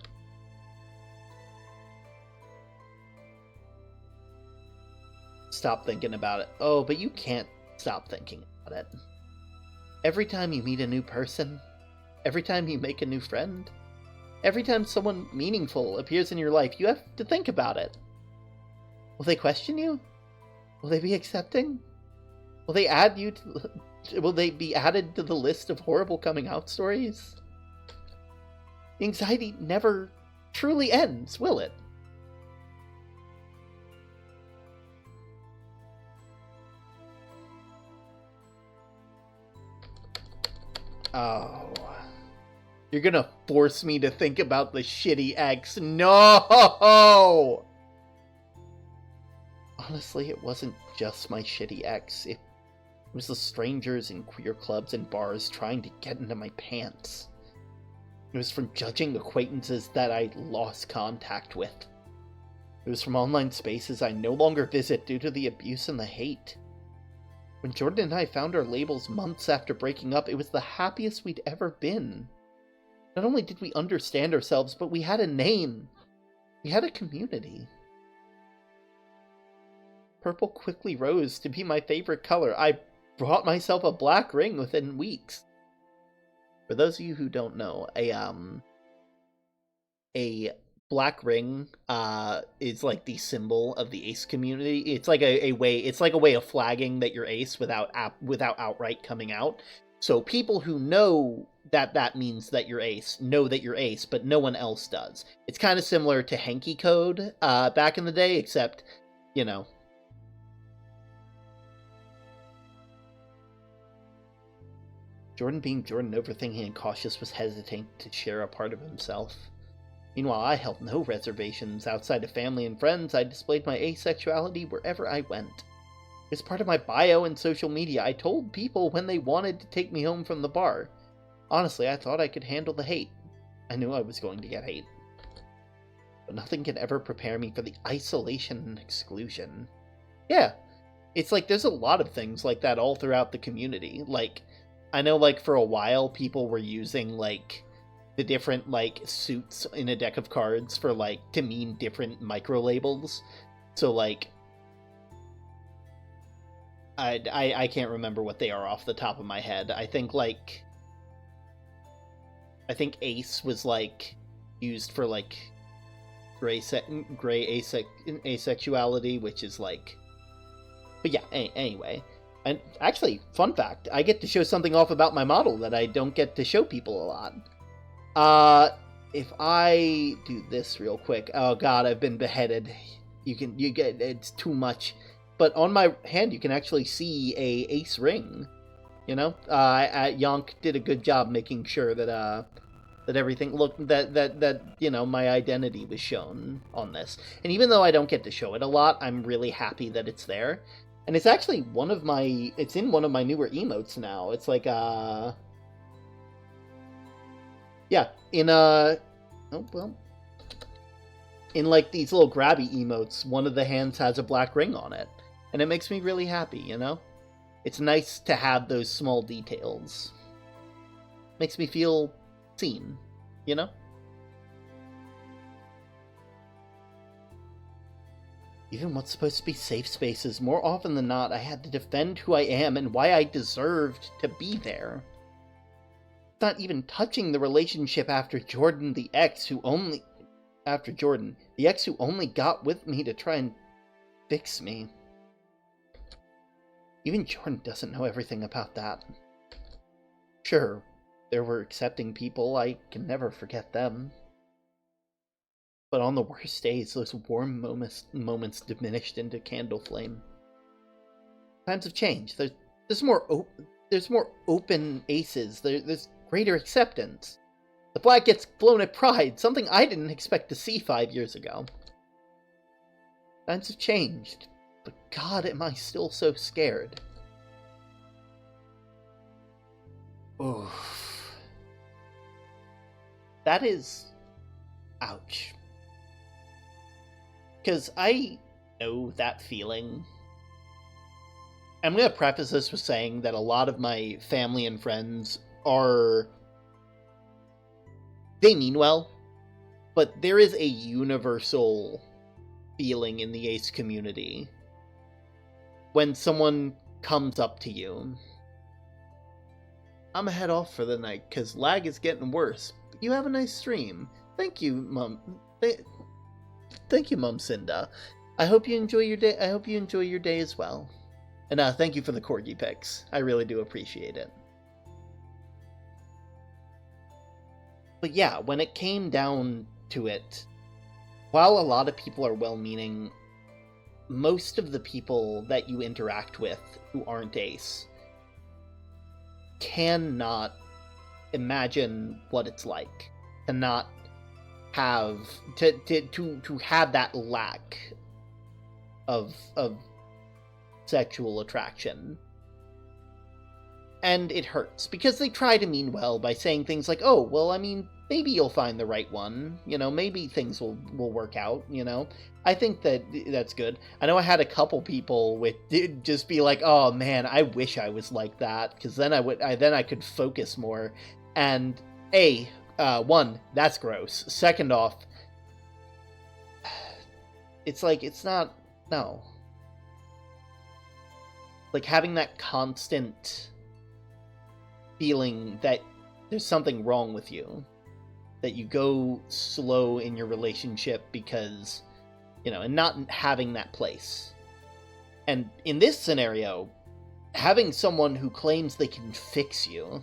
Stop thinking about it. Oh, but you can't stop thinking about it. Every time you meet a new person, every time you make a new friend, every time someone meaningful appears in your life, you have to think about it. Will they question you? Will they be accepting? Will they add you to... Will they be added to the list of horrible coming out stories? The anxiety never truly ends, will it? Oh. You're gonna force me to think about the shitty ex. No! Honestly, it wasn't just my shitty ex. It was the strangers in queer clubs and bars trying to get into my pants. It was from judging acquaintances that I lost contact with. It was from online spaces I no longer visit due to the abuse and the hate. When Jordan and I found our labels months after breaking up, it was the happiest we'd ever been. Not only did we understand ourselves, but we had a name. We had a community. Purple quickly rose to be my favorite color. I brought myself a black ring within weeks. For those of you who don't know, a black ring is like the symbol of the ace community. It's like a way of flagging that you're ace without outright coming out. So people who know that means that you're ace know that you're ace, but no one else does. It's kind of similar to hanky code back in the day, except, you know. Jordan, being Jordan, overthinking and cautious, was hesitant to share a part of himself. Meanwhile, I held no reservations. Outside of family and friends, I displayed my asexuality wherever I went. It was part of my bio and social media. I told people when they wanted to take me home from the bar. Honestly, I thought I could handle the hate. I knew I was going to get hate. But nothing can ever prepare me for the isolation and exclusion. Yeah, it's like there's a lot of things like that all throughout the community. Like, I know, like, for a while, people were using, like, the different, like, suits in a deck of cards for, like, to mean different micro-labels. So, like, I can't remember what they are off the top of my head. I think, like, I think ace was, like, used for, like, gray asexuality, which is, like... But yeah, anyway. And actually, fun fact, I get to show something off about my model that I don't get to show people a lot. If I do this real quick... Oh god, I've been beheaded. You get... It's too much. But on my hand, you can actually see a ace ring. You know? Yonk did a good job making sure that, that everything looked... That, you know, my identity was shown on this. And even though I don't get to show it a lot, I'm really happy that it's there. And it's actually one of my... It's in one of my newer emotes now. It's like, yeah, in, oh, well... In, like, these little grabby emotes, one of the hands has a black ring on it. And it makes me really happy, you know? It's nice to have those small details. Makes me feel seen, you know? Even what's supposed to be safe spaces, more often than not, I had to defend who I am and why I deserved to be there. Not even touching the relationship after Jordan, the ex who only got with me to try and fix me. Even Jordan doesn't know everything about that. Sure, there were accepting people, I can never forget them. But on the worst days, those warm moments diminished into candle flame. Times have changed. There's more open aces. There's greater acceptance. The flag gets flown at Pride, something I didn't expect to see 5 years ago. Times have changed, but God, am I still so scared. Oof. That is... ouch. Because I know that feeling. I'm going to preface this with saying that a lot of my family and friends are... They mean well, but there is a universal feeling in the ace community when someone comes up to you. I'm gonna head off for the night, because lag is getting worse. But you have a nice stream. Thank you, Mum. Thank you, Mum Cinda. I hope you enjoy your day. I hope you enjoy your day as well. And thank you for the corgi pics. I really do appreciate it. But yeah, when it came down to it, while a lot of people are well-meaning, most of the people that you interact with who aren't ace cannot imagine what it's like to not have to have that lack of sexual attraction. And it hurts, because they try to mean well by saying things like, oh, well, I mean, maybe you'll find the right one, you know, maybe things will work out, you know. I think that's good. I know I had a couple people just be like, oh man, I wish I was like that, because then I could focus more. And one, that's gross. Second off, it's like, it's not, no. Like, having that constant feeling that there's something wrong with you, that you go slow in your relationship because, you know, and not having that place. And in this scenario, having someone who claims they can fix you.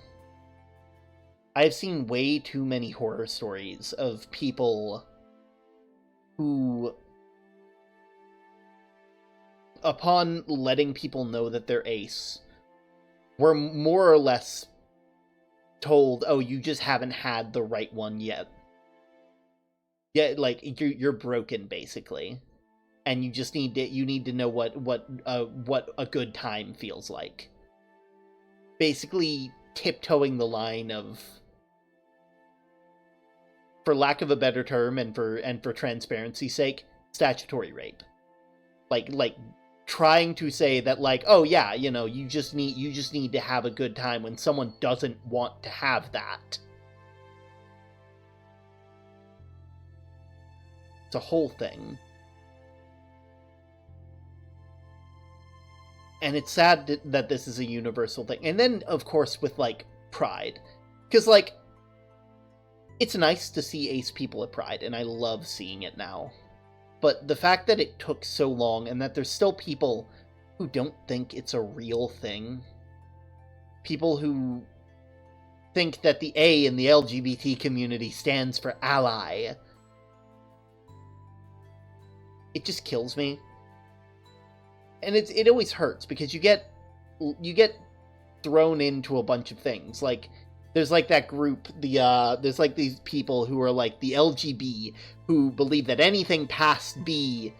I've seen way too many horror stories of people who, upon letting people know that they're ace, were more or less told, oh, you just haven't had the right one yet. Yeah, like, you're broken, basically. And you just need to know what a good time feels like. Basically tiptoeing the line of, for lack of a better term and for transparency's sake, statutory rape. Like trying to say that, like, oh yeah, you know, you just need to have a good time when someone doesn't want to have that. It's a whole thing. And it's sad that this is a universal thing. And then, of course, with, like, Pride. Because, like, it's nice to see ace people at Pride, and I love seeing it now. But the fact that it took so long, and that there's still people who don't think it's a real thing, people who think that the A in the LGBT community stands for ally, it just kills me. And it always hurts, because you get thrown into a bunch of things. Like, there's like that group, there's like these people who are like the LGB, who believe that anything past B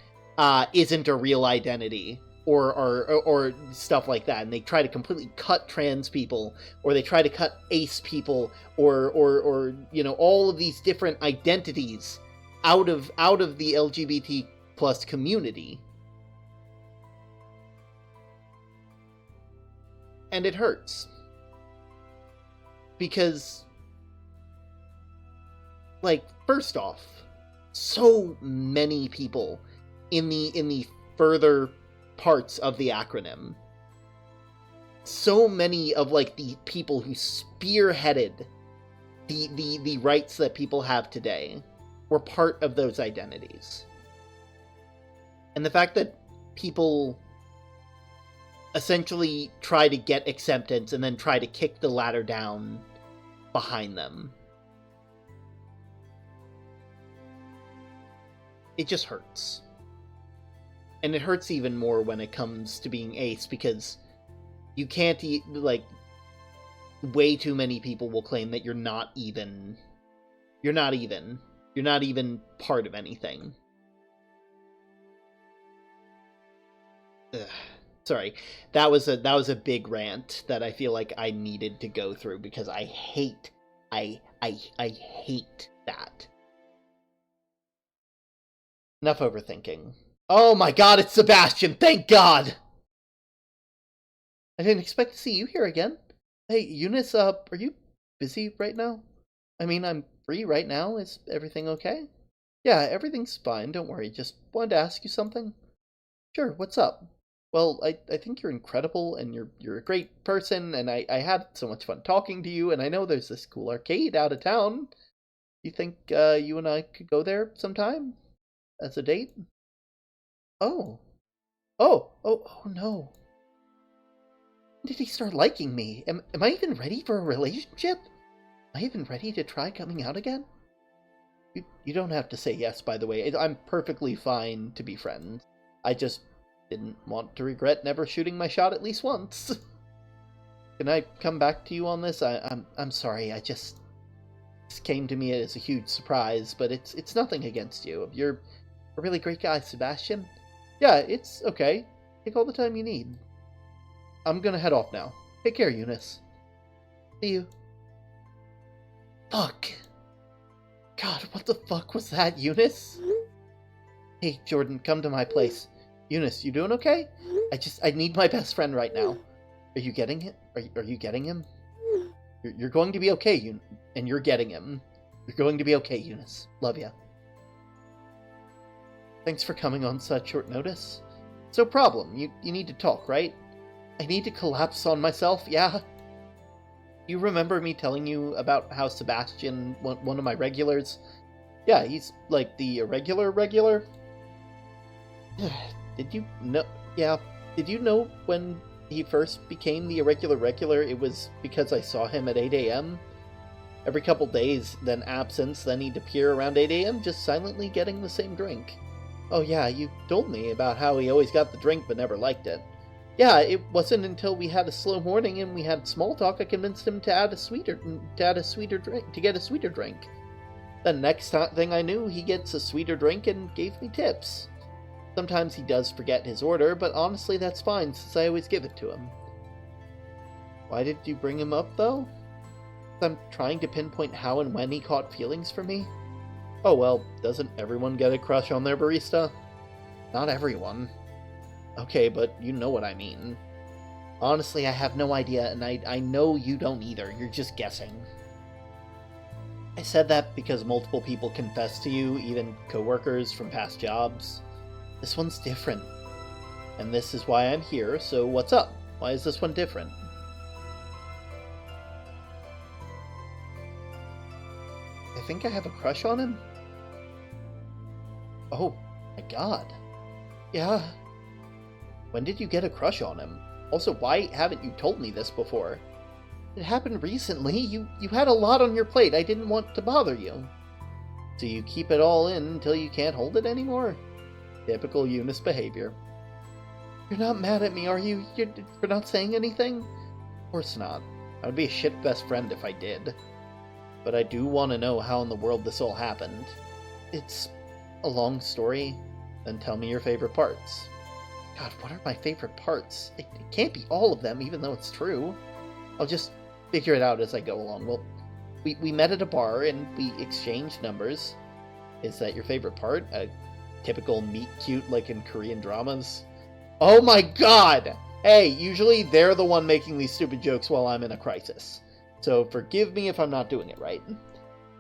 isn't a real identity, or stuff like that, and they try to completely cut trans people, or they try to cut ace people, or you know, all of these different identities out of the LGBT plus community. And it hurts. Because, like, first off, so many people in the further parts of the acronym, so many of, like, the people who spearheaded the rights that people have today were part of those identities. And the fact that people essentially try to get acceptance and then try to kick the ladder down behind them, it just hurts. And it hurts even more when it comes to being ace, because you can't, like, way too many people will claim that you're not even part of anything. Ugh. Sorry, that was a big rant that I feel like I needed to go through, because I hate that. Enough overthinking. Oh my god, it's Sebastian! Thank God! I didn't expect to see you here again. Hey, Eunice, are you busy right now? I mean, I'm free right now. Is everything okay? Yeah, everything's fine, don't worry. Just wanted to ask you something. Sure, what's up? Well, I think you're incredible, and you're a great person, and I had so much fun talking to you, and I know there's this cool arcade out of town. You think you and I could go there sometime? As a date? Oh. Oh no. When did he start liking me? Am I even ready for a relationship? Am I even ready to try coming out again? You don't have to say yes, by the way. I'm perfectly fine to be friends. I just didn't want to regret never shooting my shot at least once. Can I come back to you on this? I'm sorry. This came to me as a huge surprise, but it's nothing against you. You're a really great guy, Sebastian. Yeah, it's okay. Take all the time you need. I'm gonna head off now. Take care, Eunice. See you. Fuck. God, what the fuck was that, Eunice? Hey, Jordan, come to my place. Eunice, you doing okay? I need my best friend right now. Are you getting it? Are you getting him? You're going to be okay, and you're getting him. You're going to be okay, Eunice. Love ya. Thanks for coming on such short notice. It's no problem. You need to talk, right? I need to collapse on myself, yeah? You remember me telling you about how Sebastian, one of my regulars? Yeah, he's like the irregular regular. Did you know? Yeah, did you know when he first became the irregular regular, it was because I saw him at 8 a.m.? Every couple days, then absence, then he'd appear around 8 a.m. just silently getting the same drink. Oh yeah, you told me about how he always got the drink but never liked it. Yeah, it wasn't until we had a slow morning and we had small talk I convinced him to get a sweeter drink. The next thing I knew, he gets a sweeter drink and gave me tips. Sometimes he does forget his order, but honestly that's fine since I always give it to him. Why did you bring him up, though? I'm trying to pinpoint how and when he caught feelings for me. Oh well, doesn't everyone get a crush on their barista? Not everyone. Okay, but you know what I mean. Honestly, I have no idea, and I know you don't either. You're just guessing. I said that because multiple people confessed to you, even coworkers from past jobs. This one's different. And this is why I'm here, so what's up? Why is this one different? I think I have a crush on him? Oh, my God. Yeah. When did you get a crush on him? Also, why haven't you told me this before? It happened recently. You had a lot on your plate. I didn't want to bother you. So you keep it all in until you can't hold it anymore? Typical Eunice behavior. You're not mad at me, are you? For not saying anything? Of course not. I would be a shit best friend if I did. But I do want to know how in the world this all happened. It's a long story. Then tell me your favorite parts. God, what are my favorite parts? It can't be all of them, even though it's true. I'll just figure it out as I go along. Well, we met at a bar and we exchanged numbers. Is that your favorite part? A typical meet cute like in Korean dramas? Oh my God! Hey, usually they're the one making these stupid jokes while I'm in a crisis. So forgive me if I'm not doing it right.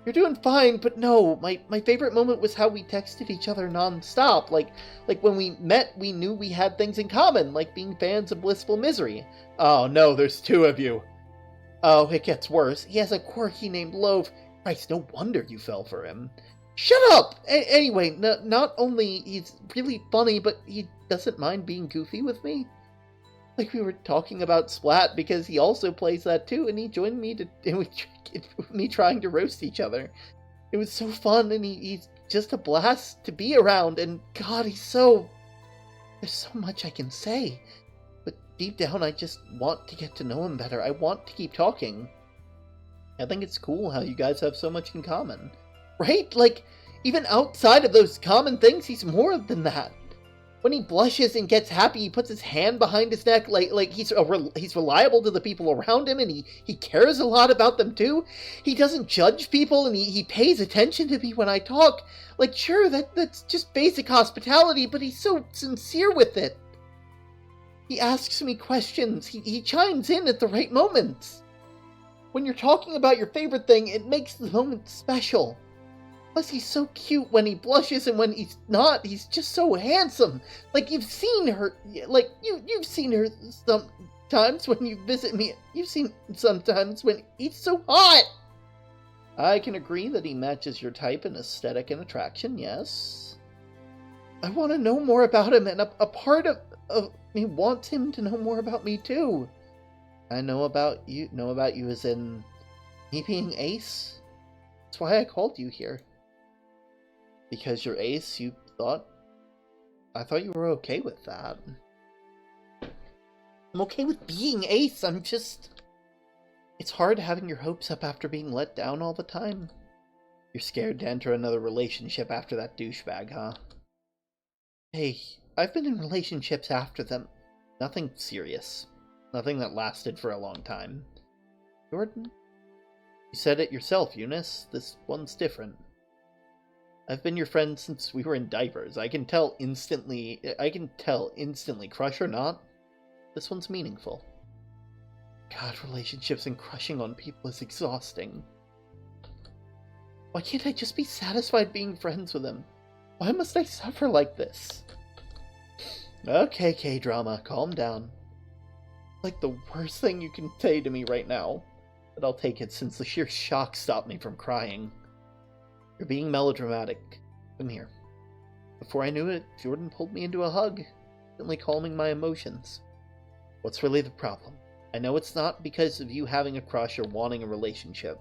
You're doing fine, but no, my favorite moment was how we texted each other non-stop. Like when we met, we knew we had things in common, like being fans of Blissful Misery. Oh no, there's two of you. Oh, it gets worse. He has a quirky named Loaf. Christ, no wonder you fell for him. Shut up! Anyway, not only he's really funny, but he doesn't mind being goofy with me. Like we were talking about Splat because he also plays that too, and he joined me me trying to roast each other. It was so fun, and he's just a blast to be around, and God, there's so much I can say. But deep down, I just want to get to know him better. I want to keep talking. I think it's cool how you guys have so much in common. Right? Like, even outside of those common things, he's more than that. When he blushes and gets happy, he puts his hand behind his neck, like he's reliable to the people around him, and he cares a lot about them too. He doesn't judge people, and he pays attention to me when I talk. Like, sure, that's just basic hospitality, but he's so sincere with it. He asks me questions. He chimes in at the right moments. When you're talking about your favorite thing, it makes the moment special. Plus, he's so cute when he blushes, and when he's not, he's just so handsome. Like, you've seen her, like, you've seen her sometimes when you visit me. You've seen sometimes when he's so hot. I can agree that he matches your type in aesthetic and attraction, yes. I want to know more about him, and a part of me wants him to know more about me, too. I know about you as in me being Ace. That's why I called you here. Because you're Ace, I thought you were okay with that. I'm okay with being Ace, it's hard having your hopes up after being let down all the time. You're scared to enter another relationship after that douchebag, huh? Hey, I've been in relationships after them. Nothing serious. Nothing that lasted for a long time. Jordan? You said it yourself, Eunice. This one's different. I've been your friend since we were in diapers. I can tell instantly, crush or not, this one's meaningful. God, relationships and crushing on people is exhausting. Why can't I just be satisfied being friends with him? Why must I suffer like this? Okay, K-drama, calm down. Like the worst thing you can say to me right now, but I'll take it since the sheer shock stopped me from crying. You're being melodramatic. Come here. Before I knew it, Jordan pulled me into a hug, instantly calming my emotions. What's really the problem? I know it's not because of you having a crush or wanting a relationship.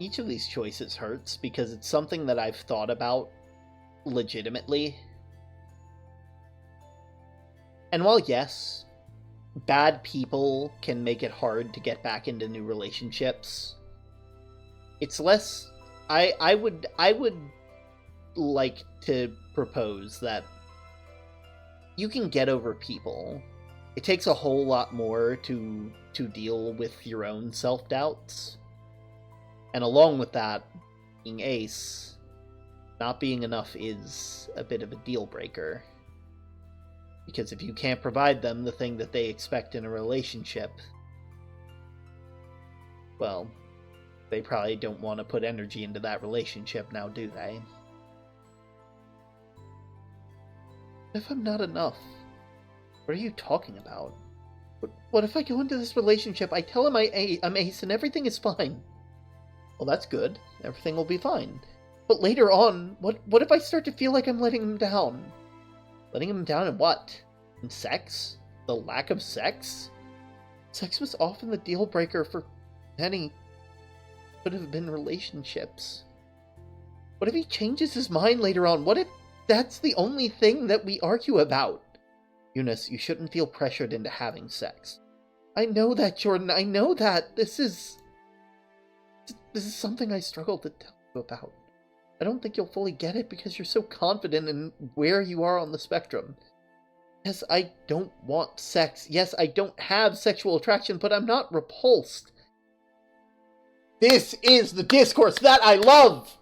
Each of these choices hurts because it's something that I've thought about legitimately. And while yes, bad people can make it hard to get back into new relationships, it's less... I would like to propose that you can get over people. It takes a whole lot more to deal with your own self-doubts. And along with that, being Ace, not being enough is a bit of a deal breaker. Because if you can't provide them the thing that they expect in a relationship, well, they probably don't want to put energy into that relationship now, do they? What if I'm not enough? What are you talking about? What if I go into this relationship, I tell him I'm ace and everything is fine? Well, that's good. Everything will be fine. But later on, what if I start to feel like I'm letting him down? Letting him down in what? In sex? The lack of sex? Sex was often the deal breaker for many. Could have been relationships. What if he changes his mind later on? What if that's the only thing that we argue about? Eunice, you shouldn't feel pressured into having sex. I know that, Jordan. I know that. This is something I struggle to tell you about. I don't think you'll fully get it because you're so confident in where you are on the spectrum. Yes, I don't want sex. Yes, I don't have sexual attraction, but I'm not repulsed. This is the discourse that I love!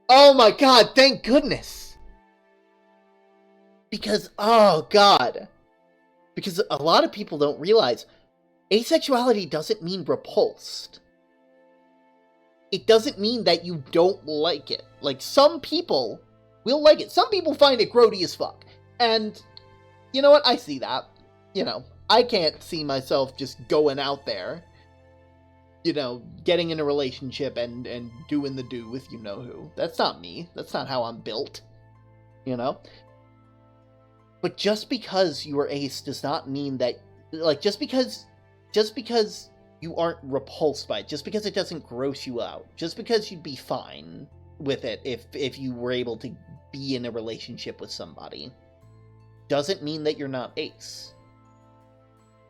Oh my god, thank goodness! Because, oh god. Because a lot of people don't realize asexuality doesn't mean repulsed. It doesn't mean that you don't like it. Like, some people will like it. Some people find it grody as fuck. And, you know what? I see that. You know, I can't see myself just going out there, you know, getting in a relationship and doing the do with you-know-who. That's not me. That's not how I'm built. You know? But just because you are ace does not mean that, like, just because you aren't repulsed by it, just because it doesn't gross you out, just because you'd be fine with it if you were able to be in a relationship with somebody, doesn't mean that you're not ace.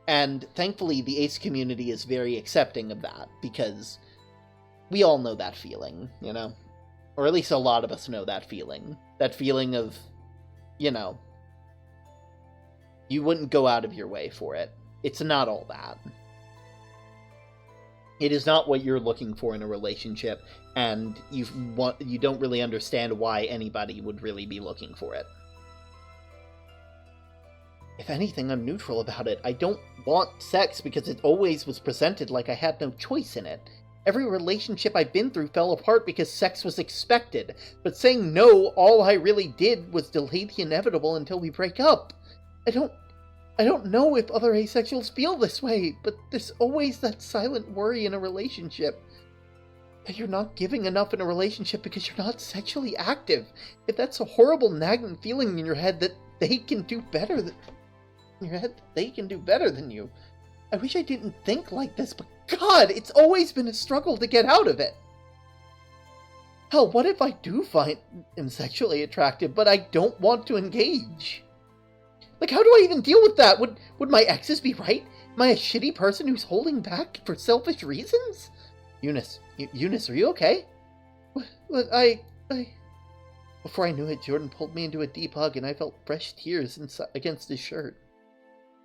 And thankfully, the ace community is very accepting of that, because we all know that feeling, you know? Or at least a lot of us know that feeling. That feeling of, you know, you wouldn't go out of your way for it. It's not all that. It is not what you're looking for in a relationship, and you don't really understand why anybody would really be looking for it. If anything, I'm neutral about it. I don't want sex because it always was presented like I had no choice in it. Every relationship I've been through fell apart because sex was expected, but saying no, all I really did was delay the inevitable until we break up. I don't know if other asexuals feel this way, but there's always that silent worry in a relationship that you're not giving enough in a relationship because you're not sexually active. If that's a horrible nagging feeling in your head that they can do better than you. I wish I didn't think like this, but God, it's always been a struggle to get out of it. Hell, what if I do find him sexually attractive, but I don't want to engage? Like, how do I even deal with that? Would my exes be right? Am I a shitty person who's holding back for selfish reasons? Eunice, are you okay? I... Before I knew it, Jordan pulled me into a deep hug, and I felt fresh tears against his shirt.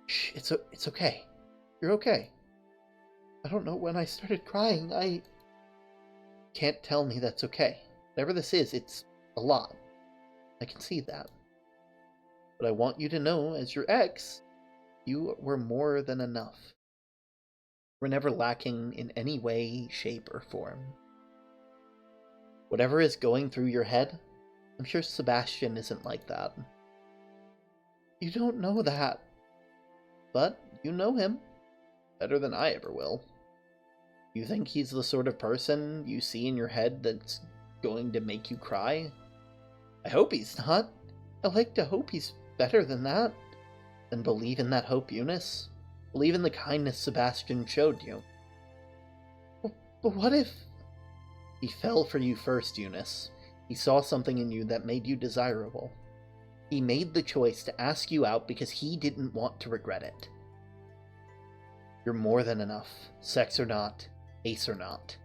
Shh, it's okay. You're okay. I don't know when I started crying. I can't tell me that's okay. Whatever this is, it's a lot. I can see that. But I want you to know, as your ex, you were more than enough. We're never lacking in any way, shape, or form. Whatever is going through your head, I'm sure Sebastian isn't like that. You don't know that. But you know him better than I ever will. You think he's the sort of person you see in your head that's going to make you cry? I hope he's not. I like to hope he's better than that. Then believe in that hope, Eunice. Believe in the kindness Sebastian showed you. But what if... He fell for you first, Eunice. He saw something in you that made you desirable. He made the choice to ask you out because he didn't want to regret it. You're more than enough, sex or not, ace or not.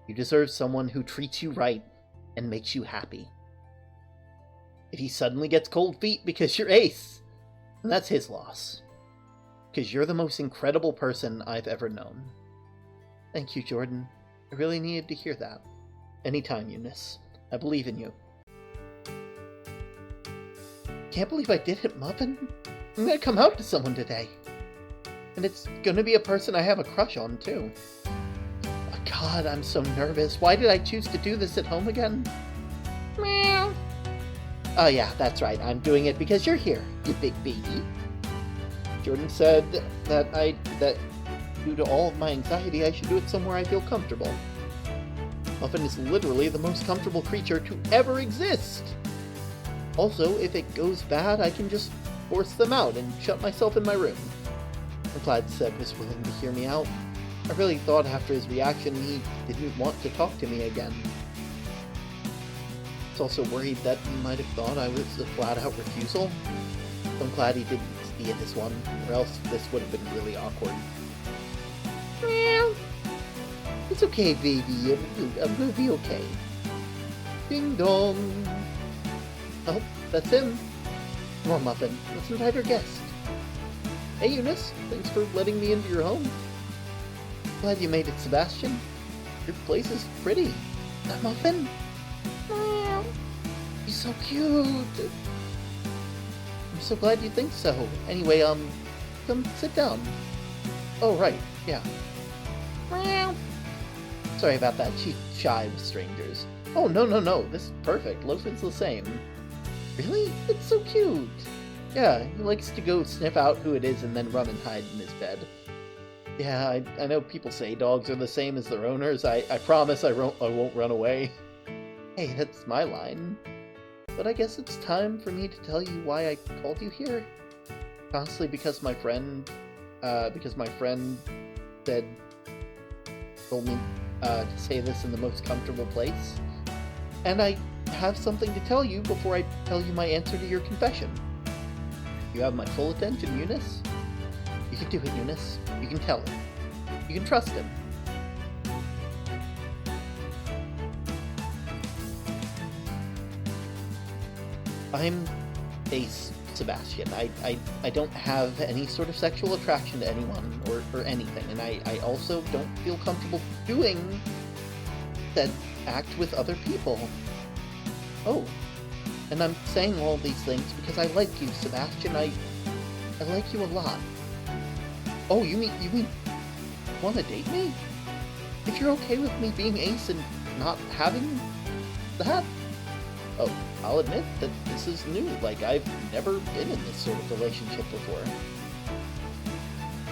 You deserve someone who treats you right and makes you happy. If he suddenly gets cold feet because you're ace, then that's his loss. Because you're the most incredible person I've ever known. Thank you, Jordan. I really needed to hear that. Anytime, Eunice. I believe in you. Can't believe I did it, Muffin. I'm gonna come out to someone today. And it's gonna be a person I have a crush on, too. Oh, God, I'm so nervous. Why did I choose to do this at home again? Meow. Oh yeah, that's right. I'm doing it because you're here, you big baby. Jordan said that due to all of my anxiety, I should do it somewhere I feel comfortable. Muffin is literally the most comfortable creature to ever exist. Also, if it goes bad, I can just force them out and shut myself in my room. I'm glad Seb was willing to hear me out. I really thought after his reaction he didn't want to talk to me again. I was also worried that he might have thought I was a flat-out refusal. I'm glad he didn't see it as one, or else this would have been really awkward. Meow. It's okay, baby. I'm gonna be okay. Ding dong. Oh, that's him. Come on, Muffin. Let's invite our guest. Hey, Eunice. Thanks for letting me into your home. Glad you made it, Sebastian. Your place is pretty. That Muffin? Meow. He's so cute. I'm so glad you think so. Anyway, come sit down. Oh, right. Yeah. Meow. Sorry about that. She's shy with strangers. Oh, no. This is perfect. Lofin's the same. Really? It's so cute. Yeah, he likes to go sniff out who it is and then run and hide in his bed. Yeah, I know people say dogs are the same as their owners. I promise I won't run away. Hey, that's my line. But I guess it's time for me to tell you why I called you here. Honestly, because my friend said, told me to say this in the most comfortable place. And I have something to tell you before I tell you my answer to your confession. You have my full attention, Eunice. You can do it, Eunice. You can tell him. You can trust him. I'm Ace Sebastian. I don't have any sort of sexual attraction to anyone or anything, and I also don't feel comfortable doing that act with other people. Oh, and I'm saying all these things because I like you, Sebastian. I like you a lot. Oh, you mean want to date me? If you're okay with me being Ace and not having that, oh, I'll admit that this is new. Like, I've never been in this sort of relationship before.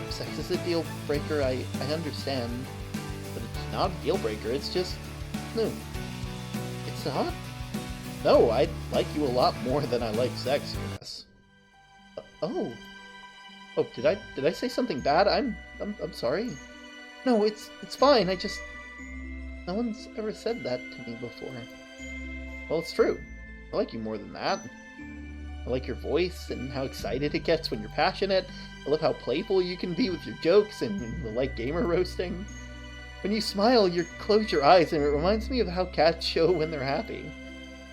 Sex is a deal breaker, I understand, but it's not a deal breaker. It's just new. It's not? No, I like you a lot more than I like sex, Eunice. Oh, did I say something bad? I'm sorry. No, it's fine. No one's ever said that to me before. Well, it's true. I like you more than that. I like your voice and how excited it gets when you're passionate. I love how playful you can be with your jokes and the like gamer roasting. When you smile, you close your eyes and it reminds me of how cats show when they're happy.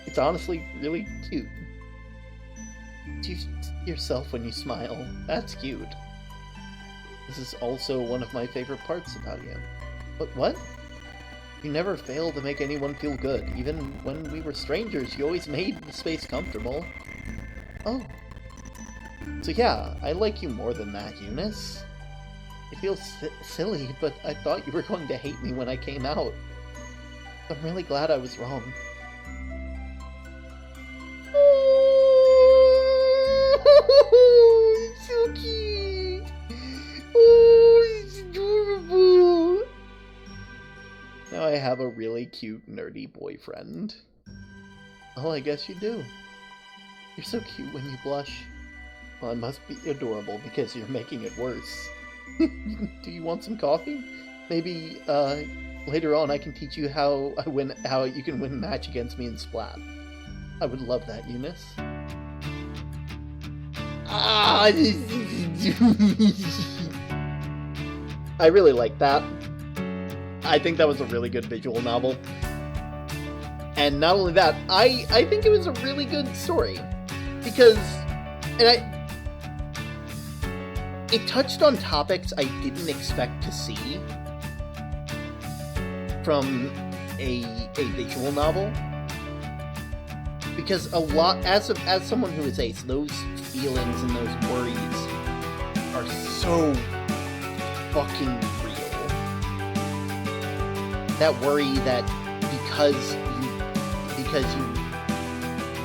It's honestly really cute. You see yourself when you smile. That's cute. This is also one of my favorite parts about you. But what? You never fail to make anyone feel good. Even when we were strangers, you always made the space comfortable. Oh. So yeah, I like you more than that, Eunice. It feels silly, but I thought you were going to hate me when I came out. I'm really glad I was wrong. Oh, it's so cute! Oh, it's adorable! Now I have a really cute, nerdy boyfriend. Oh, I guess you do. You're so cute when you blush. Well, it must be adorable because you're making it worse. Do you want some coffee? Maybe, later on I can teach you how you can win a match against me in Splat. I would love that, Eunice. I really like that. I think that was a really good visual novel. And not only that, I think it was a really good story. Because, it touched on topics I didn't expect to see from a visual novel. Because a lot, as someone who is Ace, those feelings and those worries are so fucking real. That worry that because you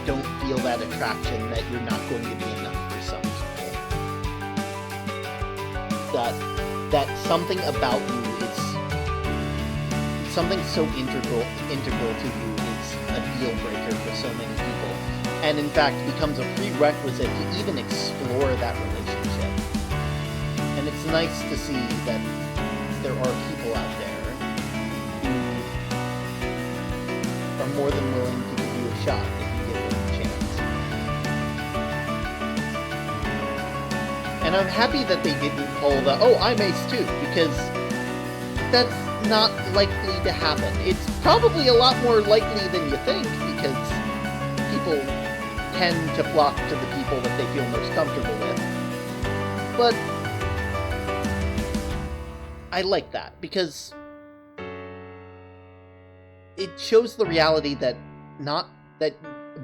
don't feel that attraction, that you're not going to be enough for some people. That something about you is something so integral to you is a deal breaker for so many people, and in fact becomes a prerequisite to even explore that relationship. And it's nice to see that there are people out there who are more than willing to give you a shot if you give them a chance. And I'm happy that they didn't pull the, oh, I'm ace too, because that's not likely to happen. It's probably a lot more likely than you think, because people tend to flock to the people that they feel most comfortable with. But I like that, because it shows the reality that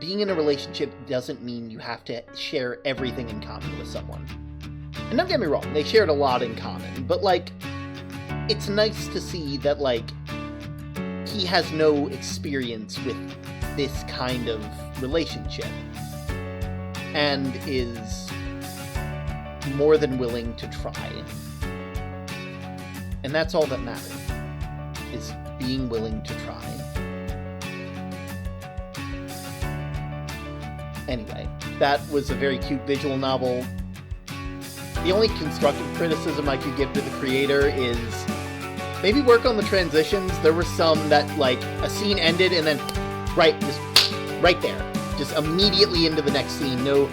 being in a relationship doesn't mean you have to share everything in common with someone. And don't get me wrong, they shared a lot in common, but, like, it's nice to see that, like, he has no experience with this kind of relationship, and is more than willing to try. And that's all that matters, is being willing to try. Anyway, that was a very cute visual novel. The only constructive criticism I could give to the creator is maybe work on the transitions. There were some that, like, a scene ended and then right there. Just immediately into the next scene. No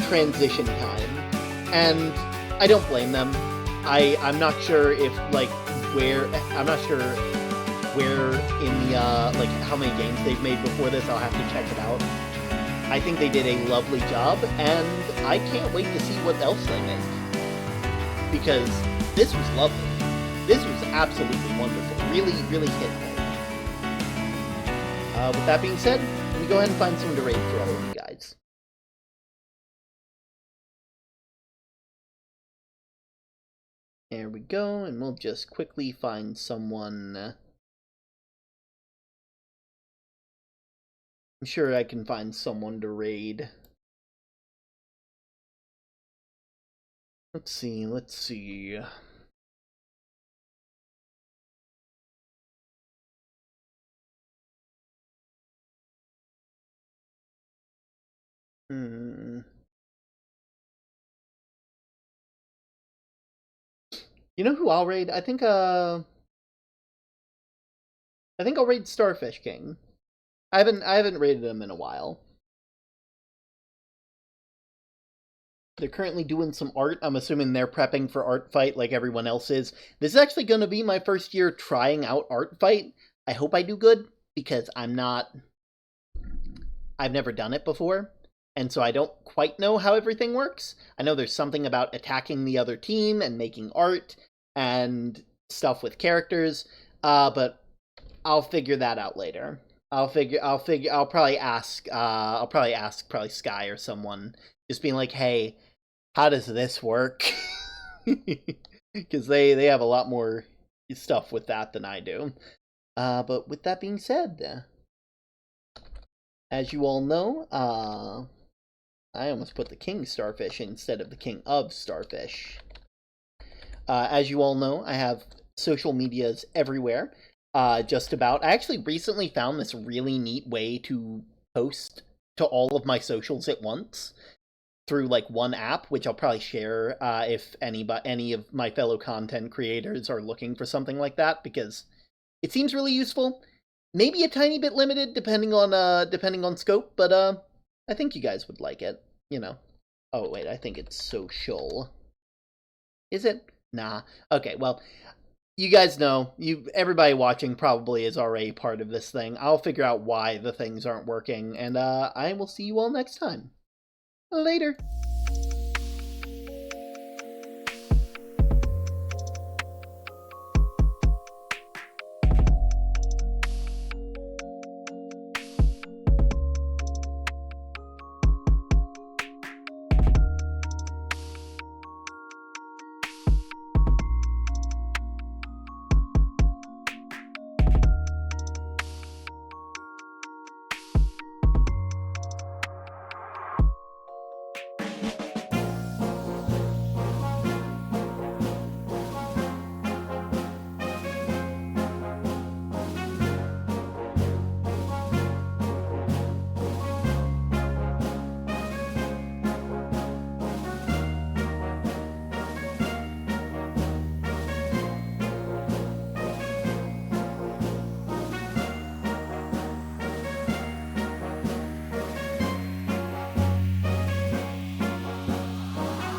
transition time. And I don't blame them. I'm not sure if, like, I'm not sure where in the, like, how many games they've made before this. I'll have to check it out. I think they did a lovely job, and I can't wait to see what else they make. Because this was lovely. This was absolutely wonderful. Really, really hit home. With that being said, let me go ahead and find someone to raid for all of you guys. There we go, and we'll just quickly find someone. I'm sure I can find someone to raid. Let's see. You know who I'll raid? I think I'll raid Starfish King. I haven't raided him in a while. They're currently doing some art. I'm assuming they're prepping for Art Fight like everyone else is. This is actually going to be my first year trying out Art Fight. I hope I do good, because I've never done it before, and so I don't quite know how everything works. I know there's something about attacking the other team and making art and stuff with characters, but I'll figure that out later. I'll probably ask Sky or someone, just being like, hey, how does this work? Because they have a lot more stuff with that than I do. But with that being said, as you all know, I almost put the King Starfish instead of the King of Starfish. As you all know, I have social medias everywhere. Just about. I actually recently found this really neat way to post to all of my socials at once through, like, one app, which I'll probably share if any of my fellow content creators are looking for something like that, because it seems really useful. Maybe a tiny bit limited depending on scope, but I think you guys would like it, you know. Oh wait, I think it's social. Is it? Nah. Okay, well, you guys know, everybody watching probably is already part of this thing. I'll figure out why the things aren't working, and I will see you all next time. Later.